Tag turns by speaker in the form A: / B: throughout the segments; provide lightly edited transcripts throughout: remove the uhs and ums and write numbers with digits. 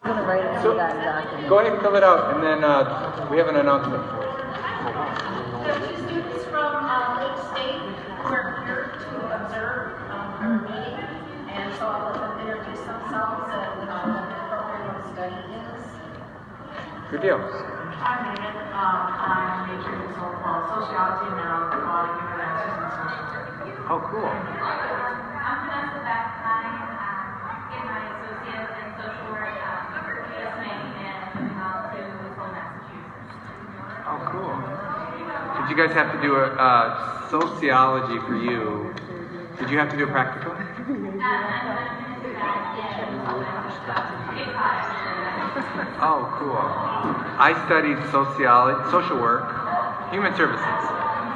A: I'm going to write it
B: So,
A: in that document.
B: go ahead and fill it out, and then we have an announcement.
C: The students from Lake State who are here to observe our meeting, and so I'll let them introduce themselves and what the program of study is.
B: Good deal.
D: I'm Megan. I'm majoring in sociology and now taking a master's in social work.
B: Oh, cool.
E: I'm Vanessa Beck. I'm getting my associates in social work, listening and moving on to Louisville, Massachusetts.
B: Oh, cool. Did you guys have to do a sociology for you? Did you have to do a practicum? Oh, cool. I studied sociology, social work, human services.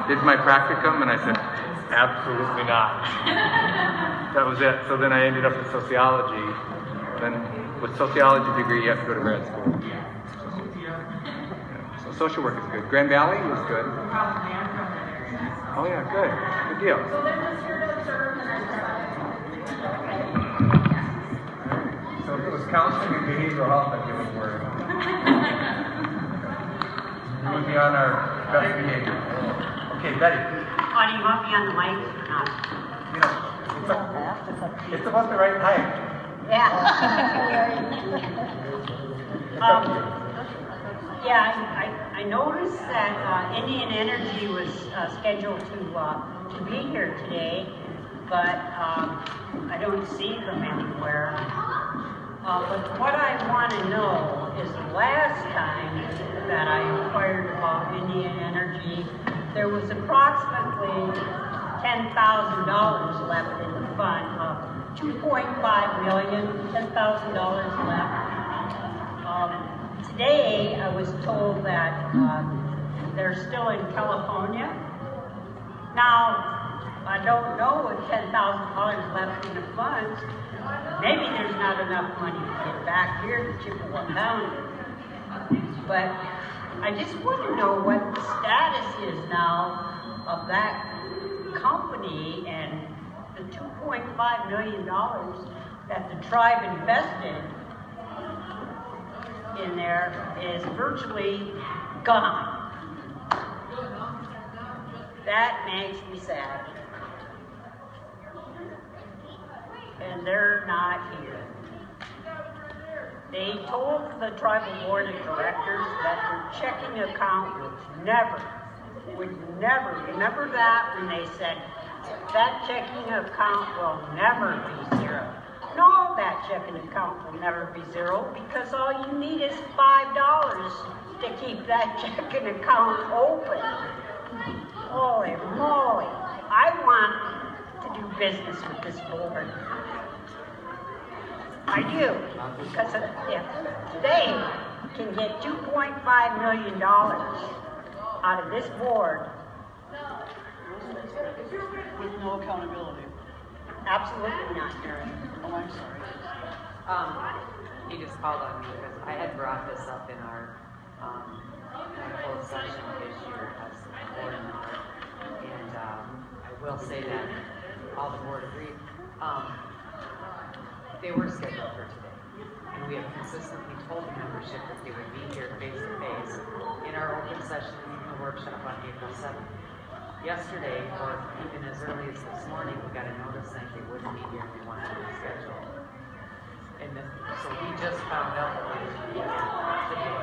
B: Did my practicum, and I said, absolutely not. That was it. So then I ended up in sociology. Then with sociology degree, you have to go to grad school. So social work is good. Grand Valley was good. Oh yeah, good. Good deal.
C: So they're just here to observe and
B: So if it was counseling and behavioral health, I'd give it a word. You would be on our best behavior. Okay, Betty.
F: Oh, do you want me on the mic or not?
B: You know, it's about the right height.
F: Yeah.
B: It's up to you.
F: Yeah, I noticed that Indian Energy was scheduled to be here today, but I don't see them anywhere. But what I want to know is the last time that I inquired about Indian Energy, there was approximately $10,000 left in the fund, $2.5 million, $10,000 left. Today, I was told that they're still in California. Now, I don't know with $10,000 left in the funds. Maybe there's not enough money to get back here to Chippewa County. But I just want to know what the status is now of that company and the $2.5 million that the tribe invested in there is virtually gone. That makes me sad. And they're not here. They told the tribal board of directors that their checking account would never, remember that when they said, that checking account will never be zero. No, that checking account will never be zero because all you need is $5 to keep that checking account open. Holy moly. I want to do business with this board. I do, because if they can get $2.5 million out of this board
A: With no accountability.
F: absolutely not.
A: Oh, I'm sorry.
G: He just called on me because I had brought this up in our closed session issue as a board member, and I will say that all the board agreed. They were scheduled for today, and we have consistently told the membership that they would be here face to face in our open session in the workshop on April 7th. Yesterday, or even as early as this morning, we got a notice saying they wouldn't be here and we wanted to reschedule. And so we just found out that they would be here today.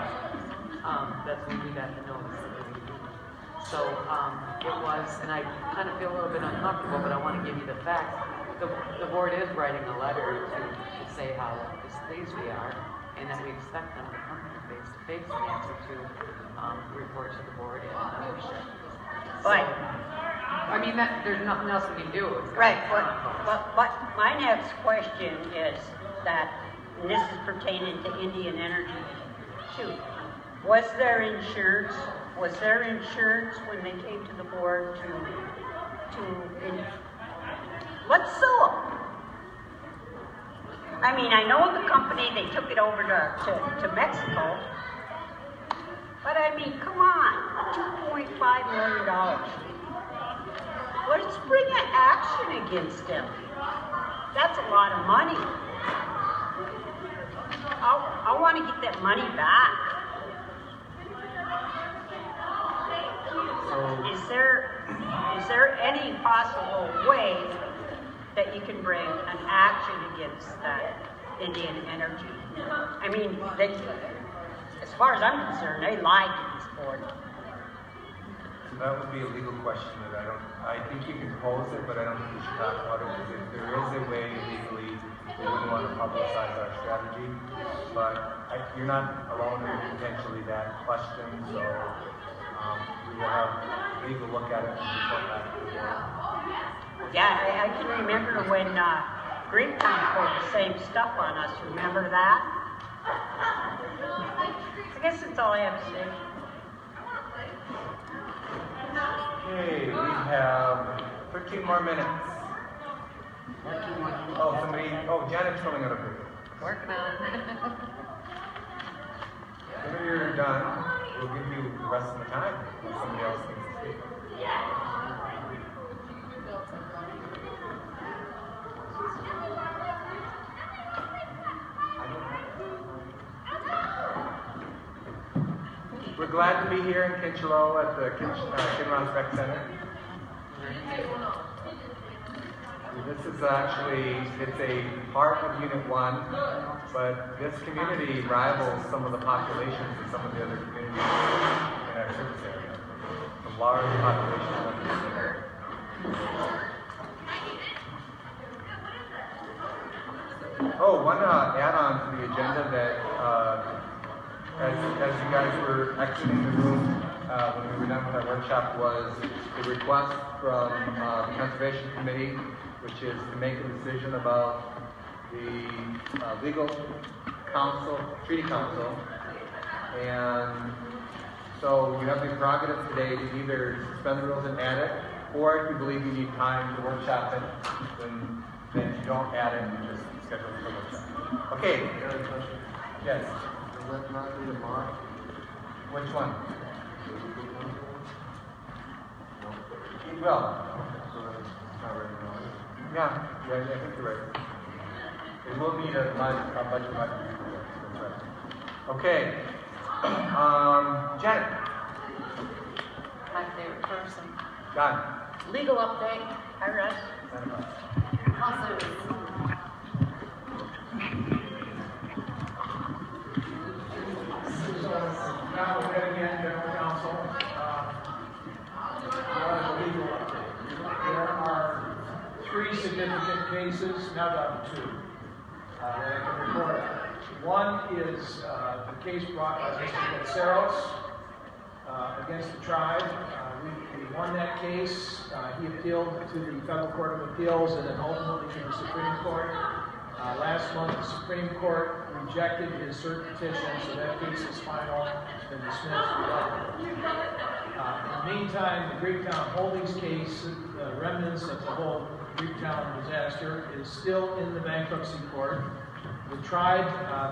G: That's when we got the notice that they would be. So it was, and I kind of feel a little bit uncomfortable, but I want to give you the facts. The board is writing a letter to say how displeased we are, and that we expect them to come here face to face and answer to report to the board and membership.
F: But,
G: I mean, there's nothing else we can do.
F: right, but my next question is that, and this is pertaining to Indian Energy, shoot, was there insurance when they came to the board let's sue them. I mean, I know the company, they took it over to Mexico, but I mean, come on, $2.5 million. Let's bring an action against them. That's a lot of money. I want to get that money back. Is there any possible way that you can bring an action against that Indian Energy? I mean, as far as I'm concerned, they lied to this board.
B: That would be a legal question that I think you can pose it, but I don't think you should talk about it, because if there is a way legally, we wouldn't want to publicize our strategy. But you're not alone in potentially that question, so we will have legal look at it and report back to the board.
F: Yeah, I can remember when Greentown pulled the same stuff on us. Remember that? I guess that's all I have to say.
B: Okay, we have 13 more minutes. Oh, Janet's filling out a paper.
G: Working on it.
B: Whenever you're done, we'll give you the rest of the time if somebody else needs to speak. We're glad to be here in Kinchelo at the Kinross Rec Center. This is it's a part of Unit 1, but this community rivals some of the populations of some of the other communities in our service area. The large population of this area. Oh, one add-on to the agenda that as you guys were exiting the room when we were done with our workshop was the request from the Conservation Committee, which is to make a decision about the legal counsel, treaty council. And so you have the prerogative today to either suspend the rules and add it, or if you believe you need time to workshop it, then you don't add it, you just schedule it for workshop. Okay. Yes. Which one? Well. Yeah, I think you're right. It will need a budget. Okay. Janet.
G: My favorite person.
B: John.
F: Legal update. Hi, Russ.
G: Also,
H: Now we're heading in, General Counsel. Legal update. There are 3 significant cases, now down to 2, that I can report on. One is the case brought by Mr. Gonceros against the tribe. We won that case. He appealed to the Federal Court of Appeals and then ultimately to the Supreme Court. Last month, the Supreme Court rejected his cert petition, so that case is final. It's been dismissed. In the meantime, the Greektown Holdings case, the remnants of the whole Greektown disaster, is still in the bankruptcy court. The tribe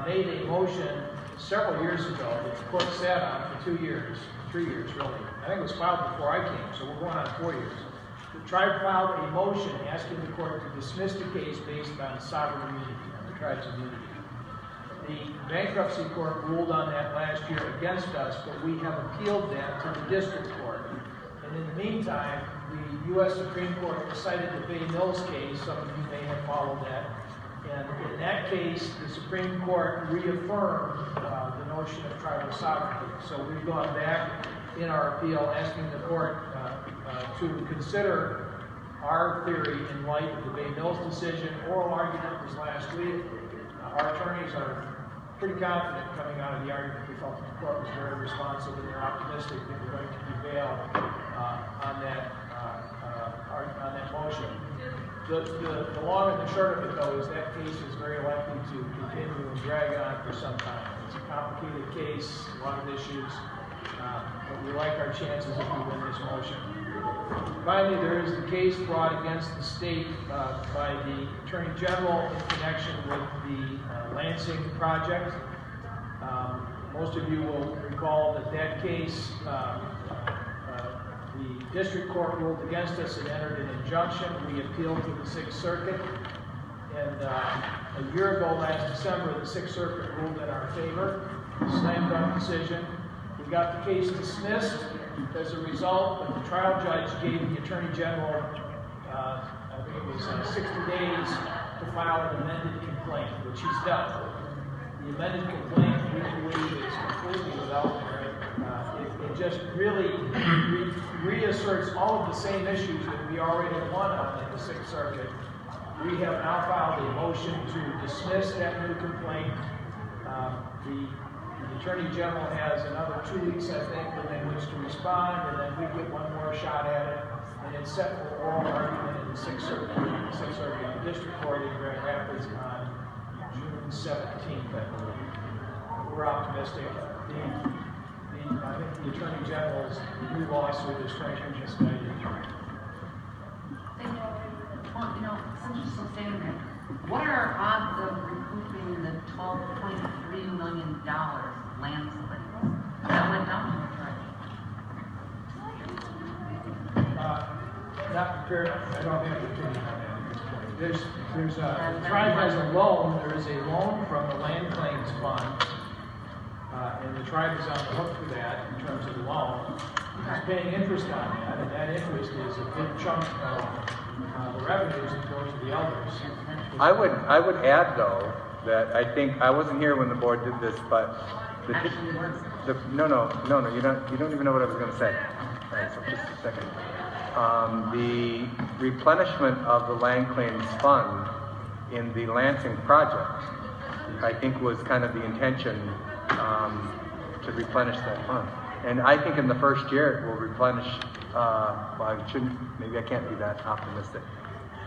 H: made a motion several years ago that the court sat on for 2 years, 3 years really. I think it was filed before I came, so we're going on 4 years. The tribe filed a motion asking the court to dismiss the case based on sovereign immunity, on the tribe's immunity. The bankruptcy court ruled on that last year against us, but we have appealed that to the district court. And in the meantime, the U.S. Supreme Court decided the Bay Mills case. Some of you may have followed that. And in that case, the Supreme Court reaffirmed the notion of tribal sovereignty. So we've gone back in our appeal asking the court to consider our theory in light of the Bay Mills decision. Oral argument was last week. Our attorneys are pretty confident coming out of the argument. We felt the court was very responsive and they're optimistic that we're going to prevail on that motion. The long and the short of it, though, is that case is very likely to continue and drag on for some time. It's a complicated case, a lot of issues, but we like our chances if we win this motion. Finally, there is the case brought against the state by the Attorney General in connection with the Lansing project. Most of you will recall that case, the district court ruled against us and entered an injunction. We appealed to the 6th Circuit, And a year ago, last December, the Sixth Circuit ruled in our favor, slam dunk decision. We got the case dismissed as a result, but the trial judge gave the Attorney General, I think it was 60 days to file an amended complaint, which he's done. The amended complaint, we believe, is completely without merit. It just really reasserts all of the same issues that we already won on in the Sixth Circuit. We have now filed a motion to dismiss that new complaint. The Attorney General has another 2 weeks, I think, within which to respond, and then we get one more shot at it. And it's set for oral argument in the Sixth Circuit, the District Court in Grand Rapids on June 17th, I believe. We're optimistic. I think the Attorney General's new lawsuit is frankly misguided.
G: Well, you know, since you're still standing there, what are our odds of recouping the $12.3 million land sales that went down to the tribe?
H: Not prepared. I don't have the opinion on that at this point. The tribe has a loan. There is a loan from the Land Claims Fund, and the tribe is on the hook for that in terms of the loan. It's paying interest on that, and that interest is a big chunk of the revenues that go to the elders.
B: I would add though that I think I wasn't here when the board did this, but no, you don't even know what I was going to say. All right, so just a second. The replenishment of the land claims fund in the Lansing project, I think, was kind of the intention to replenish that fund. And I think in the first year it will replenish. Maybe I can't be that optimistic.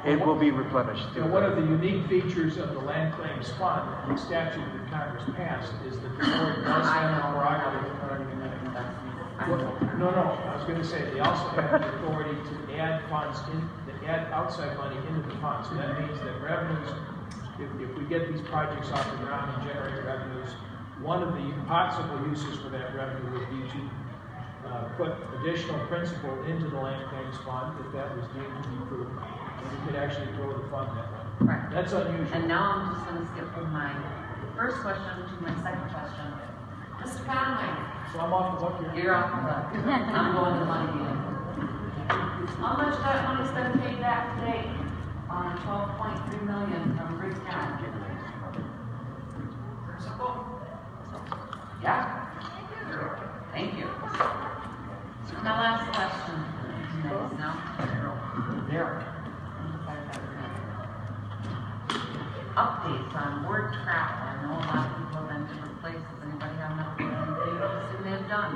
B: It will be replenished.
H: One of the unique features of the Land Claims Fund, the statute that Congress passed, is that the board does have the prerogative. No, I was going to say they also have the authority to add funds to add outside money into the fund. So that means that revenues, if we get these projects off the ground and generate revenues, one of the possible uses for that revenue would be to put additional principal into the Land Claims Fund if that was deemed to be prudent. And we could actually grow the fund that way.
G: Right.
H: That's unusual.
G: And now I'm just going to skip from my first question to my second question. Mr. Conway.
H: So I'm off the hook here.
G: You're off the hook. I'm going to the money meeting. How much of that money's been paid back to date on $12.3 million from Griggs County? Principal? Yeah. Thank you. My last question. Zero. Updates on word travel. I know a lot of people have been to different places. Anybody have an update on anything they've done?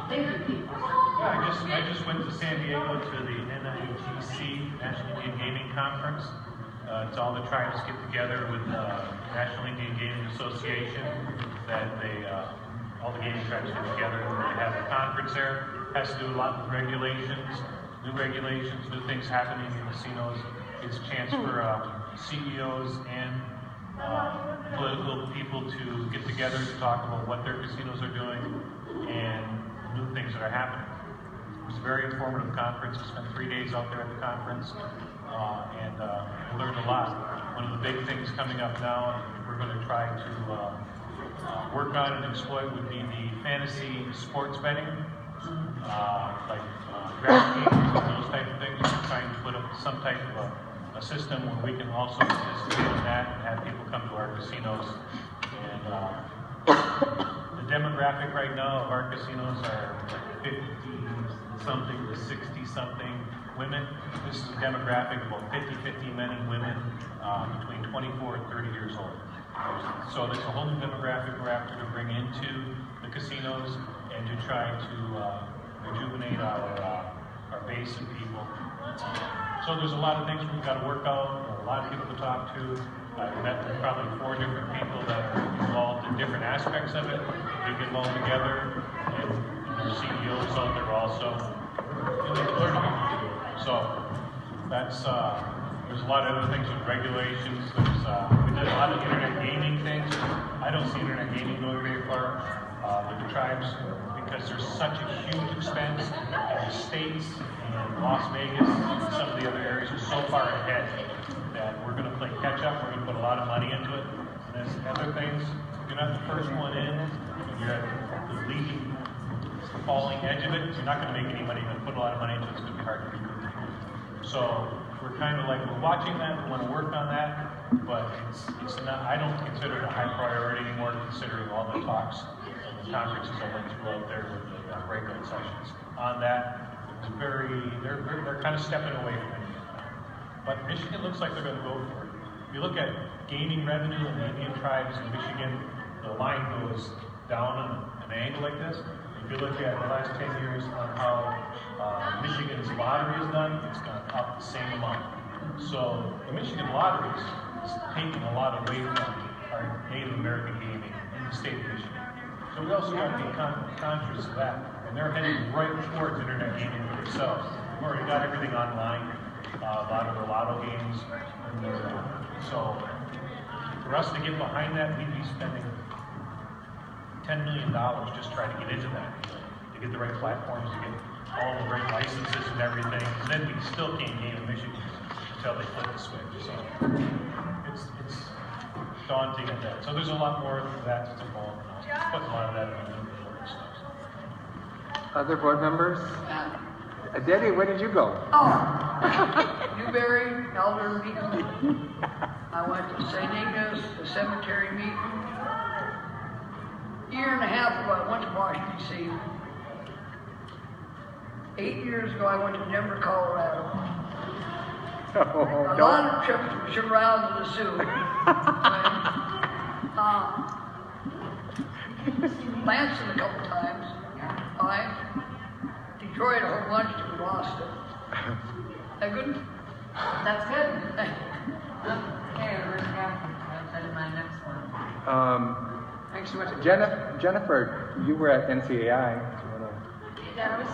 G: Thank you, people.
I: Yeah, I just went to San Diego to the NIUTC, National Indian Gaming Conference. It's all the tribes get together with the National Indian Gaming Association. All the gaming tribes get together and they have a conference there. It has to do a lot with regulations, new things happening in casinos. It's a chance for CEOs and political people to get together to talk about what their casinos are doing and new things that are happening. It was a very informative conference. I spent 3 days out there at the conference and learned a lot. One of the big things coming up now, we're going to try to work on and exploit would be the fantasy sports betting, like DraftKings and those type of things. We're trying to put up some type of a system where we can also participate in that and have people come to our casinos. And the demographic right now of our casinos are 50-something to 60-something women. This is a demographic of about 50-50 men and women between 24 and 30 years old. So there's a whole new demographic we're after to bring into the casinos and to try to rejuvenate our base of people. So there's a lot of things we've got to work out, a lot of people to talk to. I've met with probably 4 different people that are involved in different aspects of it. We get all together, and there's CEOs out there also. And they're learning. So that's there's a lot of other things with regulations. We did a lot of internet gaming things. I don't see internet gaming going very far with the tribes because there's such a huge expense in the states and Las Vegas and some of the other areas are so far ahead that we're going to play catch up. We're going to put a lot of money into it. And there's other things. If you're not the first one in, you're at the leading, falling edge of it. You're not going to make any money. You're going to put a lot of money into it. It's going to be hard to recoup. So we're kind of like, we're watching that. We want to work on that. But it's not, I don't consider it a high priority anymore, considering all the talks and the conferences I went through out there with the breakout sessions. On that, it's they're kind of stepping away from it. But Michigan looks like they're going to go for it. If you look at gaming revenue in the Indian tribes in Michigan, the line goes down on an angle like this. If you look at the last 10 years on how Michigan's lottery is done, it's gone up the same amount. So the Michigan lottery is taking a lot away from our Native American gaming in the state of Michigan. So we also got to be conscious of that. And they're heading right towards internet gaming themselves. We've already got everything online, a lot of the lotto games. So for us to get behind that, we'd be spending $10 million just trying to get into that, to get the right platforms, to get all the right licenses and everything. And then we still can't game in Michigan until they flip the switch. So it's daunting at that. So there's a lot more of that that's involved. Put a lot of that in the stuff.
B: Other board members? Debbie, where did you go?
A: Oh, Newberry, Elder meeting. I went to St. Ignace, the cemetery meeting. Year and a half ago, I went to Washington, D.C. 8 years ago, I went to Denver, Colorado.
B: Oh,
A: A lot of trips to Chevron to the Sioux. Lansing a couple times. Detroit a whole bunch till we lost it. That good?
G: That's good. Okay, where's Catherine? That is my next one.
A: Thanks so much.
B: Jennifer, you were at NCAI.
C: Yeah, I was,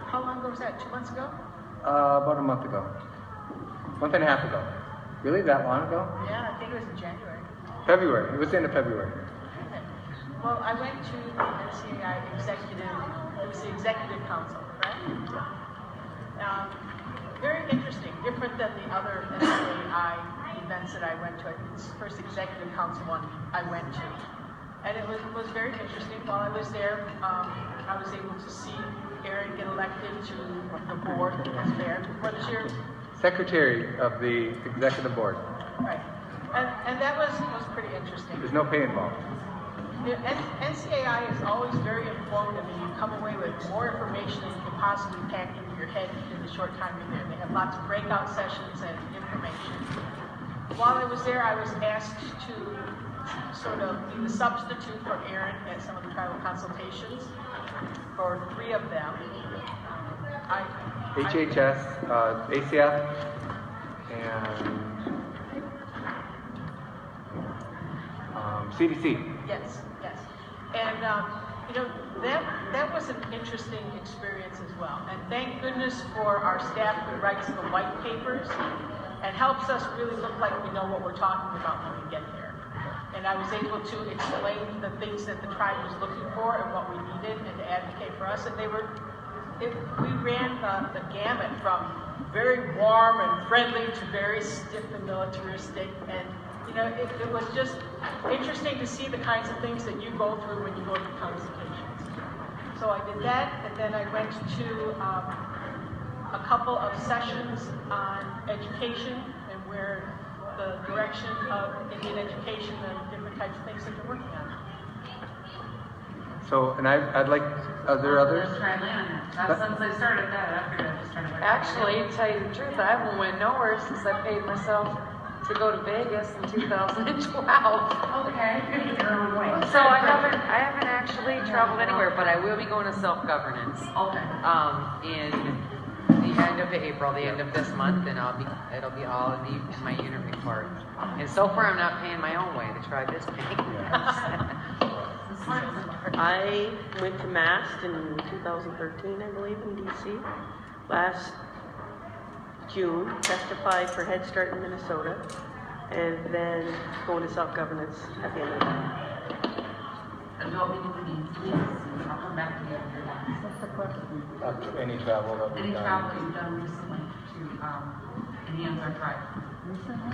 C: how long ago was that? 2 months ago?
B: About a month ago. Month and a half ago. Really? That long ago?
C: Yeah, I think it was in January.
B: February. It was the end of February.
C: Okay. Well, I went to the NCAI it was the executive council, right? Very interesting, different than the other NCAI events that I went to. I think it's the first executive council one I went to. And it was very interesting. While I was there, I was able to see Aaron get elected to the board as mayor. What's your...
B: Secretary of the executive board.
C: Right. And that was pretty interesting.
B: There's no pay involved.
C: NCAI is always very informative, and you come away with more information than you can possibly pack into your head in the short time you're there. They have lots of breakout sessions and information. While I was there, I was asked to sort of be the substitute for Aaron at some of the tribal consultations for 3 of them.
B: HHS, ACF, and CDC.
C: Yes. And, that was an interesting experience as well. And thank goodness for our staff who writes the white papers and helps us really look like we know what we're talking about when we get there. And I was able to explain the things that the tribe was looking for and what we needed and to advocate for us. And we ran the gamut from very warm and friendly to very stiff and militaristic. And it was just interesting to see the kinds of things that you go through when you go to consultations. So I did that, and then I went to a couple of sessions on education and where the direction of Indian education and different types of things that they're working on.
B: So, and I'd like, are there others?
G: Let's try and land on that. Since I started that, I figured I'd just try to...
J: Actually, to tell you the truth, I haven't went nowhere since I paid myself to go to Vegas in 2012.
G: Okay.
J: So I haven't actually traveled anywhere, but I will be going to self-governance.
G: Okay.
J: In the end of April, the end of this month, and it'll be all in my unit report. And so far, I'm not paying my own way. The tribe is paying.
K: I went to MAST in 2013, I believe, in DC. Last June, testified for Head Start in Minnesota, and then going to self-governance at the end of the month.
G: And you'll be doing these, I'll come back to you after that.
C: What's the question?
B: Any travel that we've
G: Any
B: done.
G: travel you've done recently to Indians or tribe?
L: Recently,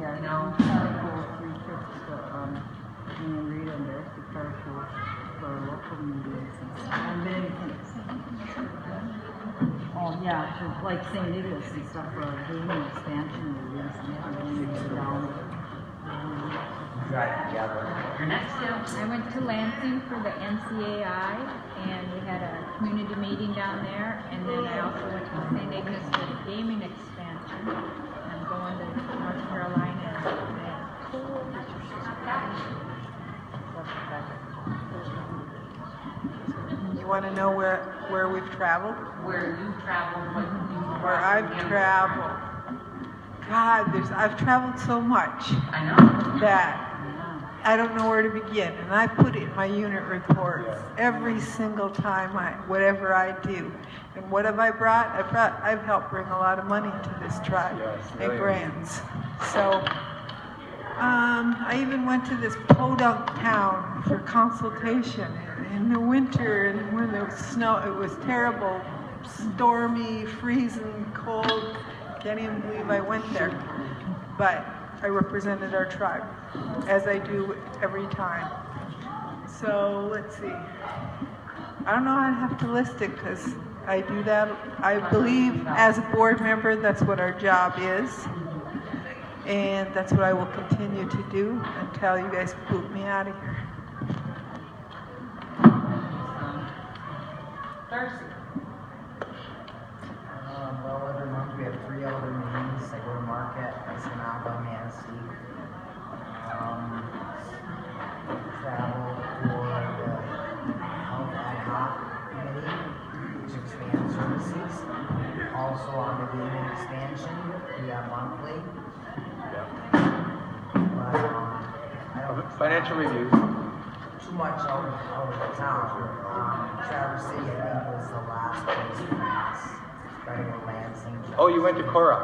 L: I
D: No.
L: tried to go 3 trips to, me and Rita and Darcy Carter for local meetings and stuff. And then, oh yeah, for like St. Nicholas and stuff for our gaming expansion meetings and down.
J: Drive together.
D: You're next, Tim.
M: I went to Lansing for the NCAI, and we had a community meeting down there, and then I also went to St. Ignace for the gaming expansion. I'm going to North Carolina
N: You want to know where we've traveled?
D: Where you traveled, what you
N: Where I've traveled. God, I've traveled so much
D: I know.
N: that I don't know where to begin. And I put it in my unit report every single time whatever I do. And what have I brought? I've helped bring a lot of money to this tribe and grants. So I even went to this podunk town for consultation in the winter, and when there was snow, it was terrible, stormy, freezing, cold. Can't even believe I went there. But I represented our tribe, as I do every time. So let's see. I don't know how to have to list it because I do that. I believe as a board member, that's what our job is. And that's what I will continue to do until you guys boot me out of here.
D: Darcy.
J: Well, every month we have 3 elder meetings. I go to Marquette, Escanaba, Manistee. Travel for the Health Ad Hoc Committee, which expands services. Also on the gaming expansion, we have monthly. But I don't
B: Financial reviews.
J: too much out of town. Traverse City, I think, was the last place for us. Starting with Lansing.
B: Oh, you went to Cora.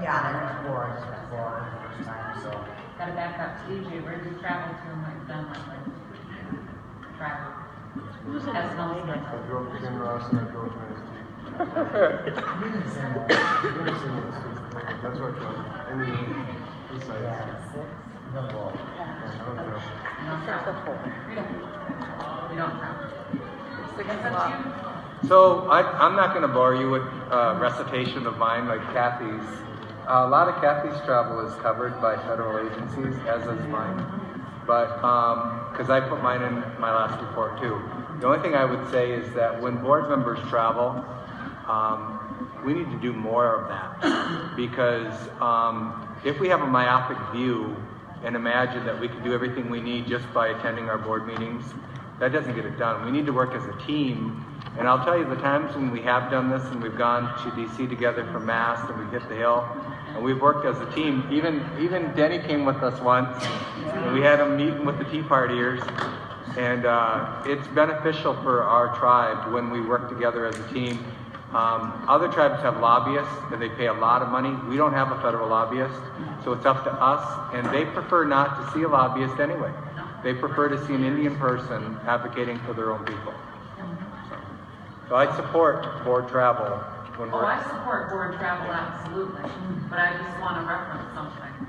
J: Yeah, I went to Cora just before the first time, so.
D: Gotta back up to DJ. Where did you travel to and what you've done lately? Travel. That's not
O: I drove to Kinross and I drove to Manistee. That's what I drove. And then east side.
J: No ball.
O: I don't know.
D: We don't travel.
B: So I'm not going to bore you with recitation of mine like Kathy's. A lot of Kathy's travel is covered by federal agencies, as is mine. But because I put mine in my last report too. The only thing I would say is that when board members travel, we need to do more of that. Because if we have a myopic view and imagine that we can do everything we need just by attending our board meetings, that doesn't get it done. We need to work as a team. And I'll tell you the times when we have done this and we've gone to DC together for Mass and we've hit the hill and we've worked as a team. Even Denny came with us once and we had a meeting with the Tea Partiers. And it's beneficial for our tribe when we work together as a team. Other tribes have lobbyists and they pay a lot of money. We don't have a federal lobbyist, so it's up to us. And they prefer not to see a lobbyist anyway. They prefer to see an Indian person advocating for their own people. So I support board travel when we're...
D: Oh, I support board travel, absolutely. But I just want to reference something.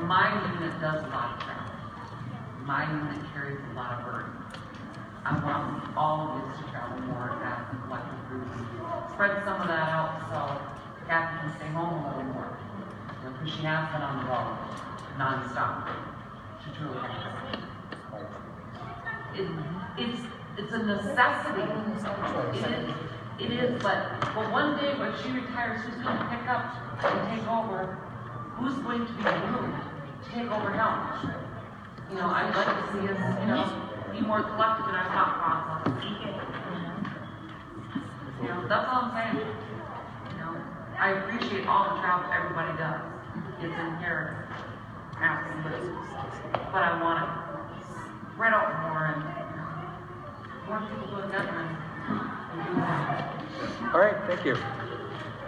D: My unit does a lot of travel. My unit carries a lot of burden. I want all of us to travel more as a collective group. Spread some of that out so Kathy can stay home a little more. Because she has been on the road nonstop. She truly has. It's a necessity. It is, but one day when she retires, who's going to pick up and take over? Who's going to be willing to take over now? You know, I'd like to see us, be more collective in our thought process. That's all I'm saying. I appreciate all the travel everybody does. It's inherent, absolutely. But I want to spread out more and more people go together and do that.
B: All right, thank you.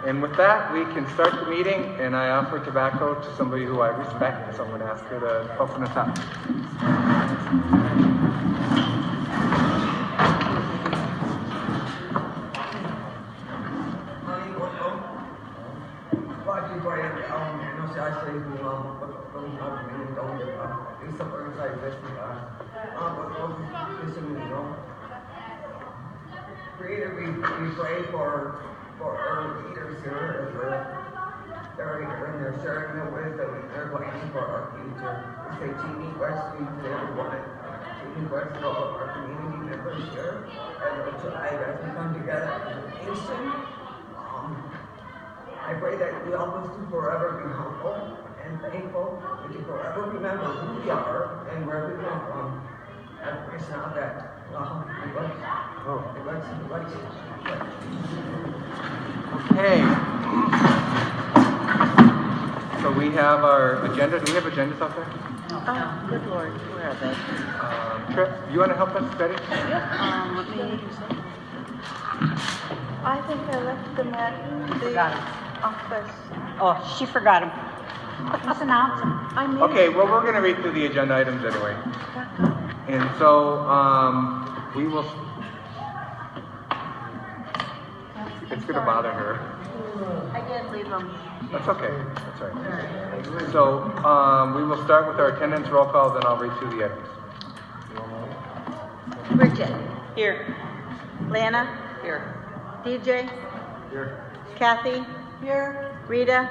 B: And with that, we can start the meeting, and I offer tobacco to somebody who I respect, so I'm going to ask her to open us up.
P: from meeting, don't give up. Do something like this, Creator, we pray for our leaders here as they're sharing their wisdom and their plans for our future. We say Teeny Wesley to everyone, Teeny Wesley, all of our community members here, and our tribe as we come together as a nation. I pray that we all must forever be humble and thankful. We can forever remember who we are and where we come from. I pray now that
B: Okay. So we have our agenda. Do we have agendas out there?
K: Oh, good Lord, where are they?
B: Trip, you want to help us, Betty?
K: Let me. I think I left them at the office.
F: Oh, she forgot them. Let's announce them.
K: I made.
B: Okay, well, we're going to read through the agenda items anyway. And so we will. It's going to bother her.
K: I did leave them.
B: That's okay. That's all right. So we will start with our attendance roll call, then I'll read through the items.
K: Bridget. Here. Lana. Here. DJ.
B: Here.
K: Kathy. Here. Rita.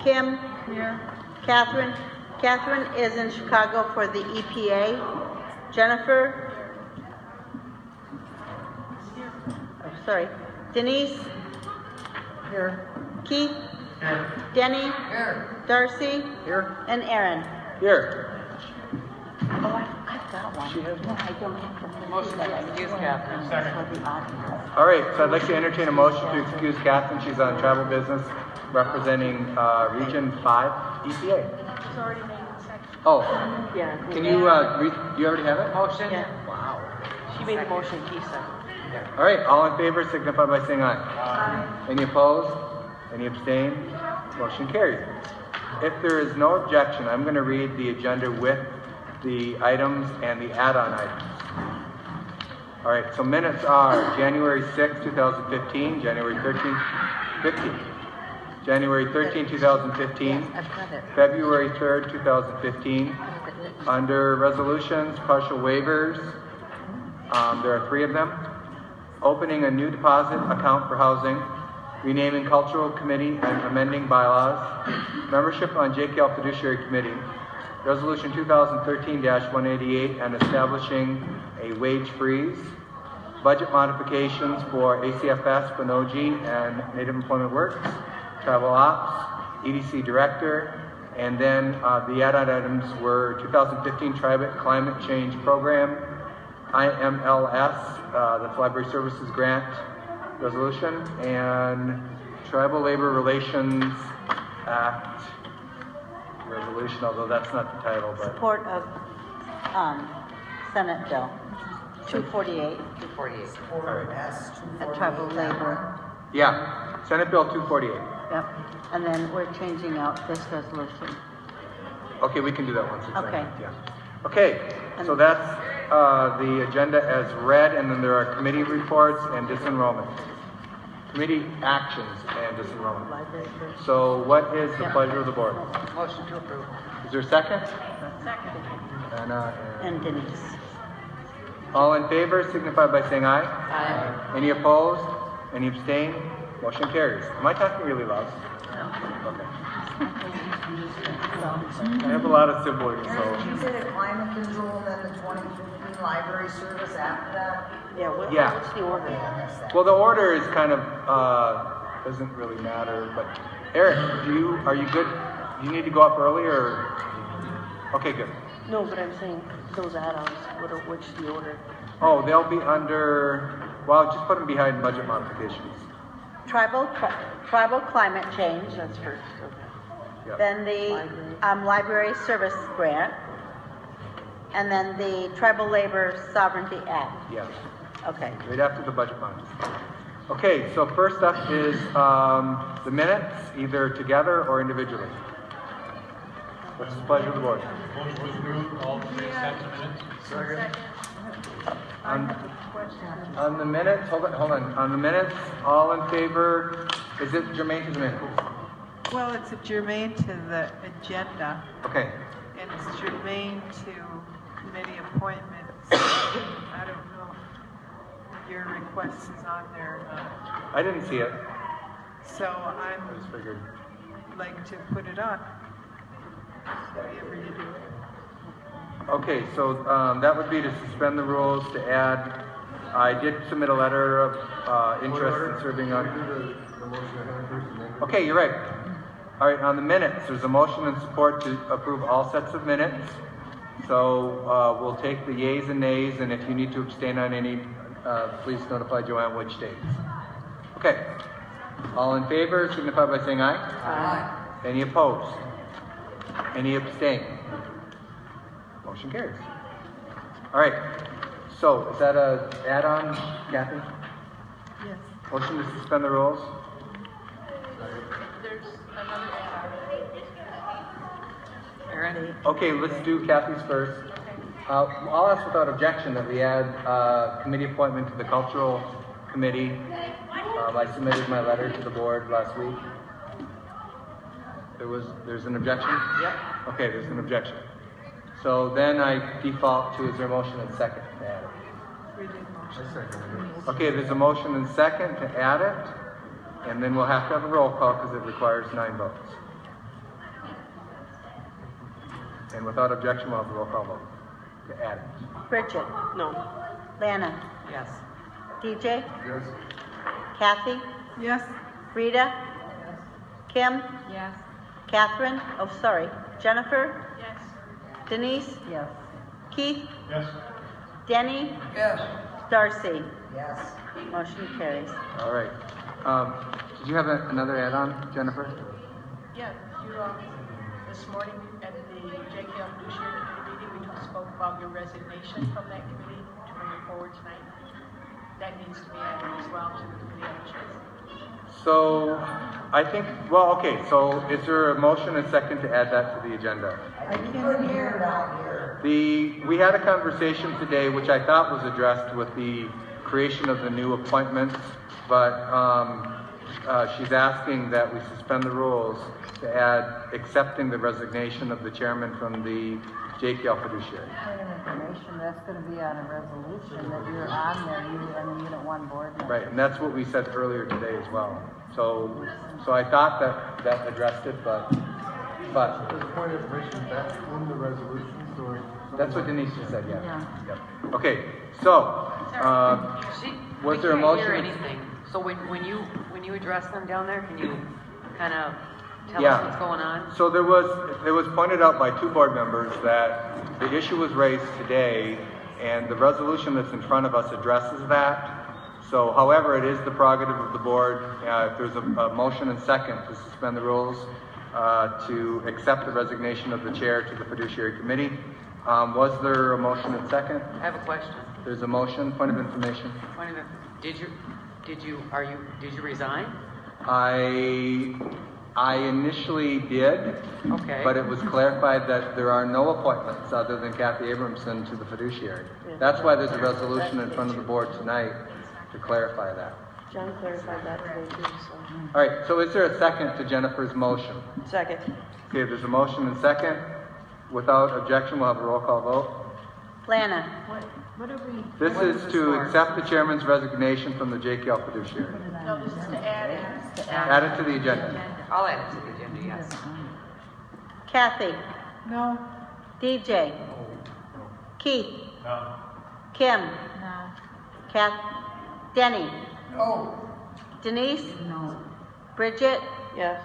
K: Kim. Here. Catherine. Catherine is in Chicago for the EPA. Jennifer. Oh, sorry. Denise. Here. Keith.
B: Here.
K: Denny.
A: Here.
K: Darcy.
B: Here.
K: And Aaron.
B: Here.
K: Oh, I've got one.
B: She has one.
K: No, I don't have one.
G: Motion to excuse Catherine.
B: All right, so I'd like to entertain a motion to excuse Catherine. She's on travel business representing Region 5 EPA.
K: It's already made second.
B: Oh,
K: Yeah.
B: can you read? You already have it?
G: Motion?
K: Yeah.
B: Wow.
K: She made a motion, Keisa.
B: All right, all in favor signify by saying aye. Aye. Any opposed? Any abstain? Motion carries. If there is no objection, I'm going to read the agenda with the items and the add-on items. All right, so minutes are January 6, 2015, January 13, 15, January 13, 2015, February 3rd, 2015. Under resolutions, partial waivers, there are 3 of them. Opening a new deposit account for housing, renaming cultural committee and amending bylaws, membership on JKL fiduciary committee, resolution 2013-188 and establishing a wage freeze, budget modifications for ACFS, Benoji, and Native Employment Works, travel ops, EDC director, and then the add-on items were 2015 Climate Change Program, IMLS, that's Library Services Grant Resolution, and Tribal Labor Relations Act Resolution, although that's not the title. But
K: Support of Senate Bill 248.
G: 248.
K: A tribal labor.
B: yeah, Senate Bill 248.
K: Yep. And then we're changing out this resolution.
B: Okay, we can do that once it's done.
K: Okay.
B: Yeah. Okay, so that's the agenda as read, and then there are committee reports and disenrollment. Committee actions and disenrollment. So what is the pleasure of the board?
G: Motion to approve.
B: Is there a second?
K: Second.
B: And
K: And Denise.
B: all in favor signify by saying aye.
G: Aye.
B: Any opposed? Any abstain? Motion carries. Am I talking really loud? Okay. I have a lot of siblings,
J: Did you
B: so.
J: say the climate control and then the 2015 library service after that?
K: Yeah,
B: Yeah.
K: what's the order?
B: Well, the order is kind of, doesn't really matter, but Eric, are you good? Do you need to go up early or? Okay, good.
K: No, but I'm saying those add-ons, what's the order?
B: Oh, they'll be under, well, just put them behind budget modifications.
K: Tribal climate change, that's first. Okay.
B: Yep.
K: Then the library service grant, and then the Tribal Labor Sovereignty Act.
B: Yes,
K: Okay.
B: right after the budget mods. Okay, so first up is the minutes, either together or individually. What's the pleasure of the board?
I: Motion to approve all 3 sets of minutes.
B: Second. On the minutes, hold on. On the minutes, all in favor, is it germane to the minutes?
N: Well, it's germane to the agenda,
B: Okay,
N: and it's germane to committee appointments. I don't know if your request is on there or not.
B: I didn't see it.
N: So
B: I just figured.
N: like to put it on. Whatever you do.
B: Okay, so that would be to suspend the rules, to add, I did submit a letter of interest in serving on.
O: The motion I have first and then.
B: Okay, you're right. All right, on the minutes, there's a motion and support to approve all sets of minutes. So we'll take the yays and nays, and if you need to abstain on any, please notify Joanne which days. Okay. All in favor, signify by saying aye.
A: Aye.
B: Any opposed? Any abstain? Motion carries. All right. So is that a add-on, Kathy?
N: Yes.
B: Motion to suspend the rules?
C: There's another
G: Aaron?
B: Okay, let's do Kathy's first. I'll ask without objection that we add committee appointment to the cultural committee. I submitted my letter to the board last week. There's an objection?
G: Yep.
B: Okay, there's an objection. So then I default to, is there a motion and second to add it?
O: I second it.
B: Okay, there's a motion and second to add it, and then we'll have to have a roll call because it requires 9 votes. And without objection, we'll have a roll call vote to add it.
Q: Bridget?
K: No.
Q: Lana?
G: Yes.
Q: DJ?
O: Yes.
Q: Kathy?
N: Yes.
Q: Rita? Kim?
M: Yes.
Q: Catherine? Oh, sorry. Jennifer?
C: Yes.
Q: Denise?
L: Yes.
Q: Keith?
I: Yes.
Q: Denny?
A: Yes.
Q: Darcy?
P: Yes.
Q: Motion carries.
B: All right. Did you have another add-on, Jennifer?
C: Yeah, this morning at the JKL Fiduciary Committee meeting, we spoke about your resignation from that committee to bring it forward tonight. That needs to be added as well to the committee on insurance.
B: So, I think, well, okay, so is there a motion and second to add that to the agenda?
P: I couldn't hear down here.
B: We had a conversation today, which I thought was addressed with the creation of the new appointments, but she's asking that we suspend the rules to add accepting the resignation of the chairman from the JKL fiduciary.
L: Point of information, that's gonna be on a resolution that you're on there, you don't want board members.
B: Right, and that's what we said earlier today as well. So I thought that addressed it, but
O: There's a point of information back in the resolution, so.
B: that's what Denise just said, yeah.
L: Yeah.
B: Yep. Okay, so, was there a motion?
G: We can't hear anything. So when you address them down there, can you kind of tell
B: Yeah.
G: us what's going on?
B: So there was pointed out by 2 board members that the issue was raised today, and the resolution that's in front of us addresses that. So, however, it is the prerogative of the board, if there's a motion and second to suspend the rules, to accept the resignation of the chair to the fiduciary committee. Was there a motion and second?
G: I have a question.
B: There's a motion, point of information.
G: Did you resign?
B: I initially did,
G: Okay.
B: but it was clarified that there are no appointments other than Kathy Abramson to the fiduciary. That's why there's a resolution in front of the board tonight to clarify that.
K: John clarified that today too, so.
B: All right, so is there a second to Jennifer's motion?
K: Second.
B: Okay, there's a motion and second. Without objection, we'll have a roll call vote.
Q: Lana?
M: What are we?
B: This
G: What is
B: is
G: this
B: to
G: for?
B: accept the chairman's resignation from the JKL fiduciary.
C: No, this is to add it.
B: Add it to the agenda.
G: I'll add it to the agenda, yes.
Q: Kathy?
N: No.
Q: DJ? Keith?
I: No.
Q: Kim?
M: No.
Q: Denny?
A: No.
Q: Denise?
L: No.
Q: Bridget?
K: Yes.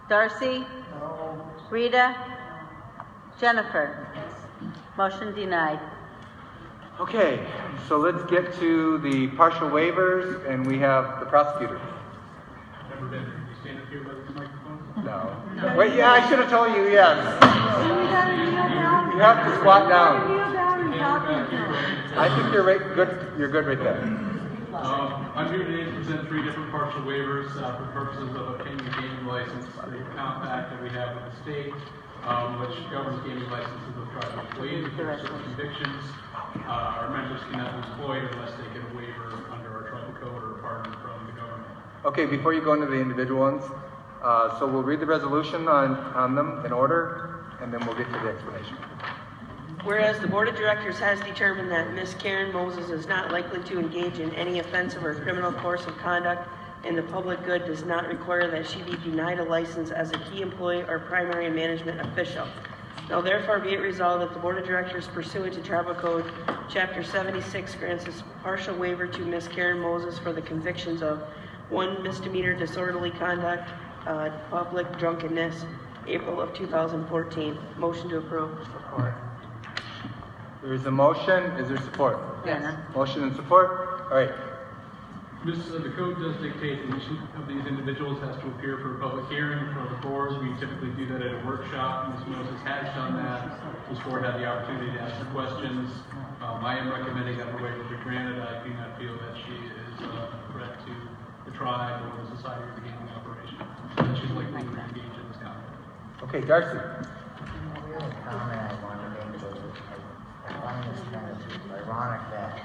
Q: Darcy?
P: No.
Q: Rita? Jennifer? Motion denied.
B: Okay, so let's get to the partial waivers, and we have the prosecutor.
I: Never been. You stand up here by this microphone?
B: No. Wait, yeah, I should have told you, yes. You have to squat down. I think you're good. You're good right there.
R: I'm here today to present 3 different partial waivers for purposes of obtaining a gaming license. The compact that we have with the state, which governs gaming licenses of private ways, if there are certain convictions. Our members cannot be employed unless they get a waiver under our tribal code or a pardon from the government.
B: Okay, before you go into the individual ones, So we'll read the resolution on them in order, and then we'll get to the explanation.
K: Whereas the Board of Directors has determined that Ms. Karen Moses is not likely to engage in any offensive or criminal course of conduct, and the public good does not require that she be denied a license as a key employee or primary management official. Now therefore be it resolved that the Board of Directors pursuant to Tribal Code Chapter 76 grants a partial waiver to Ms. Karen Moses for the convictions of 1 misdemeanor disorderly conduct, public drunkenness, April of 2014. Motion to approve.
B: Support. There is a motion. Is there support?
K: Yes.
B: Motion and support. All right.
R: The code does dictate that each of these individuals has to appear for a public hearing for the board. We typically do that at a workshop. Ms. Moses has done that. This board had the opportunity to ask her questions. I am recommending that her waiver be granted. I do not feel that she is a threat to the tribe or the society or the gaming operation. That she's likely to engage in this conduct.
B: Okay, Darcy.
J: The only comment I want to make is I find this kind of ironic that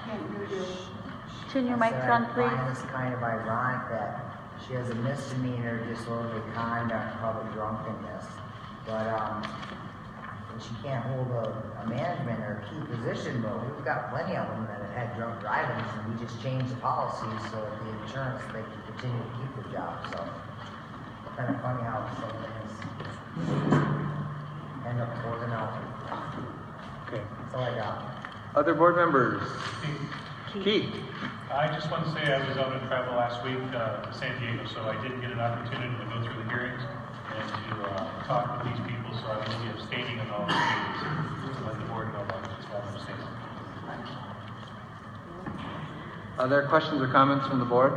Q: Turn your mic on, please.
J: I find this kind of ironic that she has a misdemeanor disorderly conduct, public drunkenness, but and she can't hold a management or a key position. But we've got plenty of them that have had drunk drivings, and we just changed the policy so that the insurance they can continue to keep the job. So kind of funny how some things end up working out.
B: Okay.
J: That's all I got.
B: Other board members? Keith.
I: I just want to say I was out on travel last week to San Diego, so I didn't get an opportunity to go through the hearings and to talk with these people, so I will be abstaining on all the meetings to let the board know about this while I'm abstaining.
B: Are there questions or comments from the board?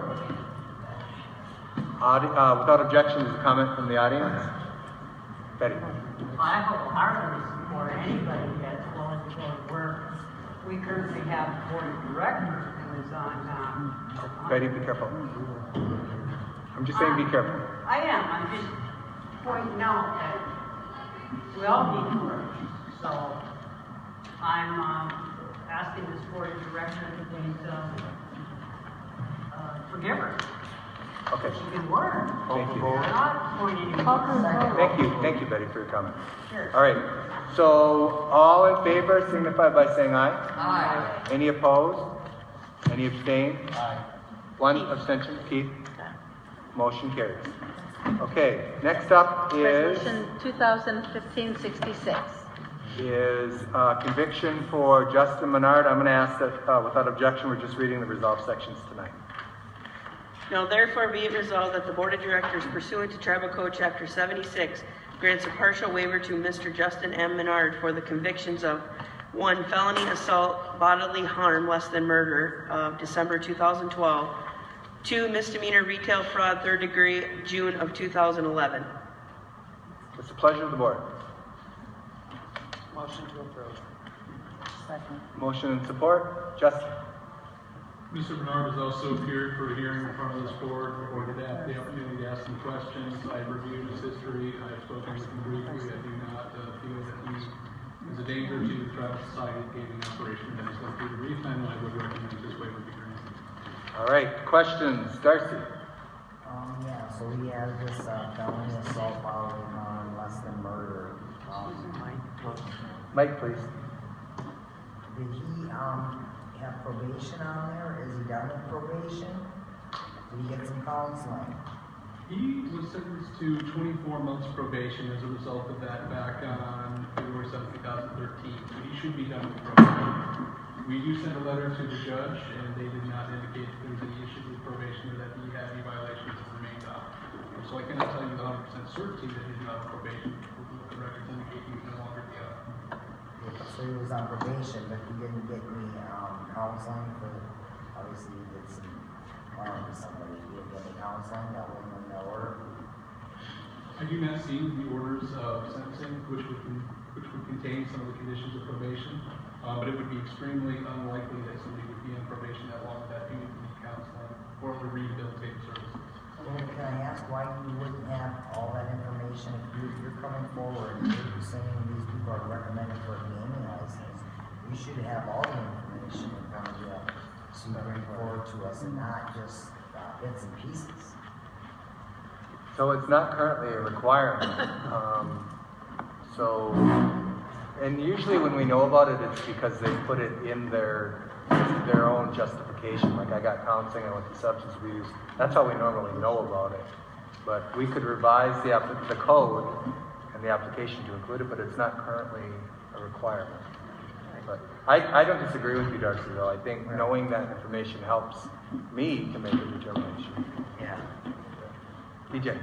B: Without objection, is a comment from the audience? Betty.
F: I wholeheartedly support anybody that's willing to go to work. We currently have a board of directors who is on,
B: Betty, be careful. I'm just saying be careful.
F: I am, I'm just pointing out that we all need to work. So I'm asking this board of directors to please forgive her.
B: Okay.
F: She can work.
B: Thank you.
F: I'm not pointing any
B: Thank you, Betty, for your comment.
F: Sure.
B: All right. So, all in favor signify by saying aye.
A: Aye.
B: Any opposed? Any abstain?
I: Aye.
B: One abstention. Keith? Motion carries. Okay, next up is
Q: Resolution 2015-66.
B: Conviction for Justin Menard. I'm going to ask that without objection, we're just reading the resolved sections tonight.
K: Now therefore be it resolved that the Board of Directors pursuant to Tribal Code Chapter 76 grants a partial waiver to Mr. Justin M. Menard for the convictions of 1 felony assault, bodily harm less than murder of December 2012, 2 misdemeanor retail fraud 3rd degree June of 2011.
B: It's the pleasure of the board.
G: Motion to approve.
L: Second.
B: Motion and support. Justin.
R: Mr. Bernard has also appeared for a hearing in front of this board, or the opportunity to ask some questions. I've reviewed his history. I've spoken with him briefly. I do not feel that he is a danger to the tribal society gaming operation that he's likely to refund, and I would recommend this waiver be granted.
B: All right, questions. Darcy.
J: Yeah, so we have this felony assault following on less than murder.
B: Mike, please.
J: Did he have probation on there? Is he done with probation? Did he get some counseling?
R: He was sentenced to 24 months probation as a result of that back on February 7, 2013. So he should be done with probation. We do send a letter to the judge, and they did not indicate that there was any issues with probation or that he had any violations that remained on. So I cannot tell you with 100% certainty that he's not on probation. The records indicate he no longer be on.
J: So he was on probation, but he didn't get any counseling for, obviously he did some harm to somebody. He didn't get any counseling, that wasn't in the order.
R: I do not see the orders of sentencing, which would contain some of the conditions of probation, but it would be extremely unlikely that somebody would be on probation that long without any counseling or the rehabilitative services.
J: Well, can I ask why you wouldn't have all that information if you're coming forward and you're saying these people are recommended for a gaming license? You should have all the information in front of you to bring forward to us and not just bits and pieces.
B: So it's not currently a requirement. And usually when we know about it, it's because they put it in their own justification. Like I got counseling, I went to substance abuse. That's how we normally know about it. But we could revise the code and the application to include it, but it's not currently a requirement. But I don't disagree with you, Darcy, though. I think knowing that information helps me to make a determination.
G: Yeah.
B: DJ.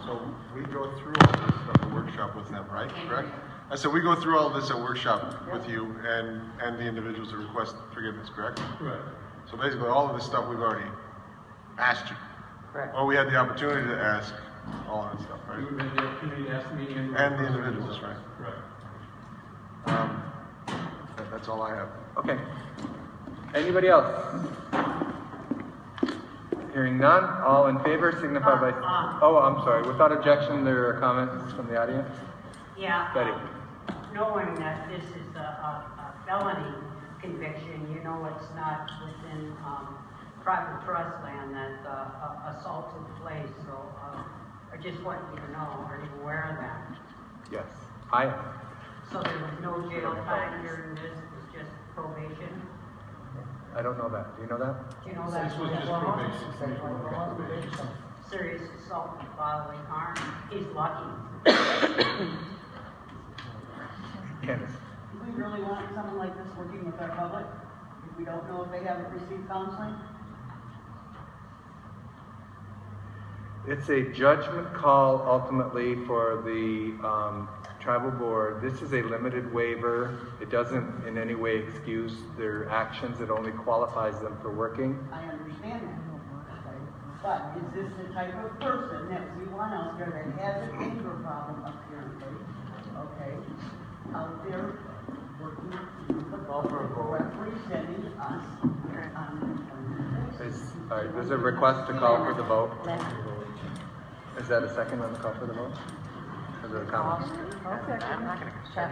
O: So we go through all this stuff at workshop with them, right? Correct? I said we go through all this at workshop with you and the individuals that request forgiveness, correct?
R: Right.
O: So basically all of this stuff we've already asked you.
G: Correct.
O: Or we had the opportunity to ask all that stuff, right?
R: We had the opportunity to ask me and
O: the individuals, right?
R: Right.
O: That's all I have.
B: Okay. Anybody else? Hearing none, all in favor signify by... Oh, I'm sorry. Without objection, there are comments from the audience?
F: Yeah.
B: Betty.
F: Knowing that this is a felony conviction, you know it's not within private trust land that assault took place. So I just want you to know, are you aware of that?
B: Yes, I am.
F: So there was no jail time during this, it was just probation?
B: I don't know that. Do you know that?
F: Do you know that?
R: This was just probation.
F: Serious assault with bodily harm. He's lucky.
B: Candace.
S: Do we really want someone like this working with our public if we don't know if they haven't received counseling?
B: It's a judgment call ultimately for the tribal board. This is a limited waiver. It doesn't in any way excuse their actions. It only qualifies them for working.
S: I understand that. Okay. But is this the type of person that we want out there that has an anger problem apparently? Okay. Out there working with the public, representing us
B: All right, there's a request to call for the vote. Is that a second on the call for the vote? Is there a comment?
G: I'm not going to check.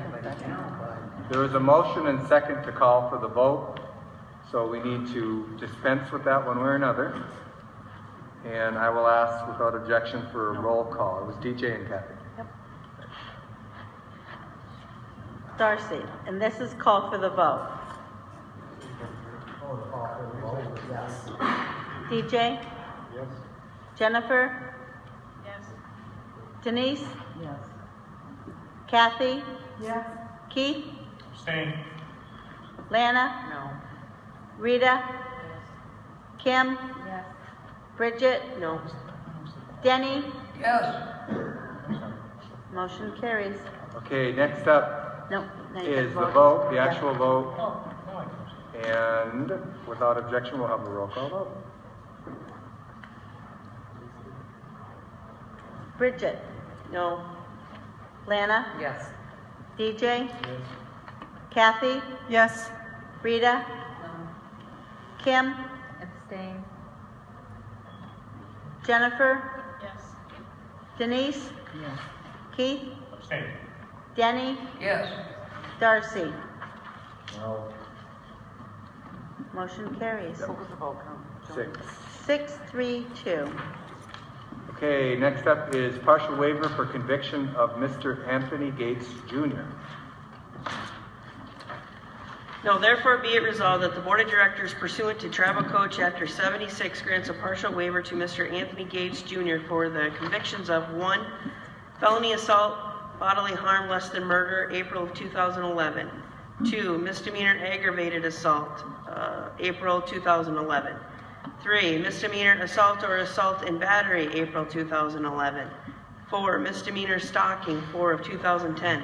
B: There is a motion and second to call for the vote, so we need to dispense with that one way or another. And I will ask without objection for a roll call. It was DJ and Kathy.
Q: Darcy, and this is call for the vote.
J: Yes.
Q: DJ?
O: Yes.
Q: Jennifer?
C: Yes.
Q: Denise?
L: Yes.
Q: Kathy?
L: Yes.
Q: Keith?
I: Abstain.
Q: Lana?
G: No.
Q: Rita? Kim?
L: Yes.
Q: Bridget?
K: No.
Q: Denny?
A: Yes.
Q: Motion carries.
B: Okay, next up
Q: No. now you
B: is
Q: can
B: the vote, the
Q: Yeah.
B: actual vote. And without objection, we'll have a roll call vote.
Q: Bridget?
K: No.
Q: Lana?
G: Yes.
Q: DJ? Kathy?
N: Yes.
Q: Rita? Kim?
M: Abstain.
Q: Jennifer?
C: Yes.
Q: Denise?
L: Yes.
Q: Keith?
I: Abstain.
Q: Denny?
A: Yes.
Q: Darcy?
J: No.
Q: Motion carries.
G: What was the vote count?
B: 6.
Q: 6-3-2.
B: Okay, next up is partial waiver for conviction of Mr. Anthony Gates Jr.
K: Now therefore be it resolved that the Board of Directors pursuant to Tribal Code Chapter 76 grants a partial waiver to Mr. Anthony Gates Jr. for the convictions of 1. Felony assault, bodily harm less than murder, April of 2011. 2. Misdemeanor aggravated assault, April 2011. 3. Misdemeanor assault or assault and battery, April 2011. 4. Misdemeanor stalking, 4 of 2010.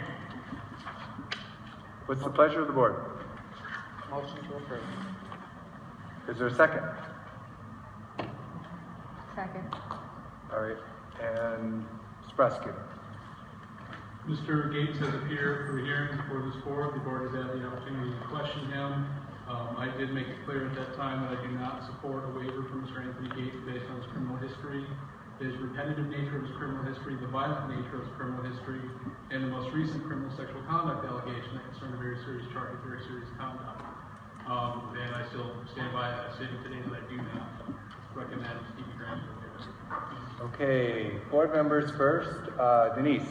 B: What's the pleasure of the board?
G: Motion to approve.
B: Is there a second?
M: Second.
B: All right, and Mr. Prosecutor.
R: Mr. Gates has appeared for a hearing before this board. The board has had the opportunity to question him. I did make it clear at that time that I do not support a waiver for Mr. Anthony Gates based on his criminal history, his repetitive nature of his criminal history, the violent nature of his criminal history, and the most recent criminal sexual conduct allegation that concerned a very serious charge of very serious conduct. And I still stand by that statement today that I do not recommend Stevie Grant for waiver.
B: Okay, board members first. Denise.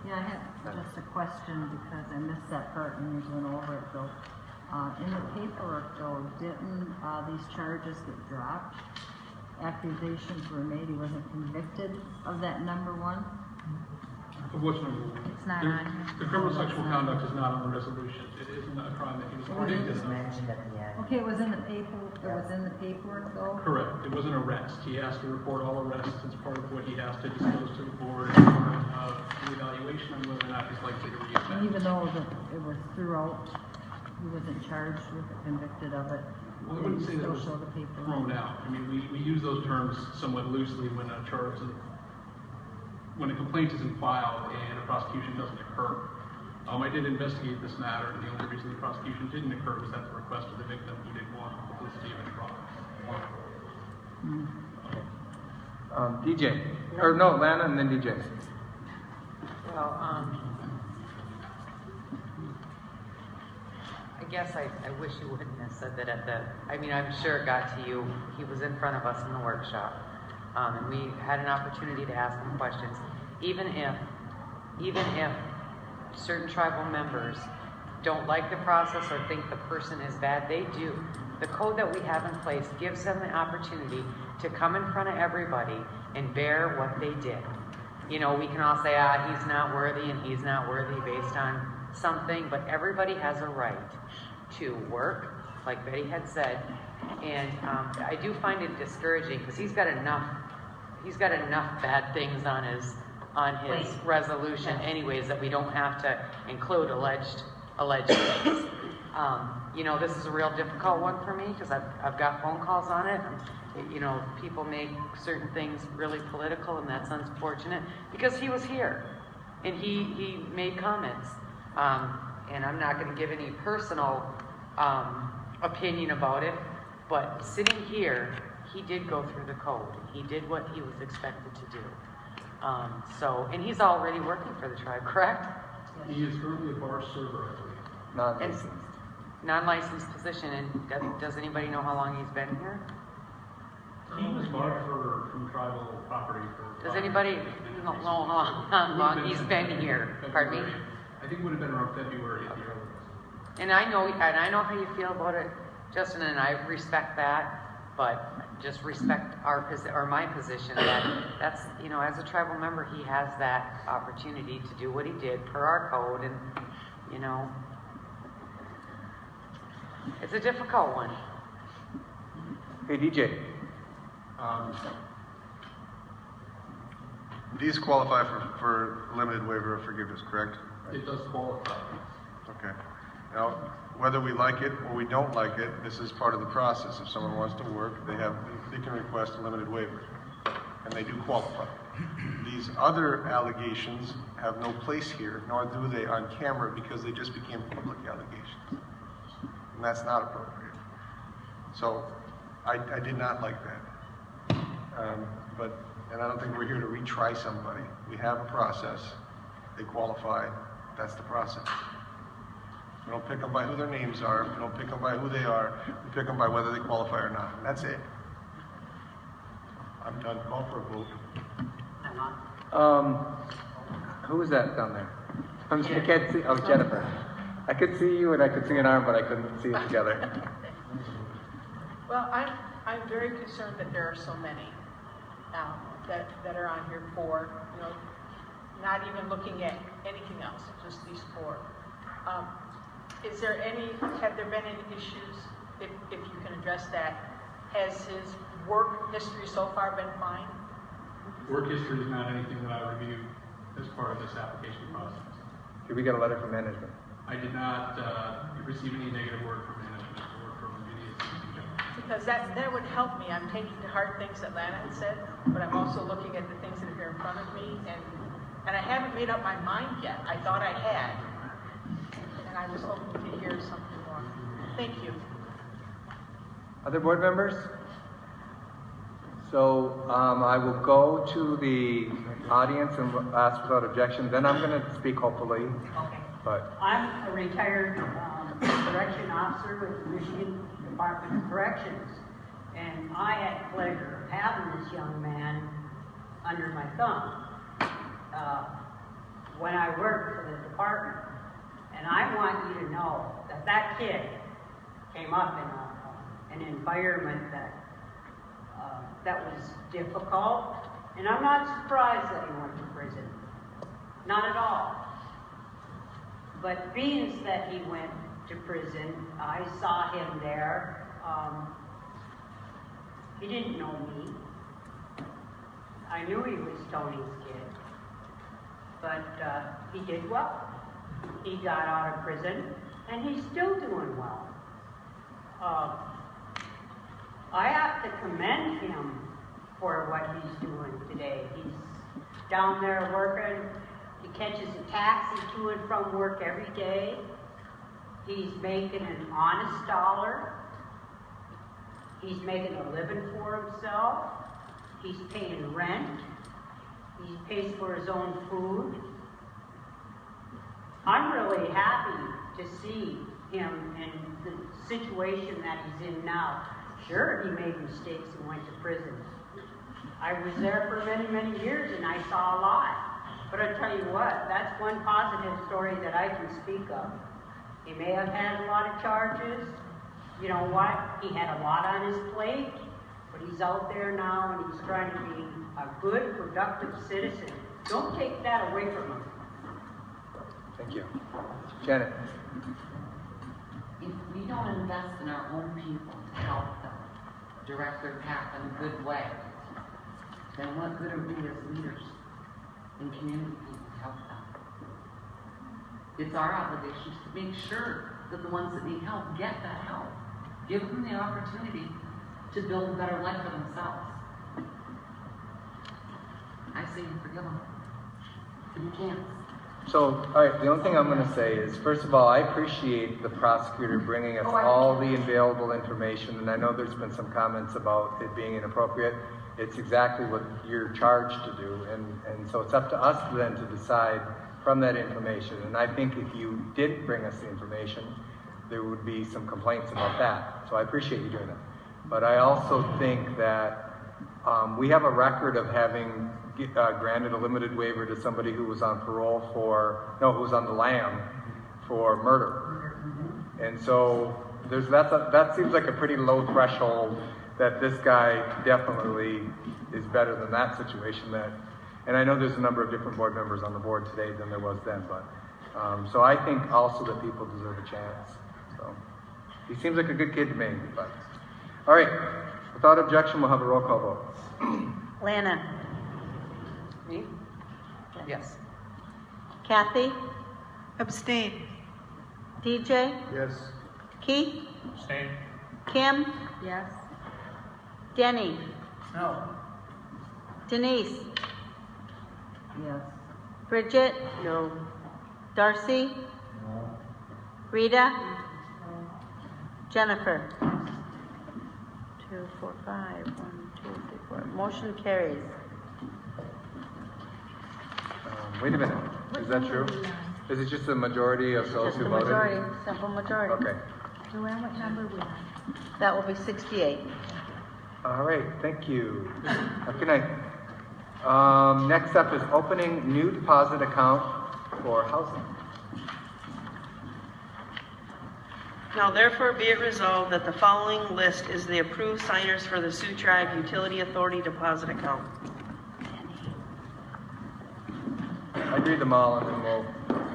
L: Yeah, I have just a question because I missed that part when you went over it though. In the paperwork though, didn't these charges get dropped? Accusations were made, he wasn't convicted of that number one?
R: Of which number one?
L: It's not
R: The-
L: on here.
R: The criminal sexual conduct is not on the resolution. It isn't a crime that he was convicted of.
J: mentioned at the end.
L: Okay, it was in the paper, it was in the paperwork though?
R: Correct. It was an arrest. He has to report all arrests as part of what he has to disclose to the board as part of the evaluation on whether or not he's likely to
L: And
R: reoffend.
L: even though it was throughout, he wasn't charged with it, convicted of it?
R: Well, I wouldn't say that it was
L: Still show the paperwork?
R: thrown out. I mean, we use those terms somewhat loosely when a charge is, when a complaint isn't filed and a prosecution doesn't occur. I did investigate this matter, and the only reason the prosecution didn't occur was at the request of the victim who didn't want the publicity of a trial.
B: DJ. Or no, Lana and then DJ.
G: Well, I guess I wish you wouldn't have said that at the, I mean, I'm sure it got to you. He was in front of us in the workshop. And we had an opportunity to ask him questions. Even if certain tribal members don't like the process or think the person is bad, they do. The code that we have in place gives them the opportunity to come in front of everybody and bear what they did. You know, we can all say, he's not worthy and he's not worthy based on something, but everybody has a right to work, like Betty had said, and I do find it discouraging because he's got enough bad things on his resolution anyways that we don't have to include alleged things. You know, this is a real difficult one for me because I've got phone calls on it. You know, people make certain things really political, and that's unfortunate because he was here and he made comments. And I'm not going to give any personal opinion about it, but sitting here, he did go through the code. He did what he was expected to do. And he's already working for the tribe, correct?
R: He is currently a bar server, I believe.
B: Non-licensed.
G: Non-licensed position, and does anybody know how long he's been here?
R: He was bar server from tribal property for.
G: Does anybody know how long he's been here? Pardon me?
R: I think it would have been around February at the earliest.
G: And I know how you feel about it, Justin, and I respect that, but just respect my position that's, you know, as a tribal member, he has that opportunity to do what he did per our code, and, you know, it's a difficult one.
B: Hey, DJ.
O: These qualify for limited waiver of forgiveness, correct?
R: It does qualify.
O: Okay. Now, whether we like it or we don't like it, this is part of the process. If someone wants to work, they can request a limited waiver, and they do qualify. These other allegations have no place here, nor do they on camera, because they just became public allegations, and that's not appropriate. So, I did not like that. And I don't think we're here to retry somebody. We have a process. They qualify. That's the process. We don't pick them by who their names are. We don't pick them by who they are. We pick them by whether they qualify or not. And that's it. I'm done. Call for a vote.
B: Who was that down there? I can't see. Oh, Jennifer. I could see you and I could see an arm, but I couldn't see it together.
C: Well, I'm very concerned that there are so many that are on here for, you know, not even looking at anything else, just these four. Have there been any issues, if you can address that? Has his work history so far been fine?
R: Work history is not anything that I reviewed as part of this application process.
B: Did we get a letter from management?
R: I did not receive any negative word from management or from any of the
C: Because that would help me. I'm taking to heart things that Lana had said, but I'm also looking at the things that are here in front of me, and I haven't made up my mind yet. I thought I had, and I was hoping to hear something more. Thank you.
B: Other board members? So I will go to the audience and ask without objection. Then I'm going to speak, hopefully.
F: Okay.
B: But
F: I'm a retired correction officer with the Michigan Department of Corrections, and I had the pleasure of having this young man under my thumb when I worked for the department. And I want you to know that that kid came up in an environment that was difficult, and I'm not surprised that he went to prison. Not at all. But being that he went to prison, I saw him there. He didn't know me. I knew he was Tony's kid. But he did well. He got out of prison, and he's still doing well. I have to commend him for what he's doing today. He's down there working. He catches a taxi to and from work every day. He's making an honest dollar. He's making a living for himself. He's paying rent. He pays for his own food. I'm really happy to see him in the situation that he's in now. Sure, he made mistakes and went to prison. I was there for many, many years and I saw a lot. But I tell you what, that's one positive story that I can speak of. He may have had a lot of charges. You know what? He had a lot on his plate, but he's out there now and he's trying to be a good, productive citizen. Don't take that away from him.
B: Thank you. Janet.
D: If we don't invest in our own people to help them direct their path in a good way, then what good are we as leaders and community people to help them? It's our obligation to make sure that the ones that need help get that help. Give them the opportunity to build a better life for themselves. I say you forgive them. But you can't.
B: So, all right, the only thing I'm going to say is, first of all, I appreciate the prosecutor bringing us all the available information, and I know there's been some comments about it being inappropriate. It's exactly what you're charged to do, and so it's up to us then to decide from that information. And I think if you did bring us the information, there would be some complaints about that. So I appreciate you doing that. But I also think that we have a record of having granted a limited waiver to somebody who was on parole who was on the lam for murder. And so that seems like a pretty low threshold that this guy definitely is better than that situation. And I know there's a number of different board members on the board today than there was then, but so I think also that people deserve a chance. So he seems like a good kid to me. But all right, without objection, we'll have a roll call vote.
Q: Lana.
G: Me? Yes.
Q: Kathy?
N: Abstain.
Q: DJ?
O: Yes.
Q: Keith?
I: Abstain.
Q: Kim?
M: Yes.
Q: Denny?
S: No.
Q: Denise?
L: Yes.
Q: Bridget? No. Darcy?
J: No.
Q: Rita? Jennifer? 2, 4, 5. 1, 2, 3, 4. Motion carries.
B: Wait a minute. Is that true? Is it just a majority of those who voted?
Q: Majority, simple majority.
B: Okay.
M: Joanne, what number we on?
Q: That will be 68.
B: All right. Thank you. Good night. Next up is opening new deposit account for housing.
K: Now therefore be it resolved that the following list is the approved signers for the Sioux Tribe Utility Authority deposit account.
B: I'll read them all and then we'll...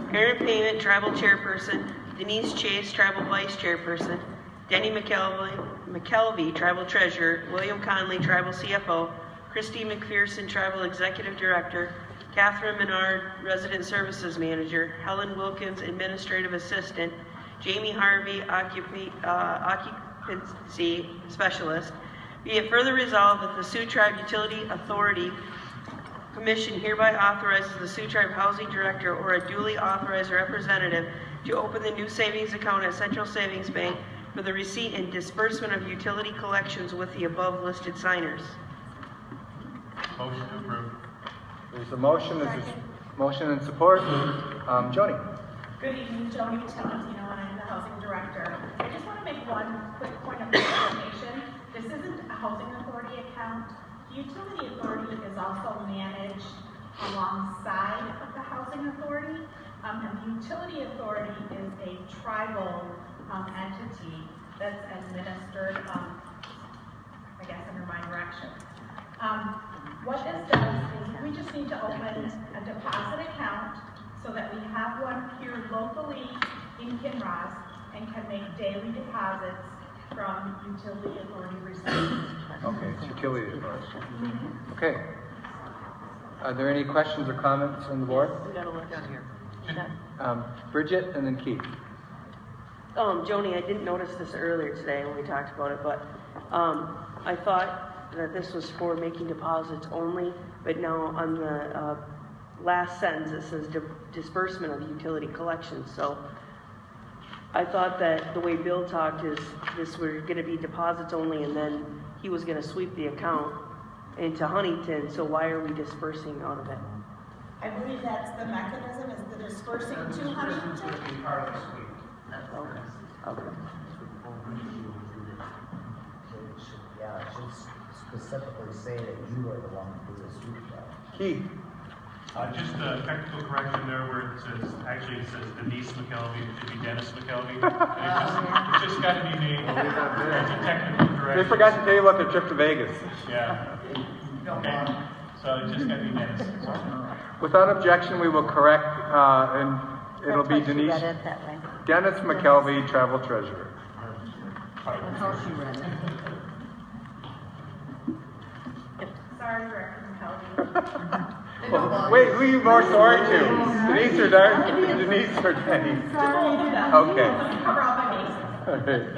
K: Parent Payment, Tribal Chairperson. Denise Chase, Tribal Vice Chairperson. Denny McKelvey, Tribal Treasurer. William Conley, Tribal CFO. Christy McPherson, Tribal Executive Director. Catherine Menard, Resident Services Manager. Helen Wilkins, Administrative Assistant. Jamie Harvey, Occupancy Specialist. Be it further resolved that the Sioux Tribe Utility Authority Commission hereby authorizes the Sioux Tribe Housing Director or a duly authorized representative to open the new savings account at Central Savings Bank for the receipt and disbursement of utility collections with the above listed signers.
I: Motion approved.
B: There's a motion. There's a motion and support. Joni.
C: Good evening, Joni Talentino, and I'm the housing director. I just want to make one quick point of information. This isn't a housing authority account. Utility authority is also managed alongside of the housing authority. And the utility authority is a tribal entity that's administered, I guess, under my direction. What this does is we just need to open a deposit account so that we have one here locally in Kinross and can make daily deposits from utility authority receipts.
B: Okay, it's utility authority. Okay. Are there any questions or comments from the board?
K: We gotta look down here.
B: Bridget and then Keith.
K: Joni, I didn't notice this earlier today when we talked about it, but I thought that this was for making deposits only, but now on the last sentence it says disbursement of utility collections. So I thought that the way Bill talked is this were going to be deposits only, and then he was going to sweep the account into Huntington. So why are we dispersing out of it?
C: I believe that's the mechanism, is the dispersing to Huntington.
K: Okay. Okay.
J: Yeah, it should specifically say that you are the one who do the sweep job.
B: Keith.
I: Just a technical correction there where it says Denise McKelvey, it should be Dennis McKelvey. It's just got to be made. It's a technical correction.
B: They forgot to tell you about their trip to Vegas.
I: Yeah. Okay. So it just got to be Dennis.
B: Without objection, we will correct, and it'll be Denise.
L: Read it that way.
B: Dennis McKelvey, travel treasurer.
L: That's how she read it.
C: Sorry, Director McKelvey.
B: Well, wait, who are you more sorry to? Denise or Denise or Denny? Okay.
C: Cover all my bases.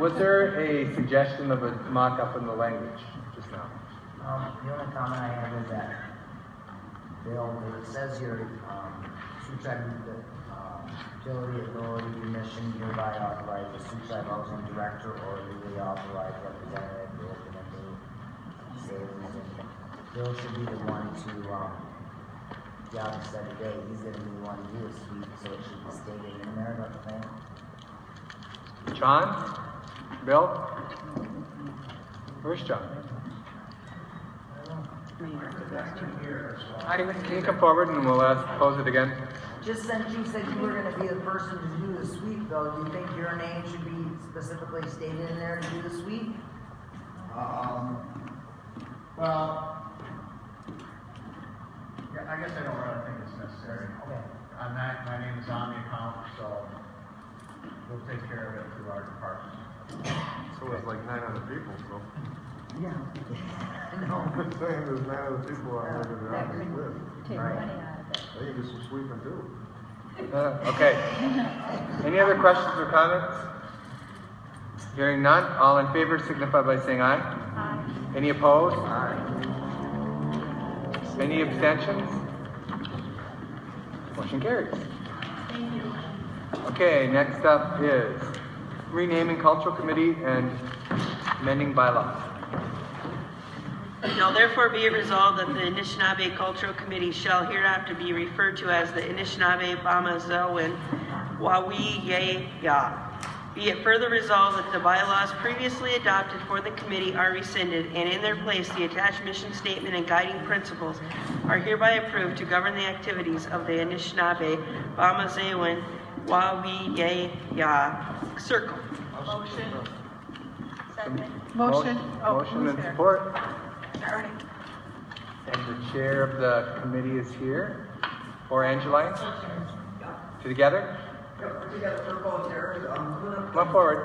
B: Was there a suggestion of a mock-up in the language just now?
J: The only comment I have is that, Bill, it says here, utility authority commission hereby authorize the Suicide Housing Director or legally authorized representative to open a new savings. And Bill should be the one to, John said today, he's gonna be the one to do a sweep, so it should be stated in there, don't you think?
B: John? Bill? Where's John? Can you come forward and we'll pose it again?
J: Just since you said you were gonna be the person to do the sweep, though, do you think your name should be specifically stated in there to do the sweep?
H: Well, yeah, I guess I don't really think it's necessary.
J: Okay.
H: My name is on the account, so we'll take care of it through our department.
O: So it's like 9 other people, so.
J: Yeah.
O: No. I'm saying there's 9 other people on this list.
L: Take money out of it.
O: They can do some sweeping too.
B: Okay. Any other questions or comments? Hearing none, all in favor signify by saying aye.
L: Aye.
B: Any opposed? Aye. Any abstentions? Motion carries.
C: Thank you.
B: Okay, next up is renaming cultural committee and amending bylaws.
K: Now therefore be it resolved that the Anishinaabe Cultural Committee shall hereafter be referred to as the Anishinaabe Bamazewin Wawi-Ye-Ya. Be it further resolved that the bylaws previously adopted for the committee are rescinded, and in their place the attached mission statement and guiding principles are hereby approved to govern the activities of the Anishinaabe Bamazewin Wawi-Ye-Ya Circle.
C: Motion. Second.
B: Motion and support. And the chair of the committee is here. Or Angeline? Together?
P: Yep, together for both chairs.
B: Come forward.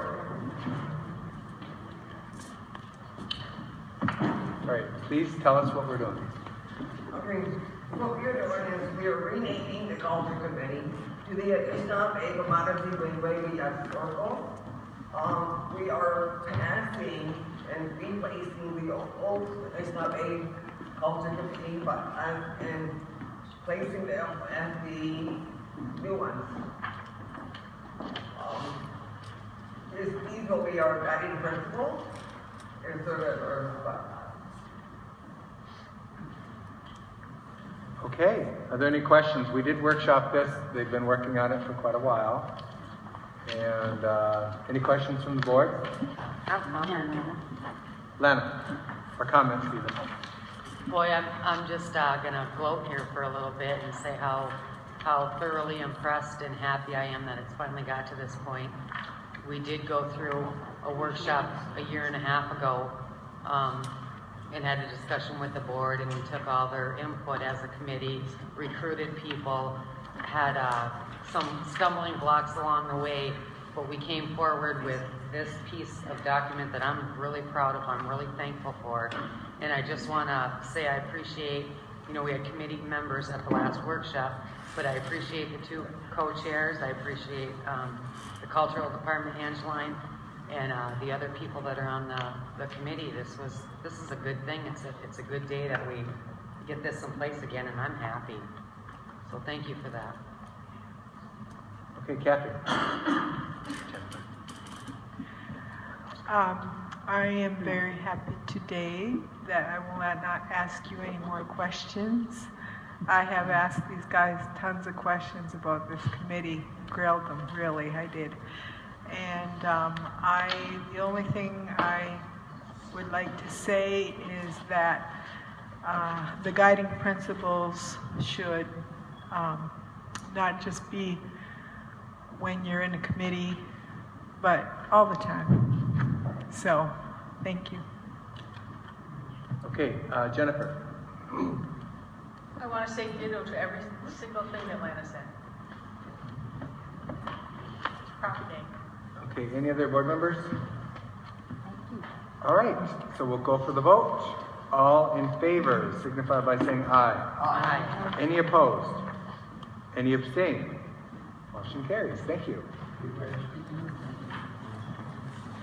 B: All right, please tell us what we're doing.
P: Okay, what we're doing is we're renaming the culture committee to the Anishinaabe Bamazewin Wawi-Ya Circle. We are passing and replacing the old Anishinaabe culture committee, and placing them as the new ones. These will be our guiding principles, and sort of
B: Okay, are there any questions? We did workshop this. They've been working on it for quite a while. And any questions from the board? Lana? Or comments, even.
G: Boy, I'm just gonna gloat here for a little bit and say how thoroughly impressed and happy I am that it's finally got to this point. We did go through a workshop a year and a half ago, and had a discussion with the board, and we took all their input as a committee, recruited people, had some stumbling blocks along the way, but we came forward with this piece of document that I'm really proud of, I'm really thankful for. And I just want to say I appreciate, we had committee members at the last workshop, but I appreciate the two co-chairs, I appreciate the cultural department, Angeline, and the other people that are on the committee. This is a good thing. It's a good day that we get this in place again, and I'm happy. So thank you for that.
B: Okay, Kathy.
N: I am very happy today that I will not ask you any more questions. I have asked these guys tons of questions about this committee, grilled them, really, I did. And the only thing I would like to say is that the guiding principles should not just be when you're in a committee, but all the time. So, thank you.
B: Okay, Jennifer.
T: I want to say ditto to every single thing that Lana said. It's a proper day.
B: Okay, any other board members? All right, so we'll go for the vote. All in favor signify by saying aye.
G: Aye.
B: Any opposed? Any abstain? Motion carries. Thank you.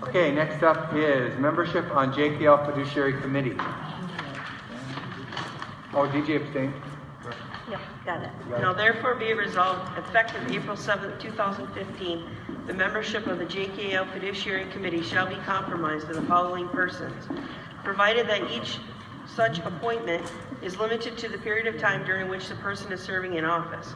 B: Okay, next up is membership on JKL Fiduciary Committee. Oh, DJ abstained.
K: Yep, got it. Now therefore be resolved, effective April 7th, 2015, the membership of the JKL Fiduciary Committee shall be compromised to the following persons, provided that each such appointment is limited to the period of time during which the person is serving in office.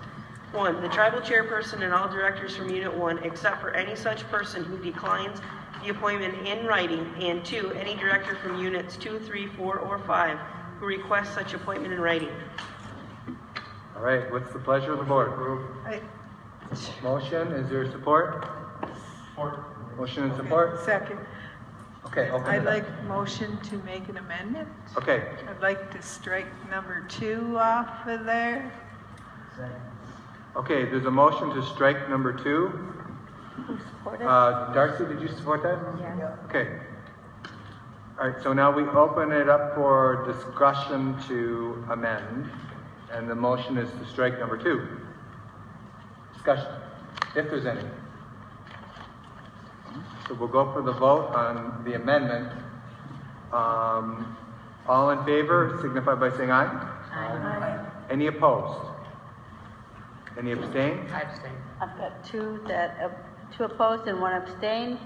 K: 1. The tribal chairperson and all directors from Unit 1, except for any such person who declines the appointment in writing, and 2. Any director from Units 2, 3, 4, or 5 who requests such appointment in writing.
B: All right, what's the pleasure of the board? Motion, is there support?
I: Support.
B: Motion and support?
N: Second.
B: Okay, open
N: I'd
B: it up.
N: like motion to make an amendment.
B: Okay.
N: I'd like to strike number 2 off of there.
B: Okay, there's a motion to strike number 2.
K: Who supported?
B: Darcy, did you support that?
K: Yeah.
B: Okay. All right, so now we open it up for discussion to amend, and the motion is to strike number 2. Discussion, if there's any. So we'll go for the vote on the amendment. All in favor signify by saying aye.
K: Aye.
B: Any opposed? Any abstain?
G: I abstain.
K: I've got two opposed and 1 abstained.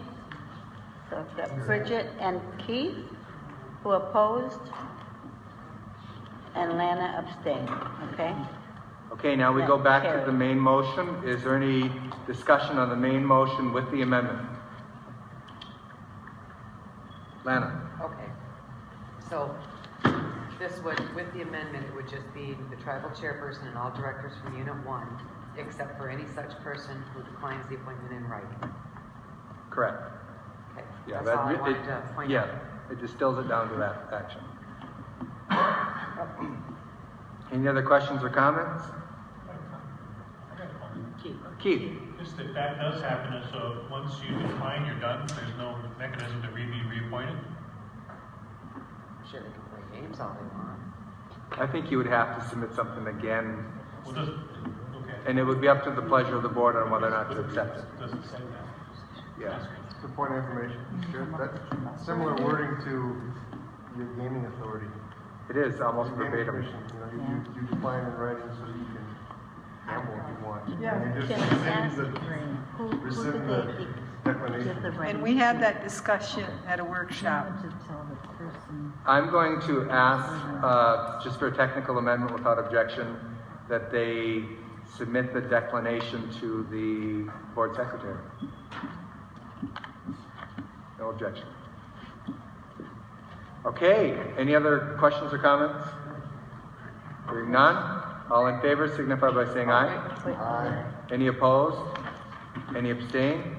K: So I've got Bridget and Keith, who opposed, and Lana abstained, okay?
B: Okay, now we go back to the main motion. Is there any discussion on the main motion with the amendment? Lana?
G: Okay. So this would, with the amendment, it would just be the tribal chairperson and all directors from Unit 1, except for any such person who declines the appointment in writing.
B: Correct.
G: Okay.
B: Yeah,
G: That's all I wanted to point out.
B: it distills it down to that action. Any other questions or comments? Keith?
I: Just if that does happen, and so once you decline, you're done, there's no mechanism to be reappointed?
G: Sure, they can play games all they want.
B: I think you would have to submit something again,
I: Well, okay.
B: and it would be up to the pleasure of the board on whether or not to accept it.
I: Doesn't say that.
B: Yeah.
U: Just a point of information. That's similar wording to your gaming authority.
B: It is almost
U: Gaming
B: verbatim.
U: commission, you define in writing so you can gamble if you want.
N: Yeah.
U: And you just
K: Can I ask
U: rescind the declination.
N: And we had that discussion at a workshop.
B: I'm going to ask, just for a technical amendment without objection, that they submit the declination to the board secretary. No objection. Okay, any other questions or comments? Hearing none, all in favor signify by saying aye.
J: Aye.
B: Any opposed? Any abstain?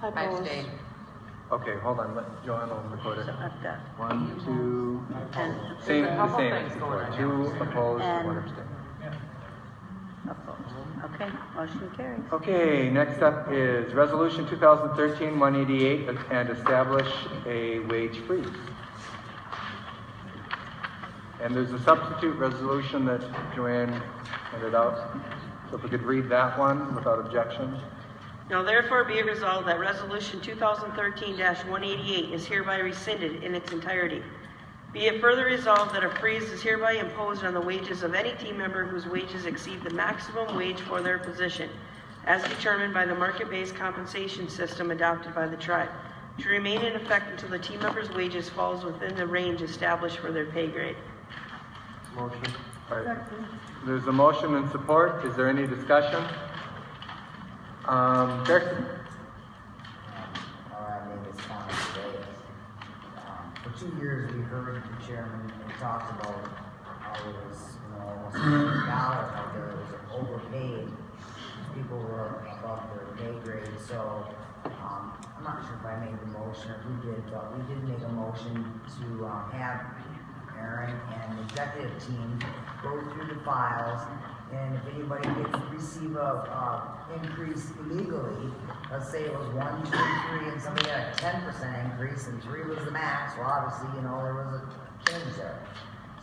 Q: I abstain.
B: Okay, hold on, let Joanna record it.
Q: I've got
B: 1, 2,
Q: and
B: same,
Q: there's a
B: the
Q: couple
B: same
Q: things
B: as
Q: going
B: before.
Q: on.
B: 2 opposed,
Q: And-
B: 1 abstain.
Q: Opposed. Okay, motion carries.
B: Okay, next up is Resolution 2013-188 and establish a wage freeze. And there's a substitute resolution that Joanne handed out. So if we could read that one without objection.
K: Now therefore be it resolved that Resolution 2013-188 is hereby rescinded in its entirety. Be it further resolved that a freeze is hereby imposed on the wages of any team member whose wages exceed the maximum wage for their position, as determined by the market-based compensation system adopted by the tribe, to remain in effect until the team member's wages falls within the range established for their pay grade.
U: Motion.
B: All right. There's a motion and support. Is there any discussion? Kirsten?
J: I made this comment today. For 2 years, we heard the chairman talked about how it was, almost $1 million out there. It was overpaid. People were above their pay grade. So I'm not sure if I made the motion or who did, but we did make a motion to have Aaron and the executive team go through the files, and if anybody receive a increase illegally, let's say it was 1, 2, 3, and somebody got a 10% increase, and 3 was the max. Well, obviously, there was a change there.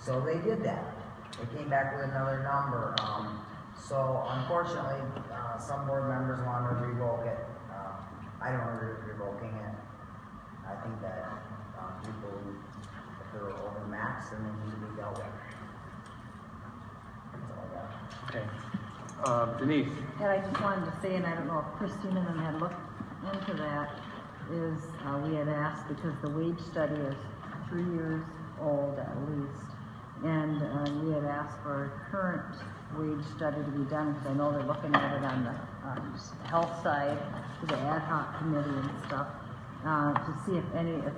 J: So they did that. They came back with another number. So unfortunately, some board members want to revoke it. I don't agree with revoking it. I think that people, if they're over the max, then they need to be dealt with. That's all I got.
B: Okay. Denise?
L: And I just wanted to say, and I don't know if Christine and them had looked into that, is we had asked, because the wage study is 3 years old at least, and we had asked for a current wage study to be done, because I know they're looking at it on the health side, to the ad hoc committee and stuff, to see if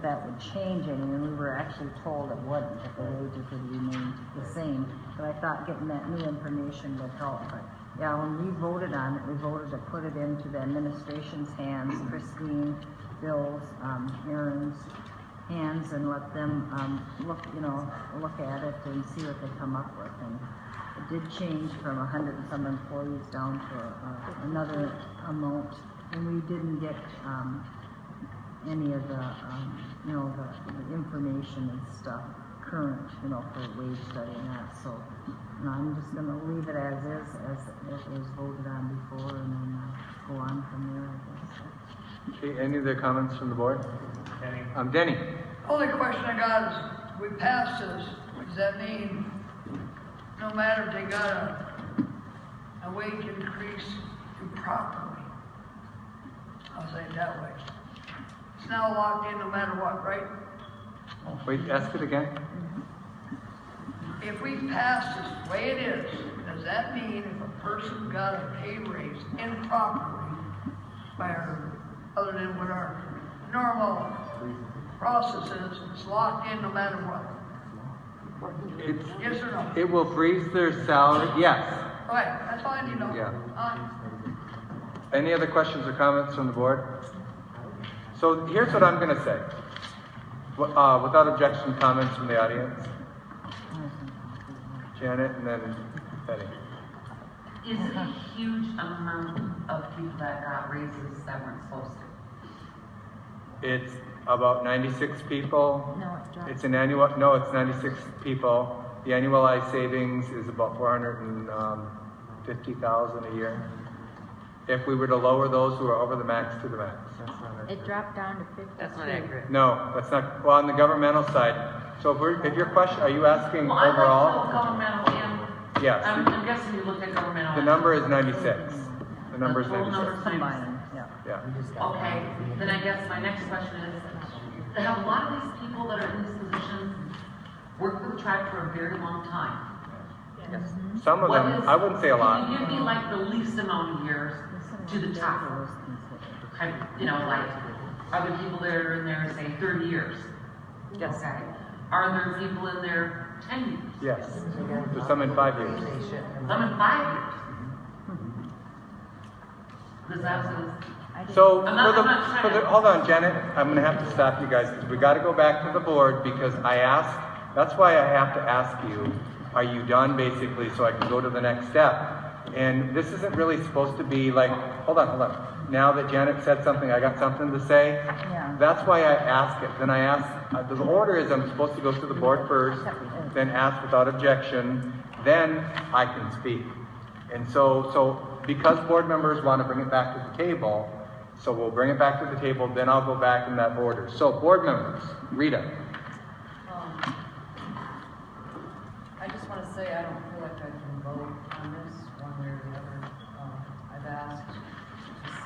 L: that would change any, and we were actually told it wouldn't, that the wages would remain the same. But I thought getting that new information would help. But yeah, when we voted on it, we voted to put it into the administration's hands, Christine, Bill's, Aaron's hands, and let them look at it and see what they come up with. And it did change from 100 and some employees down to another amount, and we didn't get any of the the information and stuff current, for wage study and that. So I'm just going to leave it as is, as it was voted on before, and then go on from there, I guess.
B: Okay, any other comments from the board?
I: Denny?
B: Denny?
A: Only question I got is, we passed this, what does that mean? No matter if they got a wage increase improperly, I'll say it that way. It's now locked in no matter what, right?
B: Wait, ask it again.
A: If we pass this the way it is, does that mean if a person got a pay raise improperly by other than what our normal process is, it's locked in no matter what? Yes or no?
B: It will freeze their salary, yes.
A: All right, that's all I need to know.
B: Yeah. Any other questions or comments from the board? So here's what I'm going to say. Without objection, comments from the audience. Janet and then Betty.
D: Is it a huge amount of people that got raises that weren't supposed to?
B: It's about 96 people.
L: No, it's
B: not. It's 96 people. The annualized savings is about 450,000 a year. If we were to lower those who are over the max to the max.
M: It dropped down to 50.
G: That's not accurate.
B: No, that's not, well, on the governmental side. So if your question, are you asking
D: Well, I
B: overall?
D: like governmental and,
B: Yes.
D: I'm guessing you looked at governmental.
B: The number is 96. The number is
D: The total
B: 96.
D: number is 96.
B: Yeah.
D: Okay, then I guess my next question is, have a lot of these people that are in these positions worked for the tribe for a very long time?
B: Yes. Some of them, I wouldn't say a lot.
D: Can you give me like the least amount of years to the top? Like other people that are in there, say 30 years.
G: Yes.
D: Okay. Are there people in there 10 years?
B: Yes. There's some in 5 years.
D: Some in 5 years? Because that was.
B: So,
D: I'm not trying to-
B: hold on, Janet, I'm gonna have to stop you guys, because we gotta go back to the board, because I asked, that's why I have to ask you, are you done, basically, so I can go to the next step? And this isn't really supposed to be like, hold on. Now that Janet said something, I got something to say.
L: Yeah.
B: That's why I ask it. Then I ask, the order is I'm supposed to go to the board first, then ask without objection, then I can speak. And so because board members want to bring it back to the table, so we'll bring it back to the table, then I'll go back in that order. So board members, Rita.
E: I just want to say I don't feel like I can vote on this one way or the other. I've asked to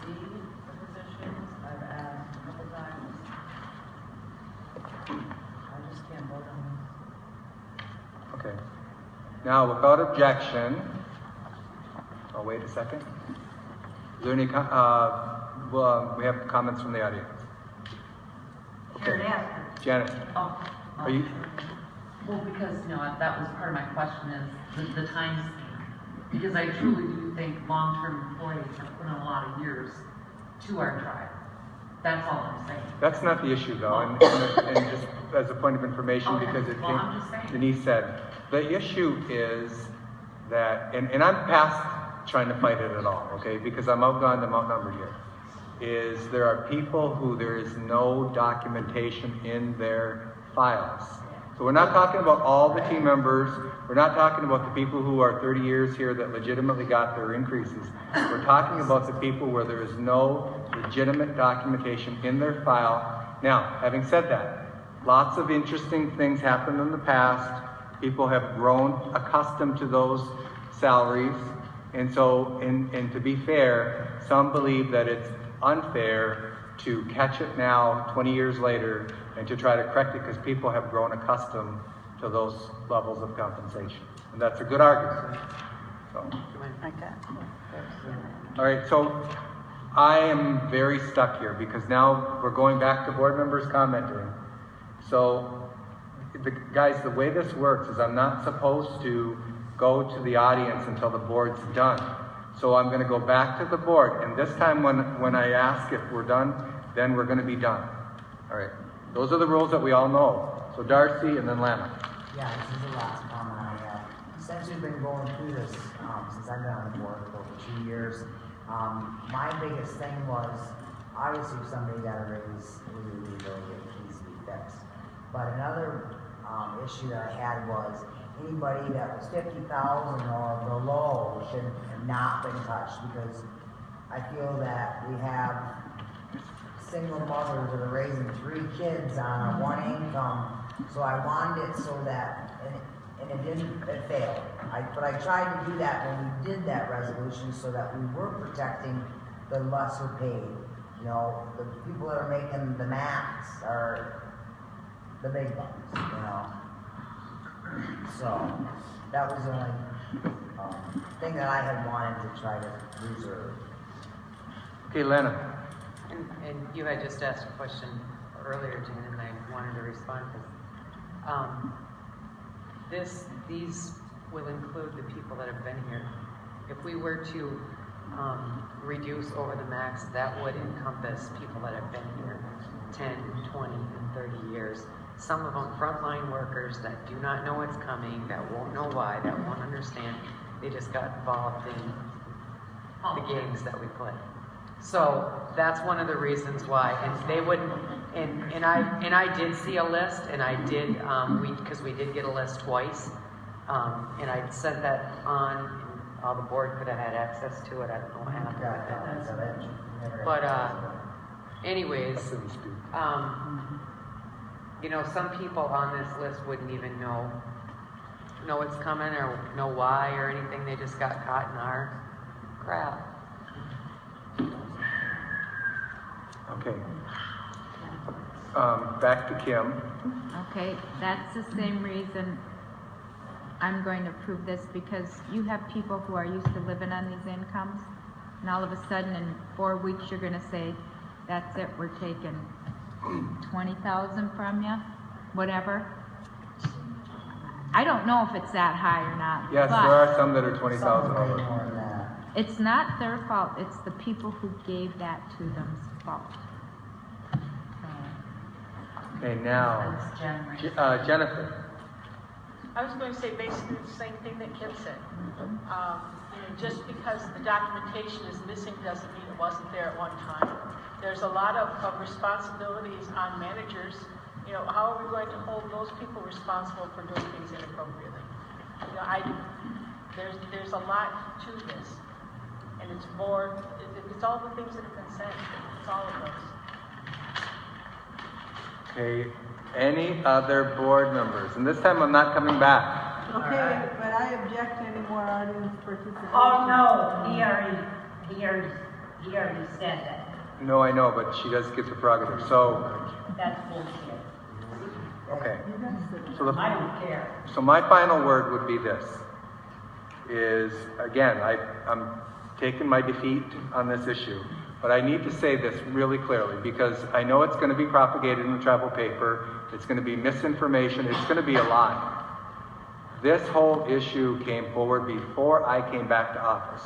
E: see the positions. I've asked a couple times. I just can't vote on this.
B: Okay. Now, without objection, oh, wait a second. Is there any, we have comments from the audience. Okay. Janet.
D: Oh.
B: Are you?
D: Well, because, that was part of my question is the time span. Because I truly do think long-term employees have put in a lot of years to our tribe. That's all I'm saying.
B: That's not the issue, though, and just as a point of information,
D: Okay.
B: because
D: Well, I'm just saying.
B: Denise said, the issue is that, and I'm past trying to fight it at all, okay, because I'm outgunned, I'm outnumbered here, is there are people who there is no documentation in their files. So we're not talking about all the team members, we're not talking about the people who are 30 years here that legitimately got their increases. We're talking about the people where there is no legitimate documentation in their file. Now, having said that, lots of interesting things happened in the past. People have grown accustomed to those salaries. And so, and to be fair, some believe that it's unfair to catch it now, 20 years later, and to try to correct it because people have grown accustomed to those levels of compensation. And that's a good argument. So. All right, so I am very stuck here because now we're going back to board members commenting. So, guys, the way this works is I'm not supposed to go to the audience until the board's done. So I'm going to go back to the board, and this time when I ask if we're done, then we're going to be done. All right. Those are the rules that we all know. So Darcy and then Lana.
J: Yeah, this is the last comment I have. Since we've been going through this, since I've been on the board for over 2 years, my biggest thing was, obviously if somebody got a raise, it would be really good, it needs to be fixed. But another issue that I had was, anybody that was 50,000 or below should have not been touched, because I feel that we have single mothers that are raising 3 kids on a 1 income, so I wanted it so that, and it failed. But I tried to do that when we did that resolution so that we were protecting the lesser paid. You know, the people that are making the max are the big bucks, you know. So, that was the only thing that I had wanted to try to reserve.
B: Okay, Lana.
G: And you had just asked a question earlier, Jan, and I wanted to respond because these will include the people that have been here. If we were to reduce over the max, that would encompass people that have been here 10, 20, and 30 years. Some of them frontline workers that do not know what's coming, that won't know why, that won't understand. They just got involved in the games that we play. So that's one of the reasons why, and they wouldn't, and I did see a list, and I did, because we did get a list twice, and I sent that on, and all the board could have had access to it. I don't know what happened with that. But anyways, you know, some people on this list wouldn't even know what's coming or know why or anything. They just got caught in our crap.
B: Okay. Back to Kim.
M: Okay, that's the same reason I'm going to approve this, because you have people who are used to living on these incomes, and all of a sudden in 4 weeks you're going to say, that's it, we're taking 20,000 from you, whatever. I don't know if it's that high or not.
B: Yes,
M: but
B: there are some that are 20,000 over.
M: it's not their fault, it's the people who gave that to them's fault.
B: Okay, now, Jennifer.
T: I was going to say basically the same thing that Kim said. Just because the documentation is missing doesn't mean it wasn't there at one time. There's a lot of responsibilities on managers. How are we going to hold those people responsible for doing things inappropriately? There's a lot to this, and it's more. It's all the things that have been said. It's all of those.
B: Okay, any other board members? And this time I'm not coming back.
N: Okay, but I object to any more audience participation.
F: Oh, no, he already said that.
B: No, I know, but she does get the prerogative. So,
F: That's bullshit.
B: okay. So
F: I don't care.
B: So my final word would be this, is, again, I'm taking my defeat on this issue, but I need to say this really clearly, because I know it's going to be propagated in the travel paper, it's going to be misinformation, it's going to be a lie. This whole issue came forward before I came back to office.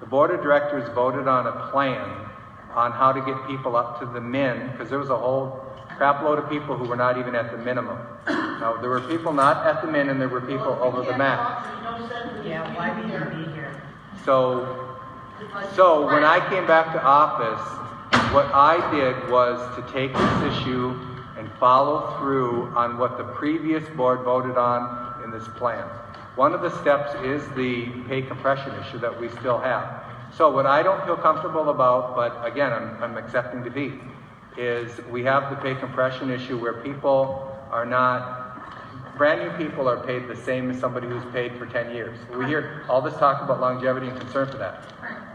B: The board of directors voted on a plan on how to get people up to the min, because there was a whole crap load of people who were not even at the minimum. Now, there were people not at the min, and there were people over the max.
F: Yeah, why be here?
B: So when I came back to office, what I did was to take this issue and follow through on what the previous board voted on in this plan. One of the steps is the pay compression issue that we still have. So what I don't feel comfortable about, but again, I'm accepting defeat, is we have the pay compression issue where people are not, brand new people are paid the same as somebody who's paid for 10 years. We hear all this talk about longevity and concern for that.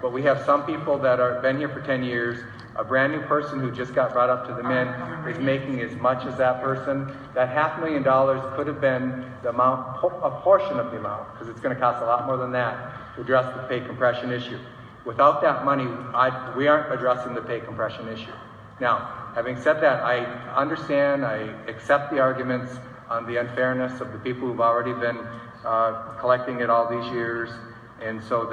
B: But we have some people that are been here for 10 years, a brand new person who just got brought up to the min is making as much as that person. That $500,000 could have been the amount, a portion of the amount, because it's going to cost a lot more than that to address the pay compression issue. Without that money, we aren't addressing the pay compression issue. Now, having said that, I understand, I accept the arguments on the unfairness of the people who've already been collecting it all these years, and so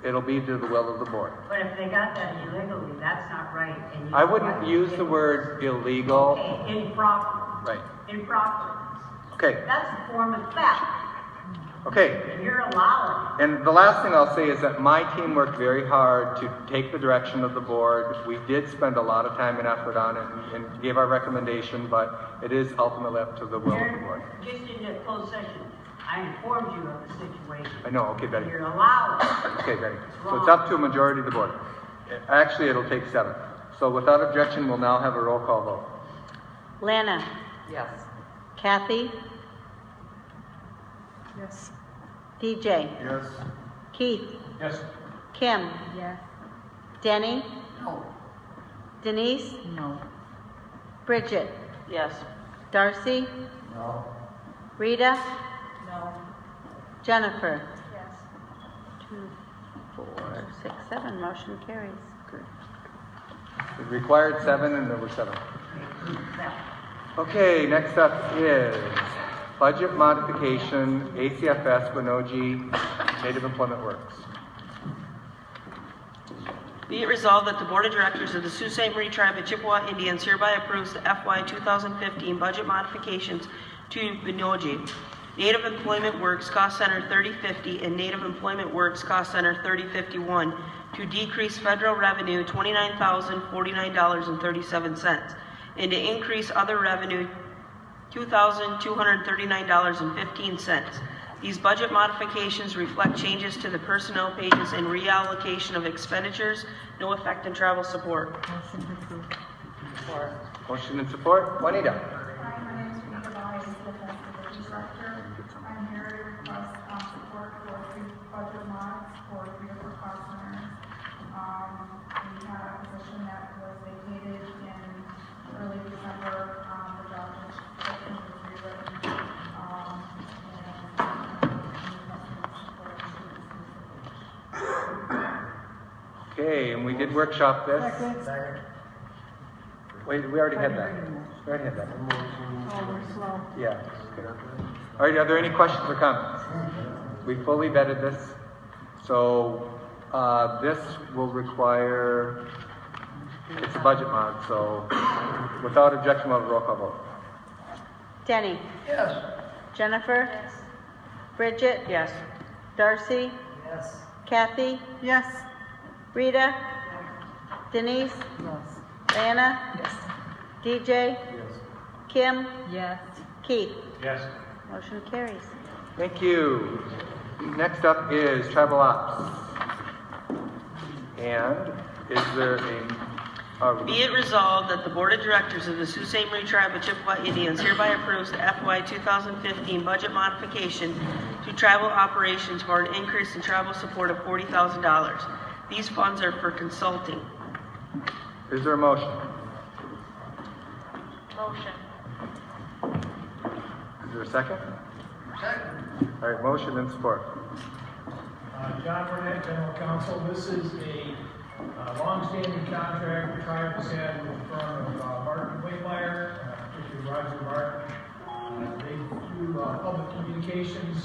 B: it'll be to the will of the board.
F: But if they got that illegally, that's not right. And
B: I wouldn't use the word illegal.
F: Okay, improper.
B: Right.
F: Improper.
B: Okay.
F: That's a form of theft.
B: Okay.
F: And you're allowing it.
B: And the last thing I'll say is that my team worked very hard to take the direction of the board. We did spend a lot of time and effort on it and gave our recommendation, but it is ultimately up to the will of the board.
F: Just in the closed session, I informed you of the situation.
B: I know, okay, Betty.
F: You're allowed it.
B: Okay, Betty. So it's up to a majority of the board. Actually, it'll take 7. So without objection, we'll now have a roll call vote.
Q: Lana?
G: Yes.
Q: Kathy?
N: Yes.
Q: DJ?
U: Yes.
Q: Keith?
I: Yes.
Q: Kim?
M: Yes.
Q: Denny?
F: No.
Q: Denise?
L: No.
Q: Bridget?
G: Yes.
Q: Darcy?
J: No.
Q: Rita?
T: No.
Q: Jennifer?
T: Yes.
Q: 2, 4, 6, 7. Motion carries.
B: It required 7 and there were 7. Okay, next up is budget modification, ACFS, Winoji, Native Employment Works.
K: Be it resolved that the Board of Directors of the Sault Ste. Marie Tribe of Chippewa Indians hereby approves the FY 2015 budget modifications to Winoji, Native Employment Works Cost Center 3050 and Native Employment Works Cost Center 3051 to decrease federal revenue $29,049.37 and to increase other revenue $2,239.15. These budget modifications reflect changes to the personnel pages and reallocation of expenditures, no effect on travel support.
L: Motion approved.
G: Support.
B: Motion and support. Juanita.
C: Hi, my name is Rita Ball, I'm the Division Director. I'm here to request support for 3 budget mods for 3 different cost centers. We had a position that was vacated in early December. The job description was rewritten.
B: Okay, and we did workshop this.
N: Second.
B: Wait, we already had that. We already had that.
L: Oh, we're slow.
B: Yeah. Okay. All right, are there any questions or comments? We fully vetted this. So this will require, it's a budget mod, so without objection, we'll have a roll call vote.
Q: Denny?
A: Yes.
Q: Jennifer? Yes. Bridget?
G: Yes.
Q: Darcy?
A: Yes.
Q: Kathy?
N: Yes.
Q: Rita? Denise?
L: Yes.
Q: Lana?
A: Yes.
Q: DJ?
U: Yes.
Q: Kim?
L: Yes.
Q: Keith?
I: Yes.
Q: Motion carries.
B: Thank you. Next up is tribal ops. And is there
K: Be it resolved that the Board of Directors of the Sault Ste. Marie Tribe of Chippewa Indians hereby approves the FY 2015 budget modification to tribal operations for an increase in tribal support of $40,000. These funds are for consulting.
B: Is there a motion?
T: Motion.
B: Is there a second?
A: Second.
B: All right, motion and support.
H: John Burnett, General Counsel. This is a long-standing contract the tribe has had with the firm of Martin Waymire, particularly Roger Martin. They do public communications,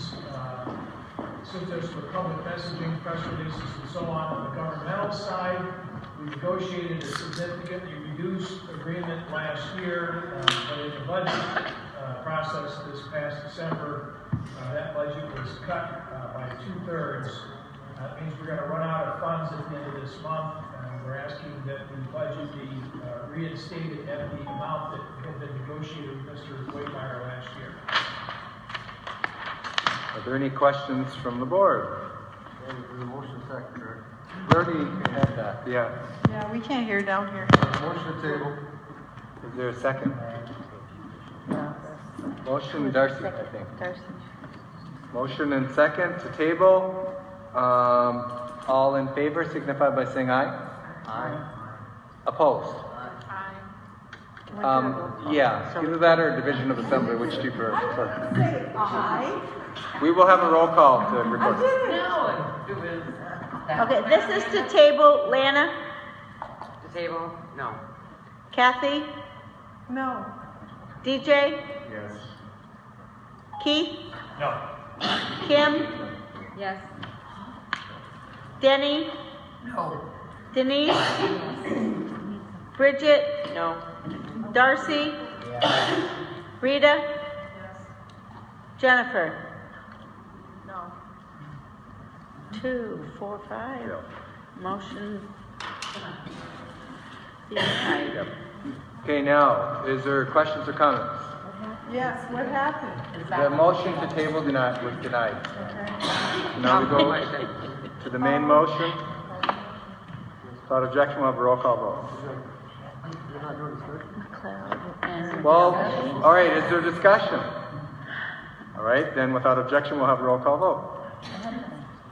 H: assist us with public messaging, press releases, and so on the governmental side. We negotiated a significantly reduced agreement last year, but in the budget process this past December, that budget was cut by 2/3. That means we're going to run out of funds at the end of this month, and we're asking that the budget be reinstated at the amount that had been negotiated with Mr. Waymire last year.
B: Are there any questions from the board?
U: There's a motion second, correct?
B: We already had that. Yeah.
N: Yeah, we can't hear down here.
U: Motion to table.
B: Is there a second?
L: Yeah.
B: Motion, Darcy, I think.
Q: Darcy.
B: Motion and second to table. All in favor signify by saying aye.
U: Aye.
B: Opposed? Yeah, either that or division of assembly, which do you prefer?
N: Aye.
B: We will have a roll call to record.
Q: Okay, this is to table. Lana?
G: The table? No.
Q: Kathy?
N: No.
Q: DJ?
U: Yes.
Q: Keith?
I: No.
Q: Kim?
M: Yes.
Q: Denny?
A: No.
Q: Denise? Bridget?
G: No.
Q: Darcy?
J: Yes.
Q: Rita? Jennifer?
T: No.
Q: 2, 4, 5.
B: Yeah.
Q: Motion. Denied.
B: Yep. Okay, now, is there questions or comments?
N: Yes, what happened?
B: The motion to table was denied. Now we go to the main motion. Without objection, we'll have a roll call vote. Well, all right, is there discussion? All right, then without objection, we'll have a roll call vote.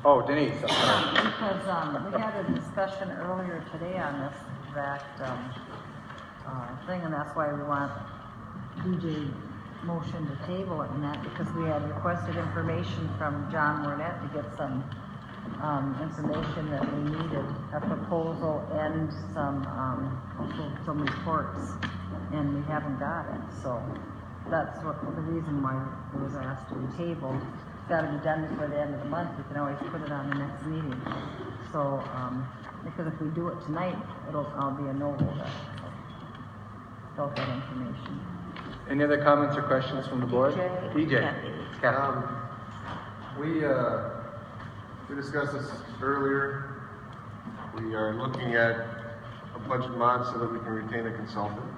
B: Oh, Denise, I'm sorry.
L: Because we had a discussion earlier today on this exact thing, and that's why we want DJ motion to table it and that, because we had requested information from John Burnett to get some information that we needed, a proposal and also some reports, and we haven't got it. So that's the reason why it was asked to be tabled. It's got to be done before the end of the month. We can always put it on the next meeting. So because if we do it tonight, I'll be a no vote. Without that information.
B: Any other comments or questions from the board? DJ. Kathy.
U: We discussed this earlier.
O: We are looking at a budget mod so that we can retain a consultant.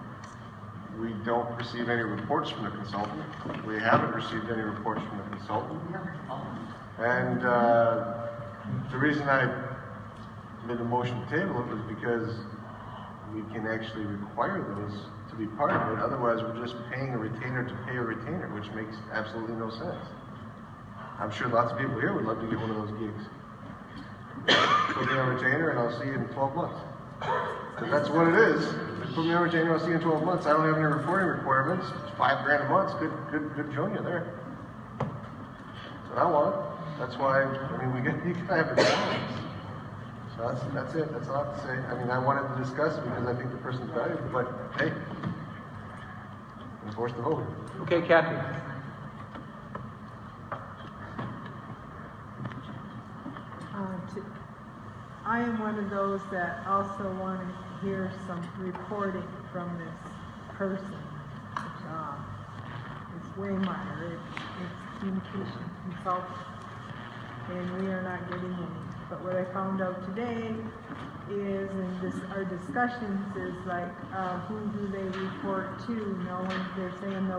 O: We don't receive any reports from the consultant. We haven't received any reports from the consultant. And the reason I made the motion to table it was because we can actually require those to be part of it. Otherwise, we're just paying a retainer to pay a retainer, which makes absolutely no sense. I'm sure lots of people here would love to get one of those gigs. Put me on retainer and I'll see you in 12 months. But that's what it is. Put me on retainer, I'll see you in 12 months. I don't have any reporting requirements. It's $5,000 a month. Good showing you there. That's what I want. That's why, you gotta have the balance.
U: So that's it, that's all I have to say. I mean, I wanted to discuss it because I think the person's valuable, but hey, enforce the vote.
B: Okay, Kathy.
N: I am one of those that also want to hear some reporting from this person. It's Waymeyer, it's communication consultant, and we are not getting any. But what I found out today is, our discussions is like, who do they report to? No one, they're saying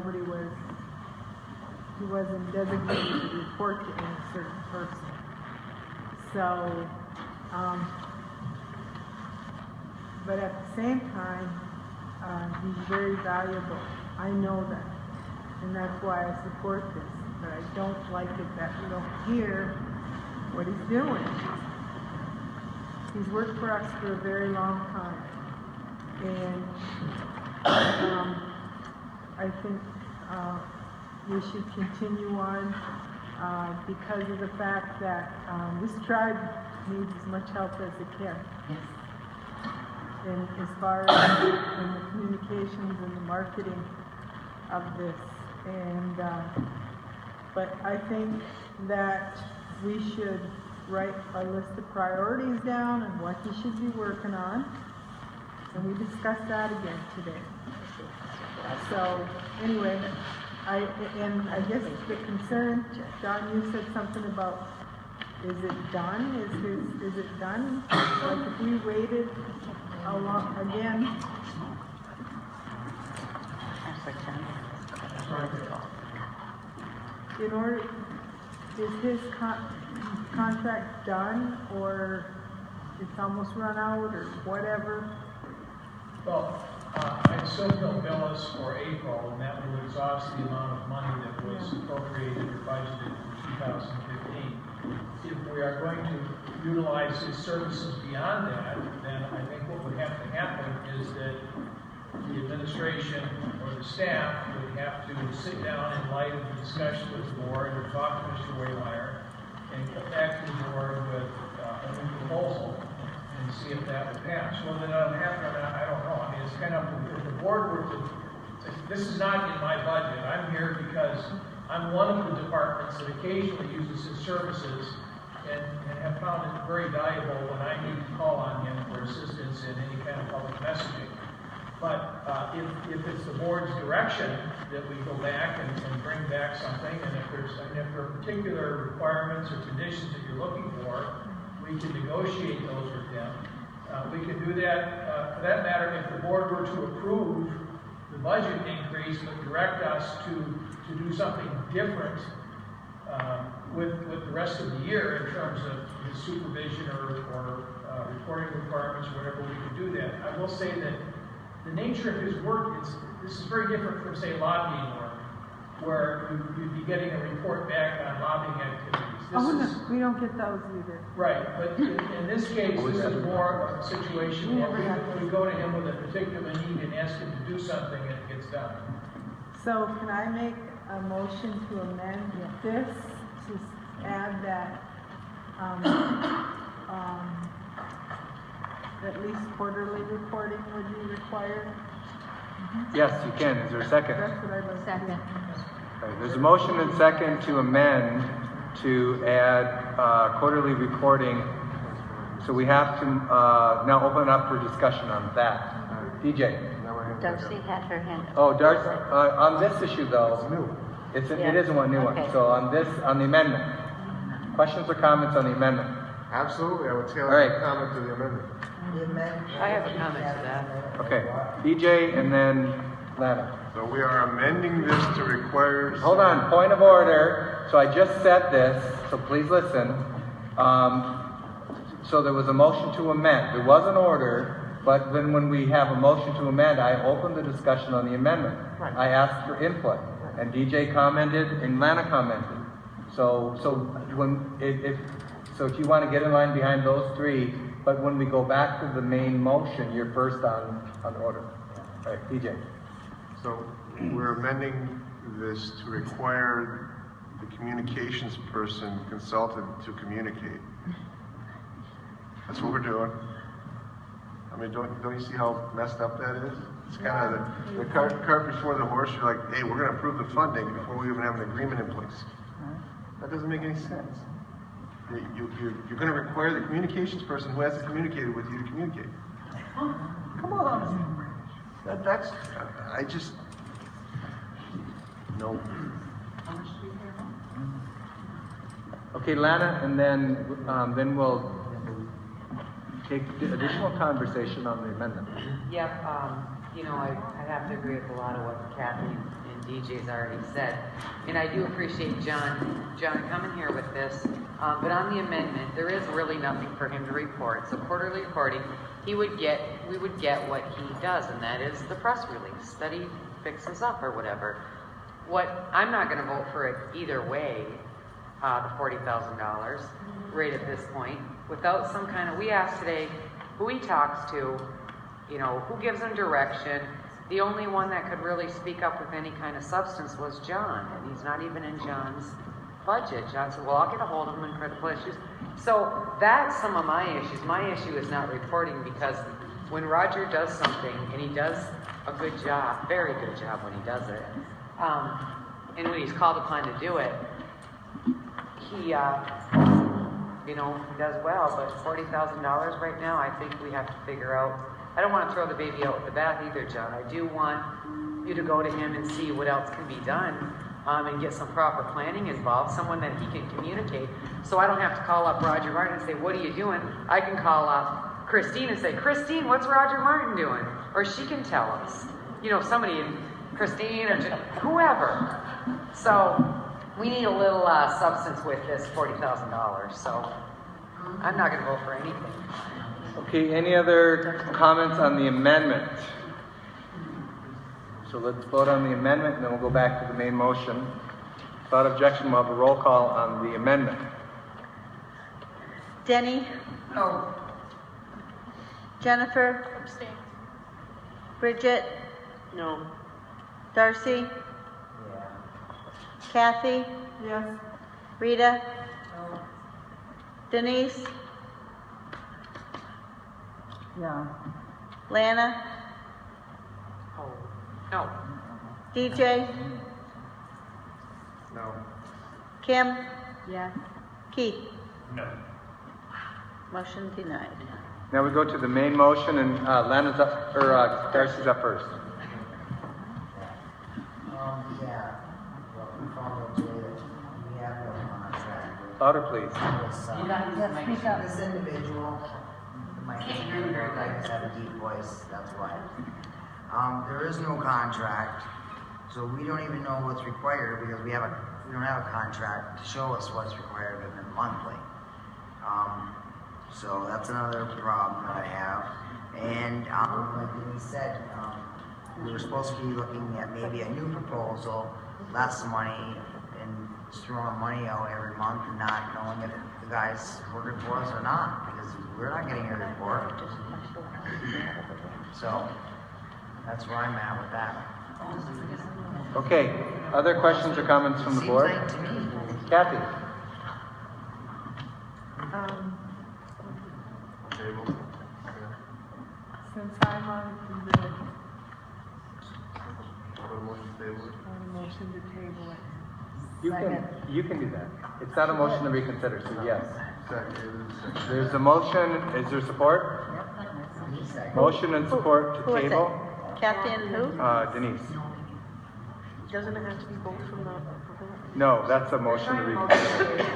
N: he wasn't designated to report to any certain person. So, but at the same time, he's very valuable. I know that. And that's why I support this. But I don't like it that we don't hear what he's doing. He's worked for us for a very long time. And I think we should continue on because of the fact that this tribe needs as much help as it can.
Q: Yes.
N: And as far as in the communications and the marketing of this. And but I think that we should write a list of priorities down and what he should be working on. And we discussed that again today. So anyway, I guess the concern, John, you said something about, is it done? Is it done? Like if we waited a long, again. In order, is his contract done, or it's almost run out, or whatever?
H: Well, I still don't bill us for April, and that will exhaust the amount of money that was appropriated or budgeted for 2015. If we are going to utilize his services beyond that, then I think what would have to happen is that the administration or the staff would have to sit down in light of the discussion with the board and talk to Mr. Waymeyer and come back to the board with a new proposal and see if that would pass. Whether that'll happen or not, I don't know. I mean, it's kind of, if the board were to, this is not in my budget. I'm here because I'm one of the departments that occasionally uses his services and have found it very valuable when I need to call on him for assistance in any kind of public messaging. But if it's the board's direction that we go back and bring back something, and if there are particular requirements or conditions that you're looking for, we can negotiate those with them. We can do that, for that matter, if the board were to approve the budget increase, but direct us to do something different with the rest of the year in terms of his supervision or reporting requirements, or whatever, we can do that. I will say that the nature of his work this is very different from, say, lobbying work, where you'd be getting a report back on lobbying activities.
N: No, we don't get those either.
H: Right, but in this case, this is more of a situation where we go to him with a particular need and ask him to do something, and it gets done.
N: So can I make a motion to amend this to add that at least quarterly reporting would be required?
B: Yes, you can. Is there a second?
N: That's what I'd like to do.
M: Second.
B: Okay, there's a motion and second to amend to add quarterly reporting. So we have to now open up for discussion on that. DJ.
Q: Darcy had her hand up.
B: Oh, Darcy, on this issue though, it is one new one. So on the amendment, questions or comments on the amendment?
U: Absolutely, I would tailor my comment to the amendment.
G: I have a comment to that.
B: Okay, DJ and then Lana.
U: So we are amending this to require...
B: Hold on, point of order. So I just said this, so please listen. So there was a motion to amend. There was an order, but then when we have a motion to amend, I opened the discussion on the amendment.
G: Right.
B: I asked for input, and DJ commented and Lana commented. So if you want to get in line behind those three, but when we go back to the main motion, you're first on order. All right, DJ.
U: So we're amending this to require the communications person consultant to communicate.
O: That's what we're doing. I mean, don't you see how messed up that is? It's kind of the cart before the horse. You're like, hey, we're going to approve the funding before we even have an agreement in place. That doesn't make any sense. You're going to require the communications person who hasn't communicated with you to communicate. Come on. That's, I just, no.
B: Okay, Lana, and then we'll take additional conversation on the amendment.
G: Yep, you know, I have to agree with a lot of what Kathy and DJ's already said. And I do appreciate John coming here with this. But on the amendment, there is really nothing for him to report. So quarterly reporting, we would get what he does, and that is the press release that he fixes up or whatever. I'm not going to vote for it either way, the $40,000 right at this point, without some kind of, we asked today who he talks to, you know, who gives him direction. The only one that could really speak up with any kind of substance was John, and he's not even in John's budget. John said, well, I'll get a hold of him and critical issues. So that's some of my issues. My issue is not reporting, because when Roger does something, and he does a good job, very good job when he does it, and when he's called upon to do it, he, you know, he does well, but $40,000 right now, I think we have to figure out. I don't want to throw the baby out with the bath either, John. I do want you to go to him and see what else can be done, and get some proper planning involved, someone that he can communicate. So I don't have to call up Roger Martin and say, what are you doing? I can call up Christine and say, Christine, what's Roger Martin doing? Or she can tell us. You know, somebody, Christine or whoever. So we need a little substance with this $40,000. So I'm not going to vote for anything.
B: Okay, any other comments on the amendment? So let's vote on the amendment, and then we'll go back to the main motion. Without objection, we'll have a roll call on the amendment.
Q: Denny?
A: No.
Q: Jennifer?
T: Abstain.
Q: Bridget?
K: No.
Q: Darcy? Kathy?
N: Yes.
Q: Rita? Denise?
L: Yeah.
Q: Lana?
G: No.
Q: DJ?
O: No.
Q: Kim?
L: Yes.
Q: Keith?
I: No.
Q: Motion denied.
B: Now we go to the main motion, and Lana's up, or Darcy's up first.
J: Yeah, well, we found out today that we have no contract
B: Louder, please.
J: with this individual. My guys have a deep voice, that's why. There is no contract, so we don't even know what's required, because we don't have a contract to show us what's required of them monthly. So that's another problem that I have. And like we said, we were supposed to be looking at maybe a new proposal, less money, and just throwing money out every month and not knowing if the guy's working for us or not, because we're not getting a report. So that's where I'm at with that.
B: Okay, other questions or comments from the board?
J: Seems like to me.
B: Kathy?
N: Since I'm on the motion to table it.
B: You can do that. It's not a motion to reconsider, so yes. There's a motion, is there support? Motion and support
Q: Who
B: to
Q: is it?
B: table.
Q: Kathy and who?
B: Denise.
K: Doesn't it have to be both from the?
B: No, that's a motion to reconsider.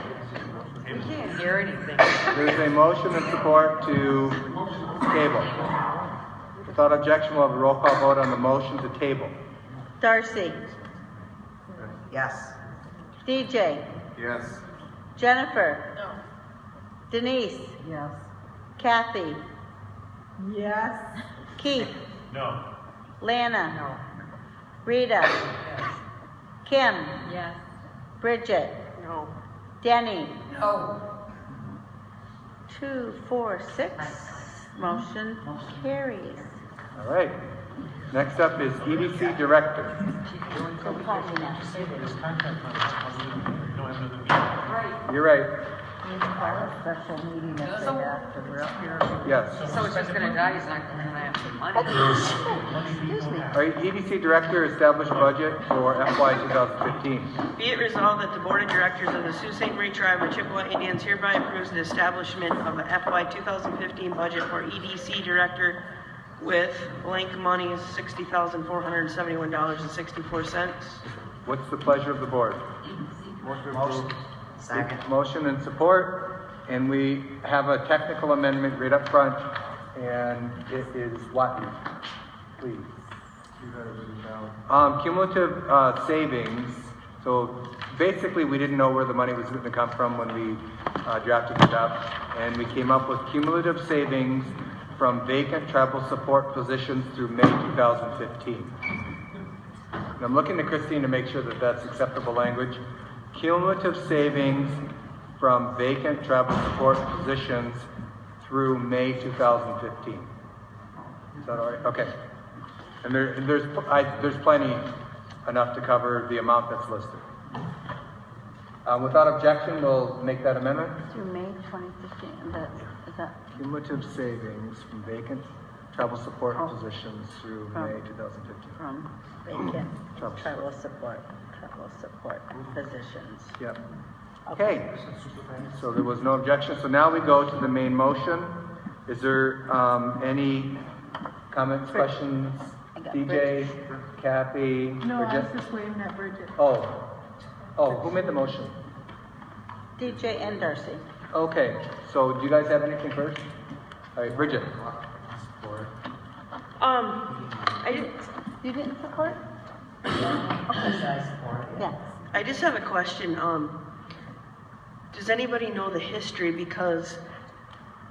G: We can't hear anything.
B: There's a motion and support to table. Without objection, we'll have a roll call vote on the motion to table.
Q: Darcy?
J: Yes.
Q: DJ?
O: Yes.
Q: Jennifer?
T: No.
Q: Denise?
L: Yes.
Q: Kathy?
N: Yes.
Q: Keith?
I: No.
Q: Lana?
G: No.
Q: Rita? Kim?
L: Yes.
Q: Bridget?
K: No.
Q: Denny?
A: No.
Q: 2, 4, 6. Motion carries.
B: All right. Next up is EDC Director.
I: This contract, you don't have another meeting.
B: You're right.
L: Call a special meeting if they have to, we're up here.
B: Yes.
G: So it's just gonna die, he's not gonna have some money.
L: Excuse me.
B: All right, EDC Director, establish budget for FY 2015.
K: Be it resolved that the Board of Directors of the Sault Ste. Marie Tribe of Chippewa Indians hereby approves the establishment of a FY 2015 budget for EDC Director with blank money is $60,471.64.
B: What's the pleasure of the board?
J: Motion. Second.
B: Motion and support, and we have a technical amendment right up front, and it is what, please? Cumulative savings. So basically, we didn't know where the money was going to come from when we drafted it up, and we came up with cumulative savings from vacant travel support positions through May 2015. And I'm looking to Christine to make sure that that's acceptable language. Cumulative savings from vacant travel support positions through May 2015. Is that all right? Okay. And there's plenty enough to cover the amount that's listed. Without objection, we'll make that amendment.
L: Through May 2015, is that?
B: Cumulative savings from vacant travel support positions through May 2015.
L: From vacant travel support positions.
B: Yep. Okay. So there was no objection. So now we go to the main motion. Is there any comments, questions? DJ, Kathy,
M: No, I
B: Bridget?
M: was just waving at Bridget.
B: Oh, who made the motion?
Q: DJ and Darcy.
B: Okay, so do you guys have anything first? All right, Bridget.
L: You didn't support?
Q: Yes.
K: I just have a question. Does anybody know the history? Because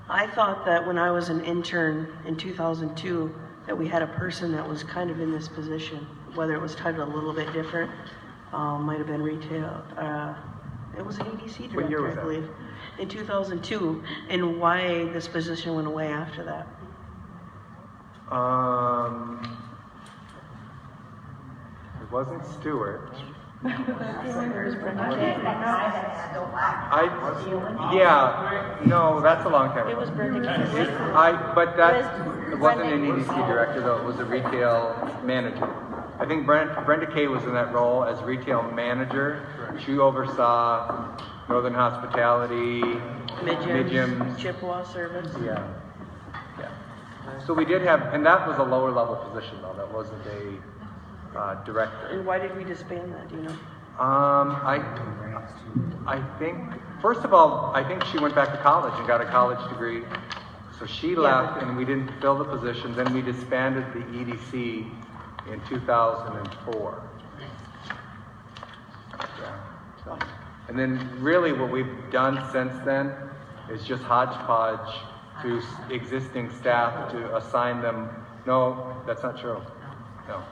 K: I thought that when I was an intern in 2002, that we had a person that was kind of in this position, whether it was titled a little bit different, might have been retail. It was an EDC
B: What year
K: director,
B: was
K: I
B: that?
K: believe, in 2002, and why this position went away after that.
B: It wasn't Stewart. No, that's a long time ago.
K: It was Brenda.
B: But it wasn't an EDC director though, it was a retail manager. I think Brenda Kay was in that role as retail manager. She oversaw Northern Hospitality,
K: Midgems, Chippewa Service.
B: Yeah. So we did have, and that was a lower level position though, that wasn't a director.
K: And why did we disband that, do you know?
B: I think, first of all, I think she went back to college and got a college degree. So she left and we didn't fill the position. Then we disbanded the EDC in 2004. And then really what we've done since then is just hodgepodge to existing staff to assign them. No, that's not true. No.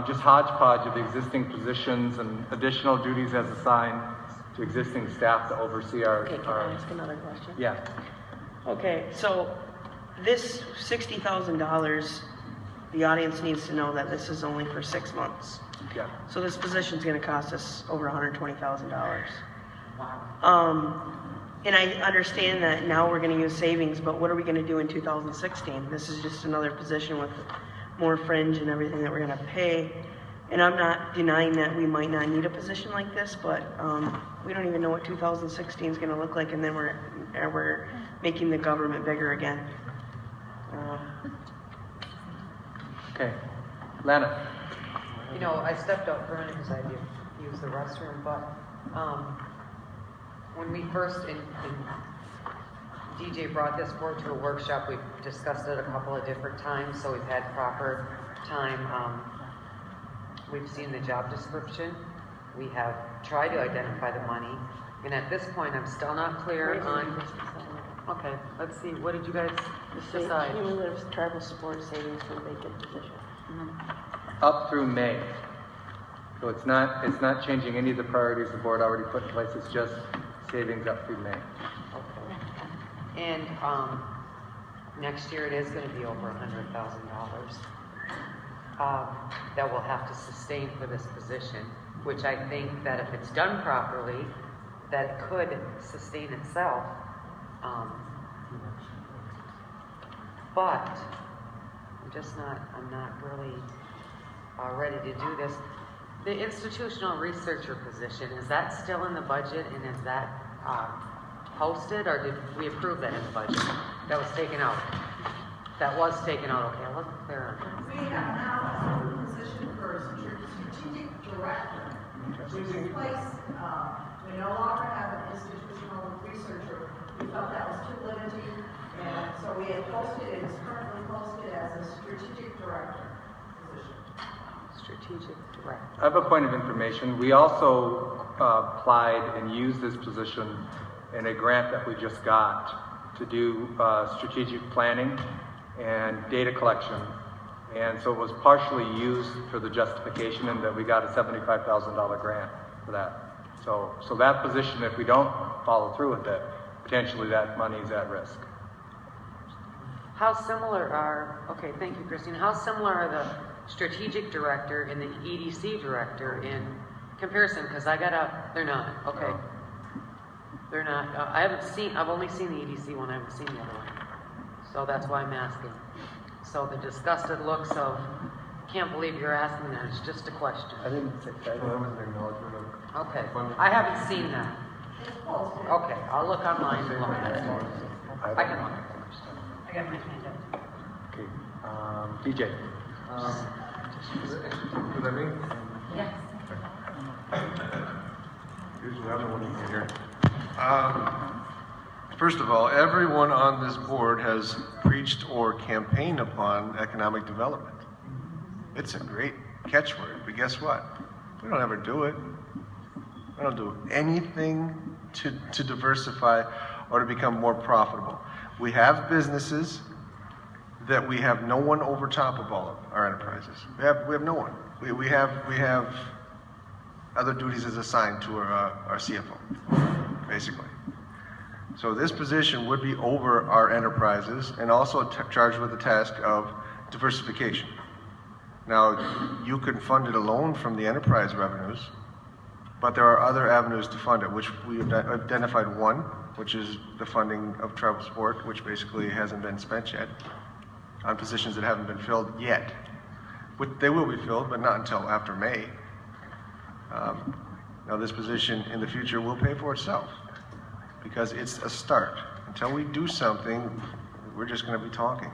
B: Just hodgepodge of existing positions and additional duties as assigned to existing staff to oversee our...
K: Okay, can I ask another question?
B: Yeah.
K: Okay, so this $60,000, the audience needs to know that this is only for 6 months.
B: Yeah.
K: So this position's gonna cost us over $120,000.
G: Wow.
K: And I understand that now we're gonna use savings, but what are we gonna do in 2016? This is just another position with more fringe and everything that we're gonna pay. And I'm not denying that we might not need a position like this, but we don't even know what 2016 is gonna look like, and then we're making the government bigger again.
B: Okay. Lana.
G: You know, I stepped out for a minute because I did use the restroom, but when we first, DJ brought this forward to a workshop, we've discussed it a couple of different times, so we've had proper time. We've seen the job description. We have tried to identify the money. And at this point, I'm still not clear on... Okay, let's see. What did you guys decide?
K: Cumulative travel support savings from vacant position.
B: Up through May. So it's not changing any of the priorities the board already put in place. It's just savings up through May.
G: Okay. And next year it is going to be over $100,000 that we'll have to sustain for this position, which I think that if it's done properly, that could sustain itself. But I'm not really ready to do this. The institutional researcher position, is that still in the budget, and is that posted, or did we approve that in the budget? That was taken out. That was taken out, okay, I wasn't clear on that.
C: We have now a position for a strategic director, which is in place, we no longer have an institutional researcher. We felt that was too limiting, and so we had posted, it is currently posted as a strategic director position.
G: Strategic director.
B: I have a point of information. We also applied and used this position in a grant that we just got to do strategic planning and data collection. And so it was partially used for the justification, and that we got a $75,000 grant for that. So that position, if we don't follow through with it, potentially that money is at risk.
G: How similar okay, thank you, Christine. How similar are the strategic director and the EDC director in comparison? Because they're not, okay. They're not, I've only seen the EDC one, I haven't seen the other one. So that's why I'm asking. So the disgusted looks of, can't believe you're asking that, it's just a question.
U: I didn't say that. That was an acknowledgement of.
G: Okay, I haven't seen that. Okay, I'll look online and look at it. I can look at it. I got my hand up.
B: Okay, DJ.
U: Does that mean?
G: Yes.
U: Usually I'm the one who can hear.
O: First of all, everyone on this board has preached or campaigned upon economic development. It's a great catchword, but guess what? We don't ever do it. We don't do anything to diversify or to become more profitable. We have businesses that we have no one over top of all of our enterprises. We have no one. We have other duties as assigned to our CFO, basically. So this position would be over our enterprises and also charged with the task of diversification. Now, you can fund it alone from the enterprise revenues, but there are other avenues to fund it, which we have identified one, which is the funding of travel sport, which basically hasn't been spent yet on positions that haven't been filled yet. They will be filled, but not until after May. Now, this position in the future will pay for itself because it's a start. Until we do something, we're just going to be talking,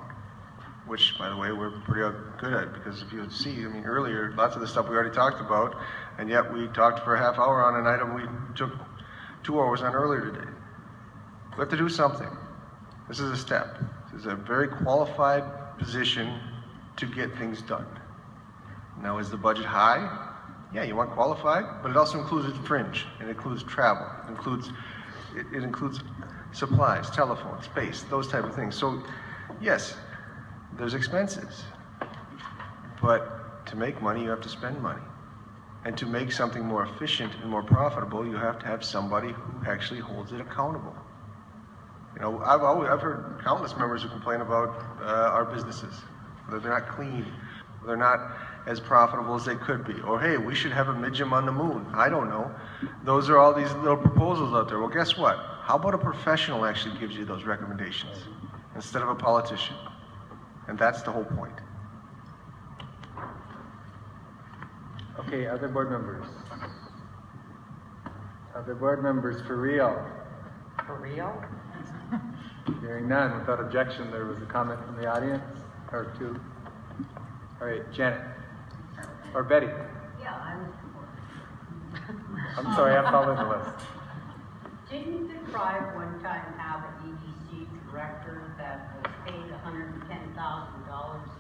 O: which, by the way, we're pretty good at, because if you see, I mean, earlier, lots of the stuff we already talked about, and yet we talked for a half hour on an item we took 2 hours on earlier today. We have to do something. This is a step. This is a very qualified position to get things done. Now, is the budget high? Yeah, you want qualified, but it also includes fringe, it includes travel, it includes supplies, telephone, space, those type of things. So, yes, there's expenses, but to make money, you have to spend money. And to make something more efficient and more profitable, you have to have somebody who actually holds it accountable. You know, I've heard countless members who complain about our businesses, whether they're not clean, whether they're not as profitable as they could be, or hey, we should have a midgem on the moon. I don't know. Those are all these little proposals out there. Well, guess what? How about a professional actually gives you those recommendations instead of a politician? And that's the whole point.
B: Okay, other board members? Other board members for real?
G: For real?
B: Hearing none, without objection, there was a comment from the audience, or two. All right, Janet. Or Betty.
F: Yeah,
B: I'm sorry, I followed the list.
F: Didn't the tribe one time have an EDC director that was paid $110,000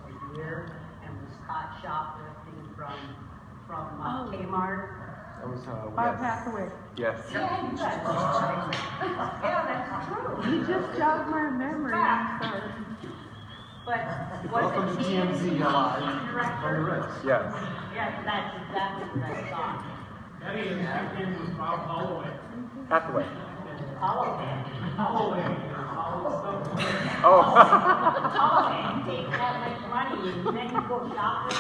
F: a year and was caught shoplifting from Kmart?
U: That was
L: Bob Hathaway.
B: Yes.
F: Yeah, you guys. Yeah, that's true.
L: You just jogged my memory, I'm sorry.
F: But
U: Welcome
F: was
U: to
F: it
U: TMZ Live on the
F: director?
U: Ritz.
B: Yes.
F: Yeah, that's exactly what I thought.
H: Betty, his nickname was Bob Holloway.
B: Hathaway.
F: Holloway.
H: Holloway.
B: Oh.
F: Holloway, take that much money and then you go shopping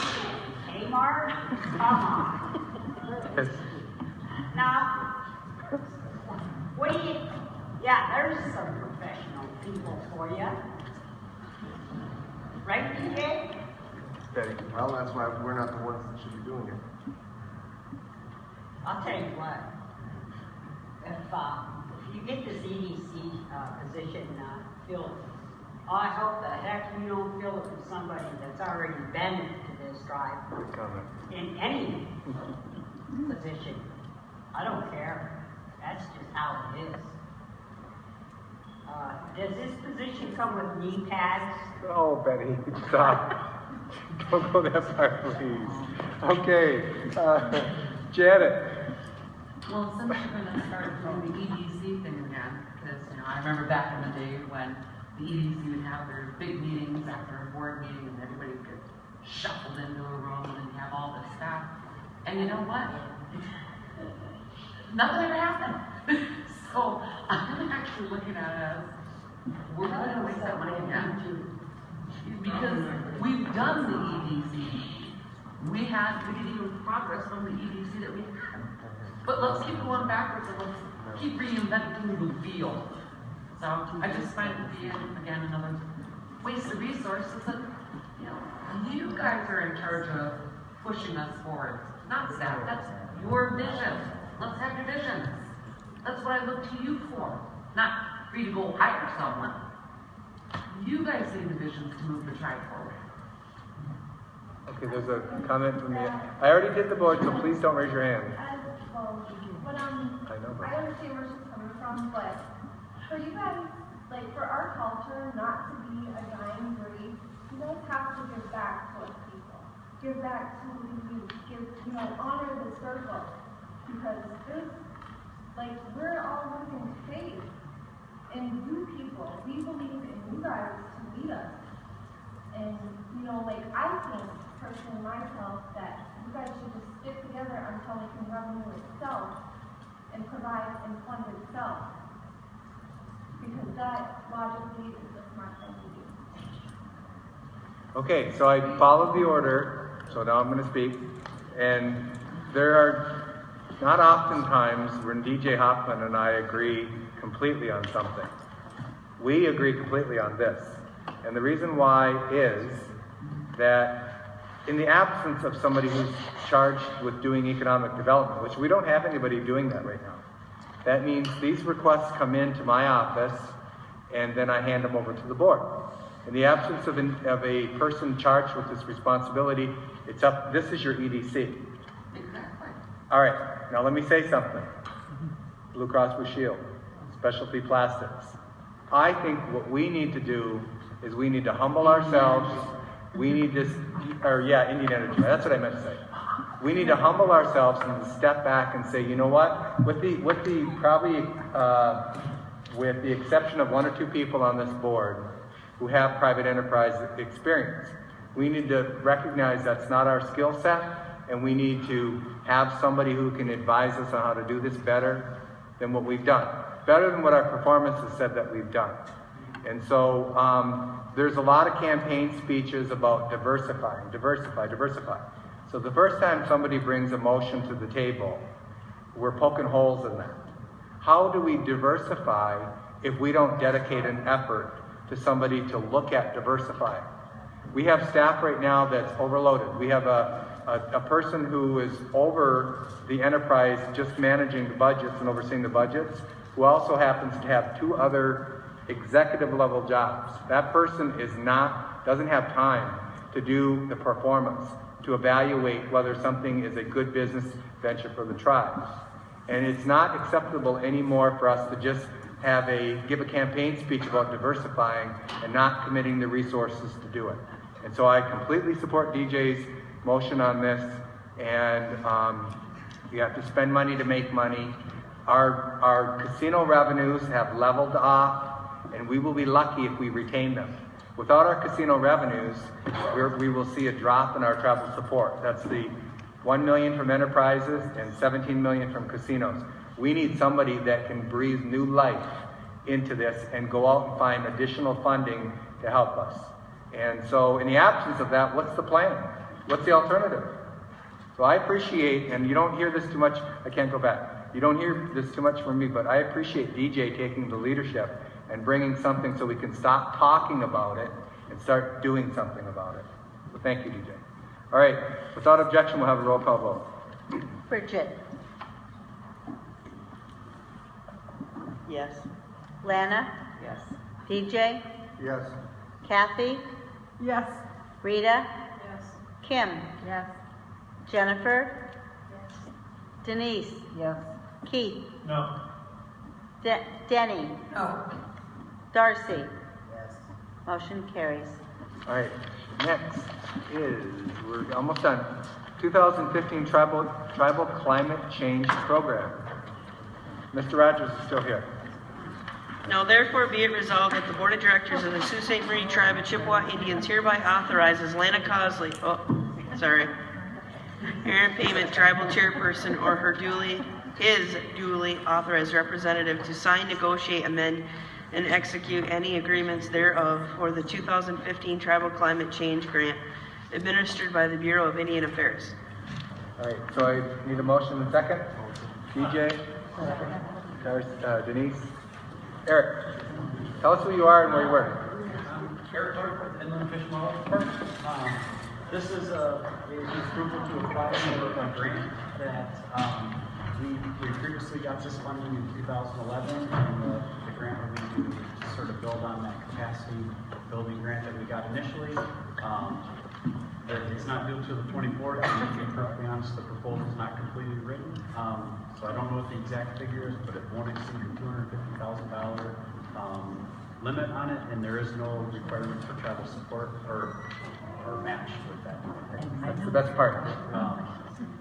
F: at Kmart? Come on.
B: Yes.
F: Now,
U: Betty. Well, that's why we're not the ones that should be doing it.
F: I'll tell you what, if you get this EDC position filled, I hope the heck you don't fill it with somebody that's already been to this drive in any position. I don't care. That's just how it is. Does this position come with knee pads?
B: Oh, Betty, stop. Don't go that far, please. Okay, Janet.
D: Well, since you're going to start doing the EDC thing again, because, I remember back in the day when the EDC would have their big meetings after a board meeting and everybody would get shuffled into a room and then have all this stuff. And you know what? Nothing ever happened. So I'm actually looking at it as, we're going to waste that money again. Because we've done the EDC. We didn't even progress on the EDC that we had. But let's keep going backwards and let's keep reinventing the wheel. So I just find it to be, again, another waste of resources that, you guys are in charge of pushing us forward, not staff. That's your vision. Let's have your visions. That's what I look to you for, not for you to go hire someone. You guys see the visions to move the tribe forward.
B: Okay, there's a comment from me. I already did the board, so please don't raise your hand.
C: I understand where she's coming from, but for you guys, for our culture not to be a dying breed, you guys have to give back to us people. Give back to the youth. Honor the circle. Because we're all looking to faith. And you people, we believe in you guys to lead us. And, I think, personally myself, that you guys should just stick together until it can revenue itself and provide and fund itself. Because that, logically, is the smart thing to do.
B: Okay, so I followed the order, so now I'm going to speak. And there are not often times when DJ Hoffman and I agree completely on something. We agree completely on this. And the reason why is that in the absence of somebody who's charged with doing economic development, which we don't have anybody doing that right now, that means these requests come into my office and then I hand them over to the board. In the absence of a person charged with this responsibility, this is your EDC.
D: Exactly.
B: All right, now let me say something. Blue Cross Blue Shield, Specialty Plastics. I think what we need to do is we need to humble ourselves. We need to, Indian Energy, that's what I meant to say. We need to humble ourselves and to step back and say, you know what, with the exception of one or two people on this board who have private enterprise experience, we need to recognize that's not our skill set, and we need to have somebody who can advise us on how to do this better than what we've done, better than what our performance has said that we've done. And so there's a lot of campaign speeches about diversify. So the first time somebody brings a motion to the table, we're poking holes in that. How do we diversify if we don't dedicate an effort to somebody to look at diversifying? We have staff right now that's overloaded. We have a person who is over the enterprise just managing the budgets and overseeing the budgets, who also happens to have two other executive level jobs. That person doesn't have time to do the performance, to evaluate whether something is a good business venture for the tribe. And it's not acceptable anymore for us to just give a campaign speech about diversifying and not committing the resources to do it. And so I completely support DJ's motion on this, and we have to spend money to make money. Our casino revenues have leveled off, and we will be lucky if we retain them. Without our casino revenues, we will see a drop in our travel support. That's the $1 million from enterprises and $17 million from casinos. We need somebody that can breathe new life into this and go out and find additional funding to help us. And so in the absence of that, what's the plan? What's the alternative? So I appreciate, and you don't hear this too much, I can't go back. You don't hear this too much from me, but I appreciate DJ taking the leadership and bringing something so we can stop talking about it and start doing something about it. So thank you, DJ. All right, without objection, we'll have a roll call vote.
Q: Bridget?
K: Yes.
Q: Lana?
G: Yes.
Q: DJ?
U: Yes.
Q: Kathy?
L: Yes.
Q: Rita?
T: Yes.
Q: Kim?
L: Yes.
Q: Jennifer? Denise?
L: Yes.
Q: Keith?
I: No.
Q: Denny?
A: No.
Q: Darcy?
J: Yes.
Q: Motion carries.
B: All right, next is, we're almost done, 2015 Tribal Climate Change Program. Mr. Rogers is still here.
K: Now therefore be it resolved that the Board of Directors of the Sault Ste. Marie Tribe of Chippewa Indians hereby authorizes Lana Cosley, Aaron Payment, Tribal Chairperson, or his duly authorized representative to sign, negotiate, amend, and execute any agreements thereof for the 2015 Tribal Climate Change Grant administered by the Bureau of Indian Affairs.
B: All right, so I need a motion and second. DJ, Denise, Eric, tell us who you are and where you work.
R: Eric Clark with Inland Fish and Wildlife Department. This is a approval to apply for a grant that we previously got this funding in 2011, and the grant will be to sort of build on that capacity building grant that we got initially. It's not due to the 24th, and to be perfectly honest, the proposal is not completely written. So I don't know what the exact figure is, but it won't exceed the $250,000 limit on it, and there is no requirement for travel support or match with that.
B: That's the best part.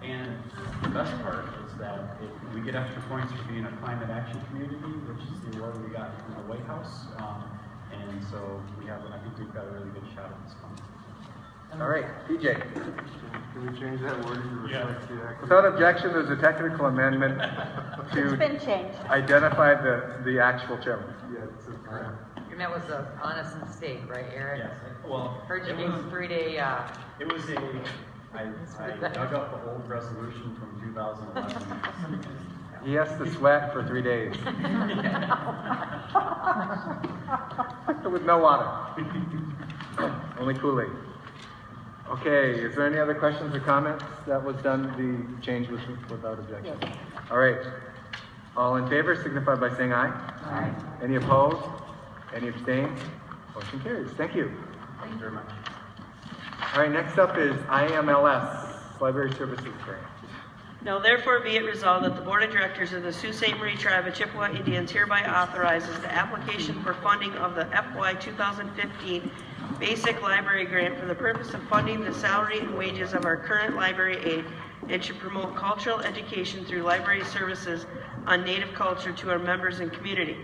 R: And the best part is that we get extra points for being a climate action community, which is the award we got from the White House. And so I think we've got a really good shot at this one.
B: All right, DJ.
U: Can we change that wording to reflect the actual?
B: Without objection, there's a technical amendment
Q: It's been changed.
B: identify the actual chairman.
U: Yeah, it's a grant.
G: And that was an honest mistake, right, Eric?
R: Yes. Well,
G: Heard you
R: it
G: gave
R: was-
G: a 3-day,
R: It was I dug up the old resolution from 2011.
B: He has to sweat for 3 days. With no water. Only Kool-Aid. Okay, is there any other questions or comments? That was done, the change was without objection.
Q: Yes.
B: All right. All in favor signify by saying aye.
Q: Aye.
B: Any opposed? Any abstain? Motion carries. Thank you.
R: Thank you very much.
B: All right, next up is IMLS, Library Services Grant.
K: Now therefore be it resolved that the Board of Directors of the Sault Ste. Marie Tribe of Chippewa Indians hereby authorizes the application for funding of the FY 2015 Basic Library Grant for the purpose of funding the salary and wages of our current library aide and to promote cultural education through library services on Native culture to our members and community.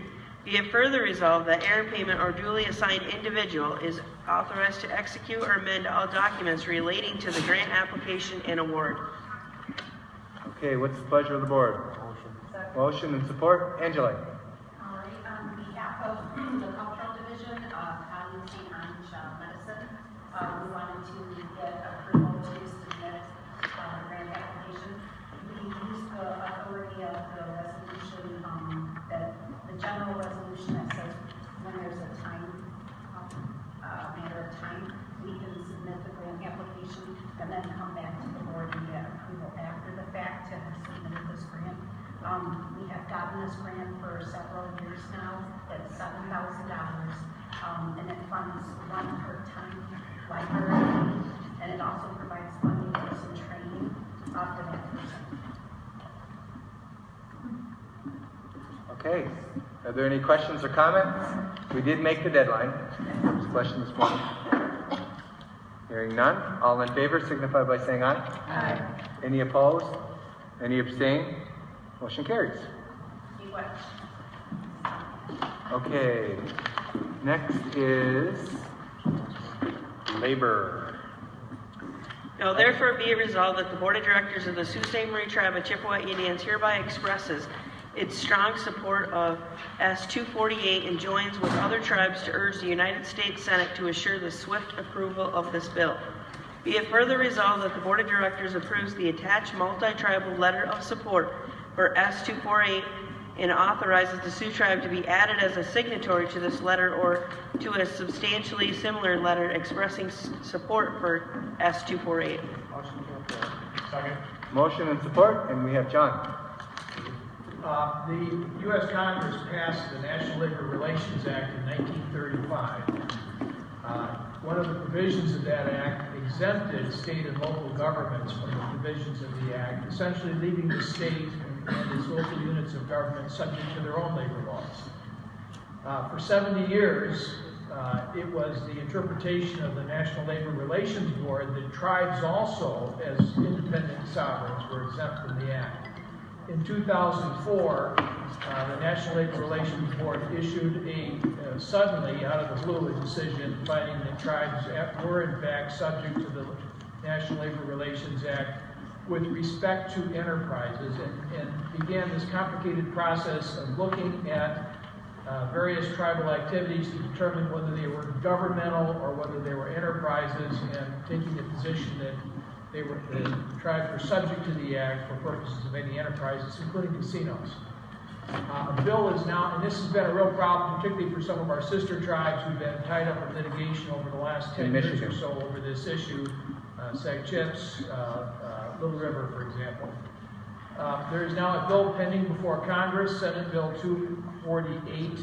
K: Be it further resolved that Aaron Payment or duly assigned individual is authorized to execute or amend all documents relating to the grant application and award.
B: Okay, what's the pleasure of the board? Motion and support. Angela.
C: All right, on behalf of the Cultural Division of County St. Ange Medicine, we wanted to get approval to submit the grant application. We used the authority of the resolution, the general resolution that says when there's a matter of time, we can submit the grant application and then come back to the board and get approval after the fact to have submitted this grant. We have gotten this grant for several years now. It's $7,000, and it funds one part-time library, and it also provides funding for some training for that person.
B: Okay. Are there any questions or comments? We did make the deadline. First question this morning. Hearing none. All in favor signify by saying aye.
C: Aye.
B: Any opposed? Any abstain? Motion carries. Okay. Next is labor.
K: Now therefore be it resolved that the Board of Directors of the Sault Ste. Marie Tribe of Chippewa Indians hereby expresses its strong support of S-248 and joins with other tribes to urge the United States Senate to assure the swift approval of this bill. Be it further resolved that the Board of Directors approves the attached multi-tribal letter of support for S-248 and authorizes the Sioux Tribe to be added as a signatory to this letter or to a substantially similar letter expressing support for S-248.
I: Second.
B: Motion and support, and we have John.
H: The U.S. Congress passed the National Labor Relations Act in 1935. One of the provisions of that act exempted state and local governments from the provisions of the act, essentially leaving the state and its local units of government subject to their own labor laws. For 70 years, it was the interpretation of the National Labor Relations Board that tribes also, as independent sovereigns, were exempt from the act. In 2004, the National Labor Relations Board issued suddenly, out of the blue, a decision finding that tribes were in fact subject to the National Labor Relations Act with respect to enterprises, and began this complicated process of looking at various tribal activities to determine whether they were governmental or whether they were enterprises, and taking the position that the tribes were subject to the act for purposes of any enterprises, including casinos. A bill is now, and this has been a real problem, particularly for some of our sister tribes who've been tied up in litigation over the last 10 years or so over this issue, Sag Chips, Little River, for example. There is now a bill pending before Congress, Senate Bill 248,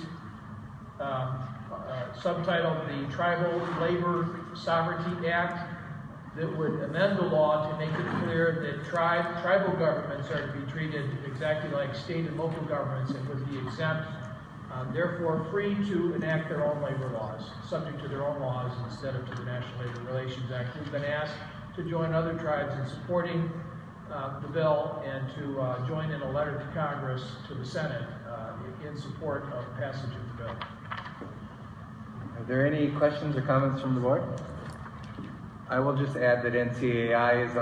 H: subtitled the Tribal Labor Sovereignty Act, that would amend the law to make it clear that tribal governments are to be treated exactly like state and local governments and would be exempt, therefore free to enact their own labor laws, subject to their own laws instead of to the National Labor Relations Act. We've been asked to join other tribes in supporting the bill and to join in a letter to Congress, to the Senate, in support of passage of the bill.
B: Are there any questions or comments from the board? I will just add that NCAI is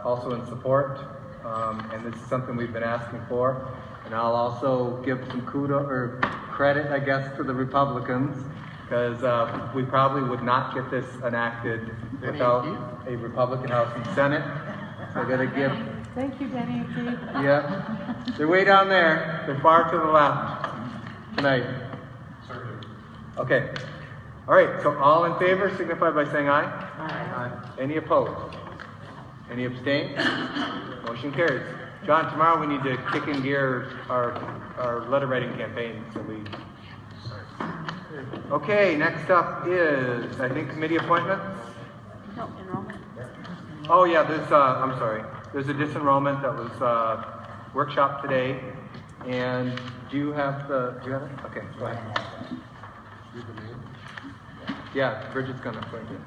B: also in support, and this is something we've been asking for. And I'll also give some credit, I guess, to the Republicans, because we probably would not get this enacted without a Republican House and Senate. So I got to give.
L: Thank you, Denny and Keith.
B: Yeah, they're way down there. They're far to the left tonight. Okay. All right, so all in favor signify by saying aye. Aye. Any opposed? Any abstain? Motion carries. John, tomorrow we need to kick in gear our letter writing campaign. Okay, next up is, I think, committee appointments.
K: No, enrollment.
B: Oh yeah, I'm sorry. There's a disenrollment that was workshop today. And do you have it? Okay, go ahead. Yeah, Bridget's gonna find it.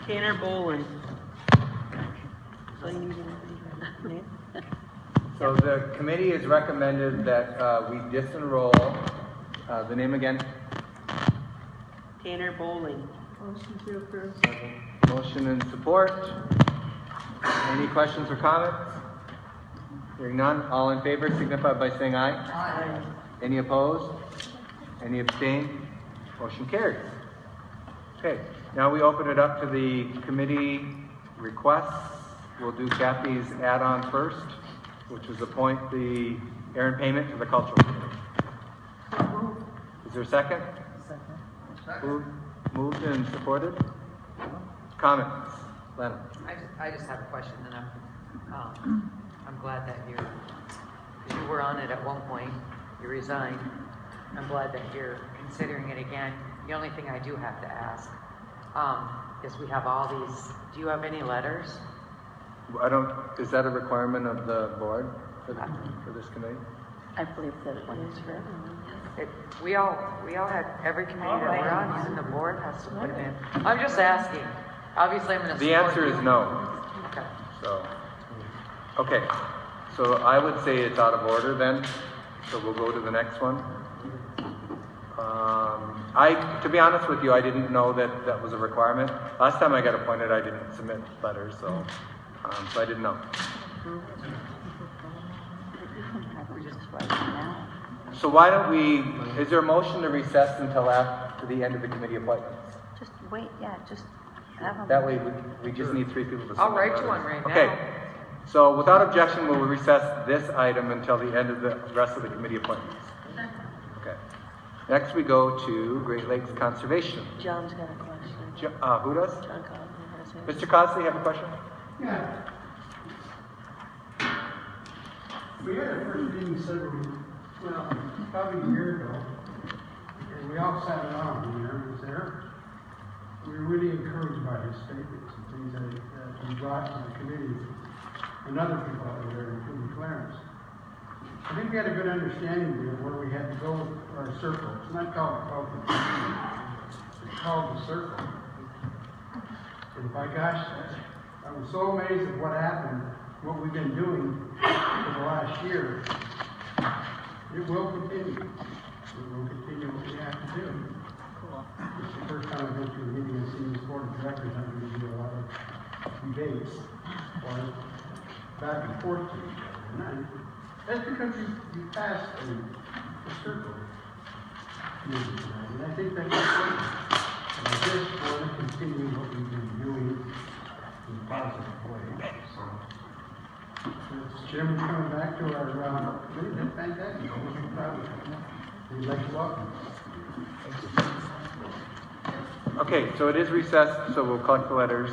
K: Tanner Bolin.
B: So the committee has recommended that we disenroll, the name again?
K: Tanner Bolin.
L: Motion to approve.
B: Motion and support. Any questions or comments? Hearing none, all in favor signify by saying aye.
A: Aye.
B: Any opposed? Any abstain? Motion carries. Okay, now we open it up to the committee requests. We'll do Kathy's add-on first, which is appoint the errand payment to the cultural committee. Is there a second?
A: Second.
B: Moved and supported. Comments? Lana?
G: I just have a question, and I'm glad that you were on it at one point, you resigned. I'm glad that you're considering it again. The only thing I do have to ask is we have all these, do you have any letters?
B: Is that a requirement of the board for this committee?
K: I believe that it is for everyone.
G: We all had, every committee that we're on, even the board has to put it in. I'm just asking. Obviously, I'm going to
B: The answer is no.
G: Okay.
B: Okay, so I would say it's out of order then, so we'll go to the next one. To be honest with you, I didn't know that was a requirement. Last time I got appointed, I didn't submit letters, so I didn't know. So why don't we, is there a motion to recess until after the end of the committee appointments?
K: Just wait, yeah,
B: That way, we just need 3 people to sign.
G: I'll write you one right now.
B: Okay, so without objection, we'll recess this item until the end of the rest of the committee appointments. Okay. Next, we go to Great Lakes Conservation.
K: John's got a question.
B: Who does?
K: John Collins has his.
B: Mr. Cosley, you have a question?
S: Yeah. We had our first meeting probably a year ago, and we all sat around, and Aaron was there. We were really encouraged by his statements and things that he brought to the committee, and other people out there, including Clarence. I think we had a good understanding of where we had to go with our circle. It's not called the it's called the circle. And by gosh, I was so amazed at what happened, what we've been doing for the last year. It will continue. It will continue what we have to do.
L: Cool.
S: It's the first time I've been to a meeting and seen this board of directors having to do a lot of debates or back and forth to each other. And that's because you passed a circle meeting tonight, and I think that's important. And I just want to continue what we've been doing in a positive way. So, since Chairman's coming back to our committee, that's fantastic. I'm really proud of it. We'd like to welcome you.
B: Okay, so it is recessed, so we'll collect the letters.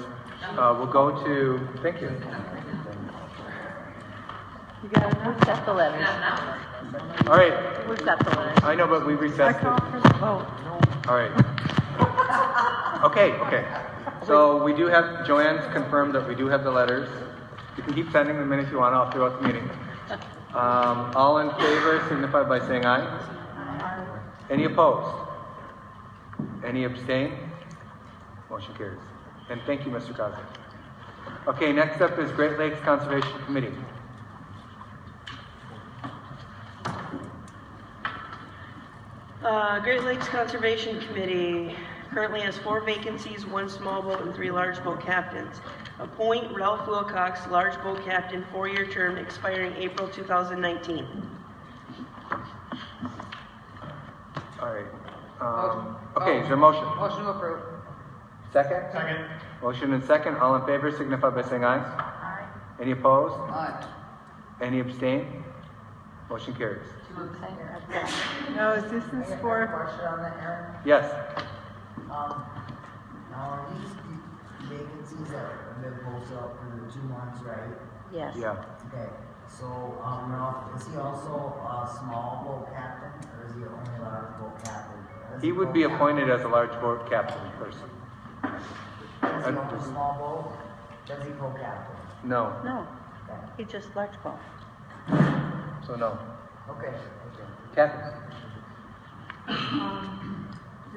B: We'll go to, thank you.
K: You got enough? We've got the letters.
B: All right.
K: We've got the letters.
B: I know, but we recessed it.
K: Oh.
B: All right. Okay. So we do have, Joanne's confirmed that we do have the letters. You can keep sending them in if you want, all throughout the meeting. All in favor signify by saying aye. Any opposed? Any abstain? Motion carries. And thank you, Mr. Cosley. Okay, next up is Great Lakes Conservation Committee.
K: Great Lakes Conservation Committee currently has 4 vacancies, 1 small boat and 3 large boat captains. Appoint Ralph Wilcox, large boat captain, 4-year term expiring April 2019.
B: All right. Okay, is there a motion?
G: Motion to approve.
B: Second?
I: Second.
B: Motion and second. All in favor signify by saying aye.
G: Aye.
B: Any opposed?
A: Aye.
B: Any abstain? Motion carries.
N: Now, is this for?
J: Question on that, Aaron?
B: Yes.
J: Now, are these vacancies that have been posted up for the 2 months, right?
K: Yes.
B: Yeah.
J: Okay, so, Ralph, is he also a small boat captain, or is he only large boat captain?
B: He would be appointed as a large boat captain person.
J: Does he own a small boat? Does he co-captain?
B: No.
K: No. He just large boat.
B: So no.
J: Okay.
B: Kathy?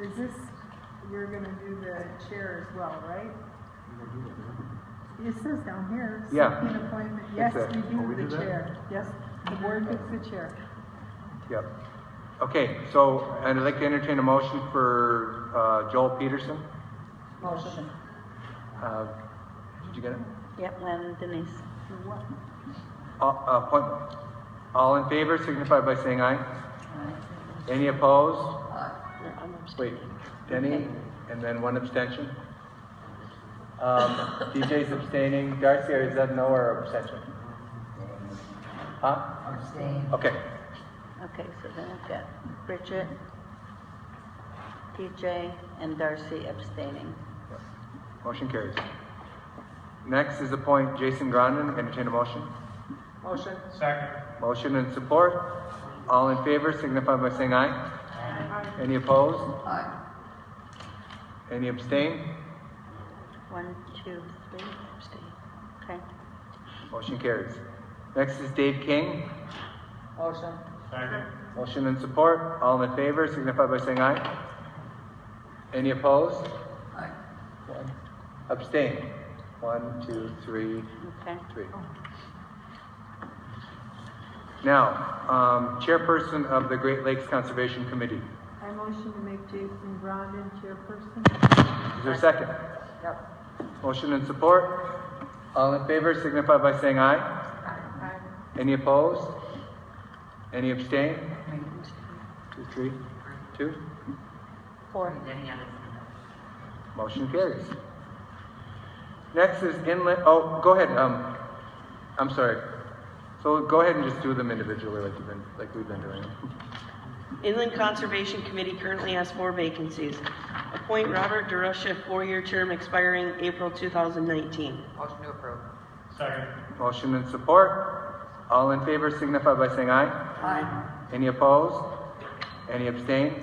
N: Is this, we're gonna do the chair as well, right? It says down here,
B: Yeah.
N: seeking appointment, yes,
B: That's it.
N: we do the chair, yes, the board picks the chair.
B: Yep. Okay, so I'd like to entertain a motion for Joel Peterson.
K: Motion.
B: Did you get it?
K: Yep, Len and Denise.
N: For what?
B: Appointment. All in favor signify by saying aye. Any opposed? Wait, Denny, and then 1 abstention. DJ's abstaining. Darcy, is that no or abstention? Huh?
J: Abstain.
B: Okay.
K: Okay, so then I've got Bridget, DJ, and Darcy abstaining.
B: Motion carries. Next is appoint Jason Grondin. Entertain a motion.
G: Motion.
I: Second.
B: Motion and support. All in favor signify by saying aye.
N: Aye.
B: Any opposed?
A: Aye.
B: Any abstain?
K: 1, 2, 3, abstain. Okay.
B: Motion carries. Next is Dave King.
G: Motion.
I: Second.
B: Motion and support. All in favor signify by saying aye. Any opposed?
A: Aye.
B: 1. Abstain. 1, 2, 3,
K: Okay.
B: 3. Now, chairperson of the Great Lakes Conservation Committee.
N: I motion to make Jason Grondin chairperson.
B: Is there a second?
G: Yep.
B: Motion and support. All in favor signify by saying aye.
N: Aye.
B: Any opposed? Any abstain? 2, 3, 2.
K: 4.
B: Motion carries. Next is inland, oh, go ahead, I'm sorry. So go ahead and just do them individually like we've been doing.
K: Inland Conservation Committee currently has 4 vacancies. Appoint Robert DeRusha, 4-year term expiring April 2019.
G: Motion to approve.
I: Second.
B: Motion and support. All in favor signify by saying aye.
A: Aye.
B: Any opposed? Any abstain?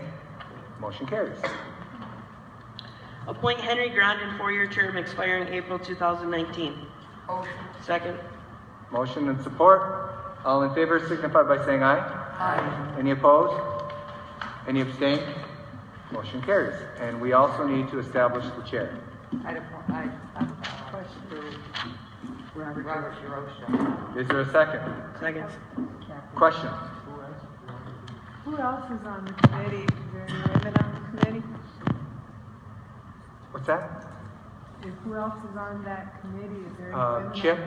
B: Motion carries.
K: Appoint Henry Grondin, 4-year term expiring April 2019.
A: Motion.
K: Second.
B: Motion and support. All in favor signify by saying aye.
A: Aye.
B: Any opposed? Any abstain? Motion carries. And we also need to establish the chair.
G: I have a question for Robert DeRusha.
B: Is there a second?
K: Second.
B: Question?
N: Who else is on the committee? Is there any women on the committee?
B: What's that?
N: Who else is on that committee? Is there any women
B: Chip?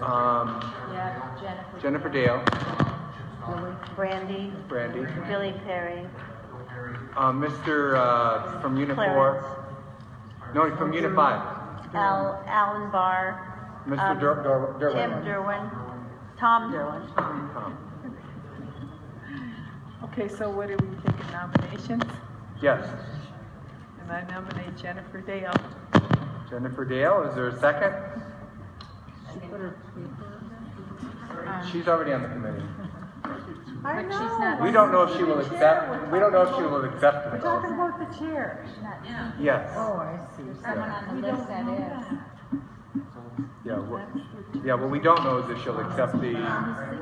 N: on the committee?
M: Yeah,
B: Jennifer Dale.
Q: Brandy,
B: Brandy.
Q: Billy Perry,
B: Mr. From Unit 4. No, from Unit 5.
Q: Alan Barr,
B: Mr. Derwin.
Q: Tim Derwin, Tom Derwin.
B: Tom.
N: Okay, so what do we think of nominations?
B: Yes.
N: And I nominate Jennifer Dale.
B: Jennifer Dale, is there a second?
L: She put her paper.
B: She's already on the committee.
N: I
M: But she's
N: know.
M: not-
B: We don't know if she will accept, we don't know if she will accept
N: We're
B: it.
N: talking about the chair.
M: Yeah.
B: Yes.
L: Oh, I see.
M: Someone on the list that is.
B: Yeah, what we don't know is if she'll accept the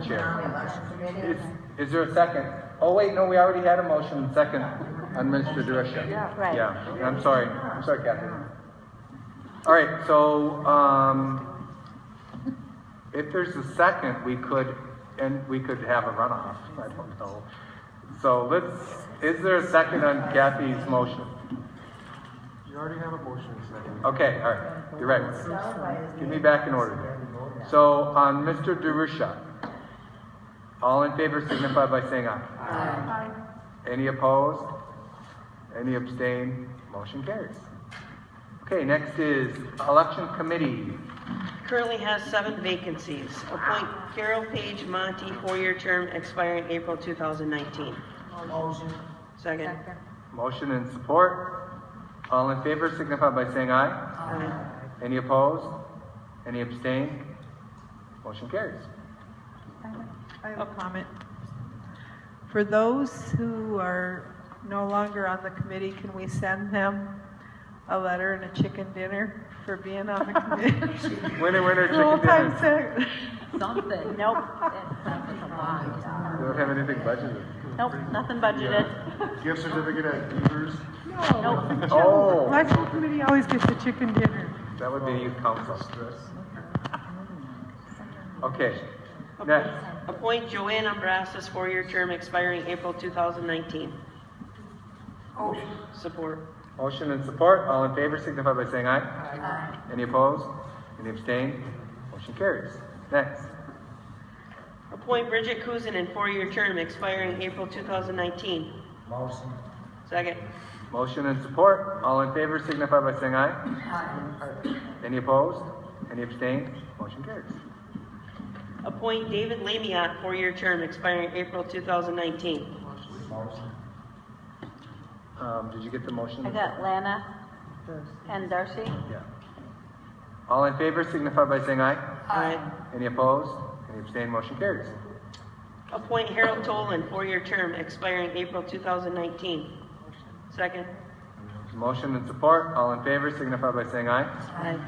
B: chair. Is there a second? Oh, wait, no, we already had a motion and second on Mr. DeRusha.
Q: Yeah, right.
B: Yeah, I'm sorry, Kathy. All right, so, if there's a second, we could have a runoff, I don't know. So is there a second on Kathy's motion?
U: You already have a motion second.
B: Okay, all right, you're right. Get me back in order. So on Mr. DeRusha, all in favor signify by saying aye.
N: Aye.
B: Any opposed? Any abstain? Motion carries. Okay, next is election committee.
K: Currently has 7 vacancies. Appoint Carol Page Monty, 4-year term expiring April 2019.
J: Motion.
K: Second.
B: Motion and support. All in favor signify by saying aye.
K: Aye.
B: Any opposed? Any abstain? Motion carries.
N: I have a comment. For those who are no longer on the committee, can we send them a letter and a chicken dinner for being on the committee?
B: Winner,
N: The whole
B: chicken
N: time
B: dinner.
N: saying-
M: Something.
Q: Nope,
B: We don't have anything budgeted.
Q: nope, nothing budgeted.
U: Gift certificate at Beavers.
N: No.
B: Oh.
N: My school committee always gets a chicken dinner.
B: That would be youth council. Okay, next.
K: Appoint Joanne Ambrasas, 4-year term expiring April 2019.
A: Motion.
K: Support.
B: Motion and support. All in favor signify by saying aye.
A: Aye.
B: Any opposed? Any abstain? Motion carries. Next.
K: Appoint Bridget Kuzinan, 4-year term expiring April 2019.
J: Motion.
K: Second.
B: Motion and support. All in favor signify by saying aye.
A: Aye.
B: Any opposed? Any abstain? Motion carries.
K: Appoint David Lamiot, 4-year term expiring April 2019.
J: Motion.
B: Did you get the motion?
Q: I got Lana and Darcy.
B: Yeah. All in favor signify by saying aye.
K: Aye.
B: Any opposed? Any abstain? Motion carries.
K: Appoint Harold Tolan, 4-year term expiring April 2019. Second.
B: Motion and support. All in favor signify by saying aye.
K: Aye.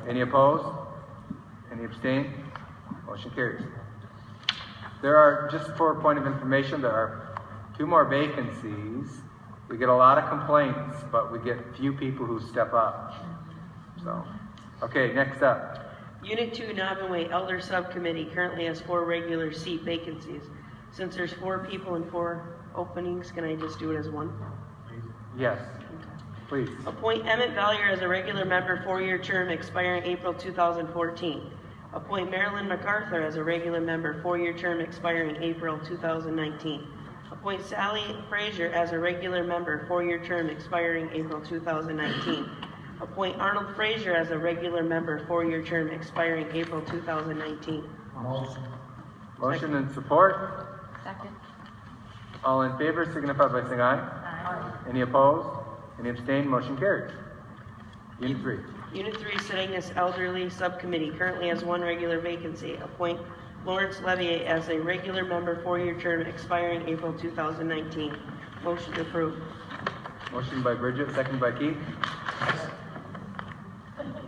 B: Any opposed? Any abstain? Motion carries. There are, just for a point of information, there are 2 more vacancies. We get a lot of complaints, but we get few people who step up. So, okay, next up.
K: Unit 2 Nobbin Elder Subcommittee currently has 4 regular seat vacancies. Since there's 4 people and 4 openings, can I just do it as one?
B: Yes, please.
K: Appoint Emmett Valier as a regular member, 4-year term expiring April 2014. Appoint Marilyn MacArthur as a regular member, 4-year term expiring April 2019. Appoint Sally Frazier as a regular member, 4-year term expiring April 2019. appoint Arnold Frazier as a regular member, 4-year term expiring April 2019.
J: Motion.
B: Motion and support.
M: Second.
B: All in favor signify by saying aye.
M: Aye.
B: Any opposed? Any abstained? Motion carries. Unit 3.
K: Unit 3, sitting as elderly subcommittee, currently has 1 regular vacancy. Appoint Lawrence Levier as a regular member, 4-year term expiring April 2019. Motion approved.
B: Motion by Bridget, second by Keith.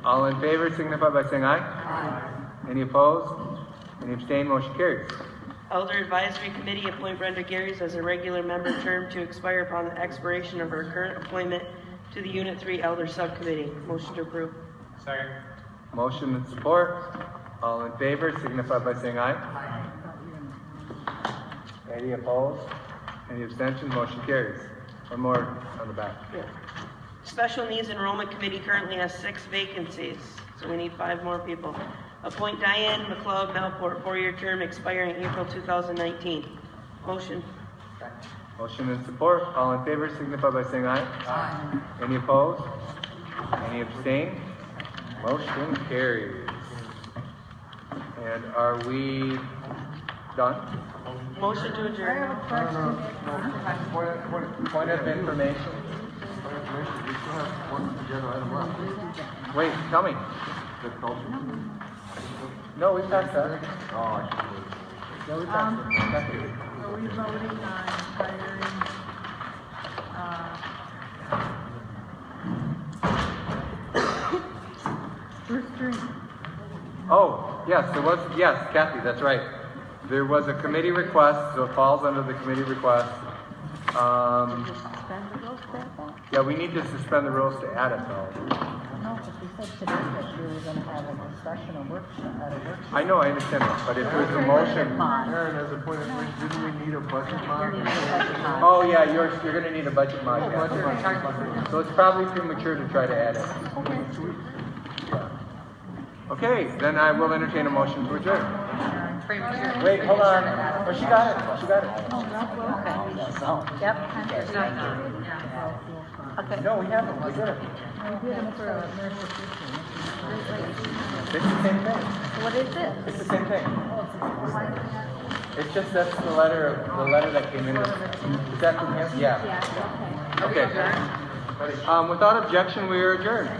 B: All in favor signify by saying aye. Aye. Any opposed? Any abstained? Motion carries.
K: Elder Advisory Committee, appoint Brenda Garys as a regular member, term to expire upon the expiration of her current appointment to the Unit 3 Elder Subcommittee. Motion to approve.
I: Second.
B: Motion and support. All in favor signify by saying aye. Any opposed? Any abstentions? Motion carries. One more on the back.
K: Yeah. Special Needs Enrollment Committee currently has 6 vacancies, so we need 5 more people. Appoint Diane McLeod Melport, 4-year term expiring April 2019. Motion.
B: Motion and support. All in favor signify by saying aye. Aye. Any opposed? Any abstained? Motion carries. And are we done?
K: Motion to adjourn.
B: Point of information.
U: We still have one agenda item left.
B: Wait, tell me.
U: The culture.
B: No, we passed that.
U: Oh, I should.
B: No, we passed it. Thank you.
L: Are we voting on hiring, Bruce Green?
B: Oh, yes, there was, yes, Kathy, that's right. There was a committee request, so it falls under the committee request.
L: Suspend the rules for that?
B: Yeah, we need to suspend the rules to add it though.
L: No, because we said today that we were gonna have a discussion, a workshop.
B: I know, I understand that, but if there's a motion.
U: Aaron, as a point of information, didn't we need a budget mod?
B: Oh, yeah, you're gonna need a budget mod. Yeah. So it's probably premature to try to add it. Okay, then I will entertain a motion to adjourn. Wait, hold on. Oh, she got it. She got it.
L: Yep.
B: Okay. No, we haven't. We did it.
L: We did it for nurse
B: It's the same thing.
L: What is it?
B: It's the same thing. It's just that's the letter that came in. Is that from him? Yeah. Okay. Without objection, we are adjourned.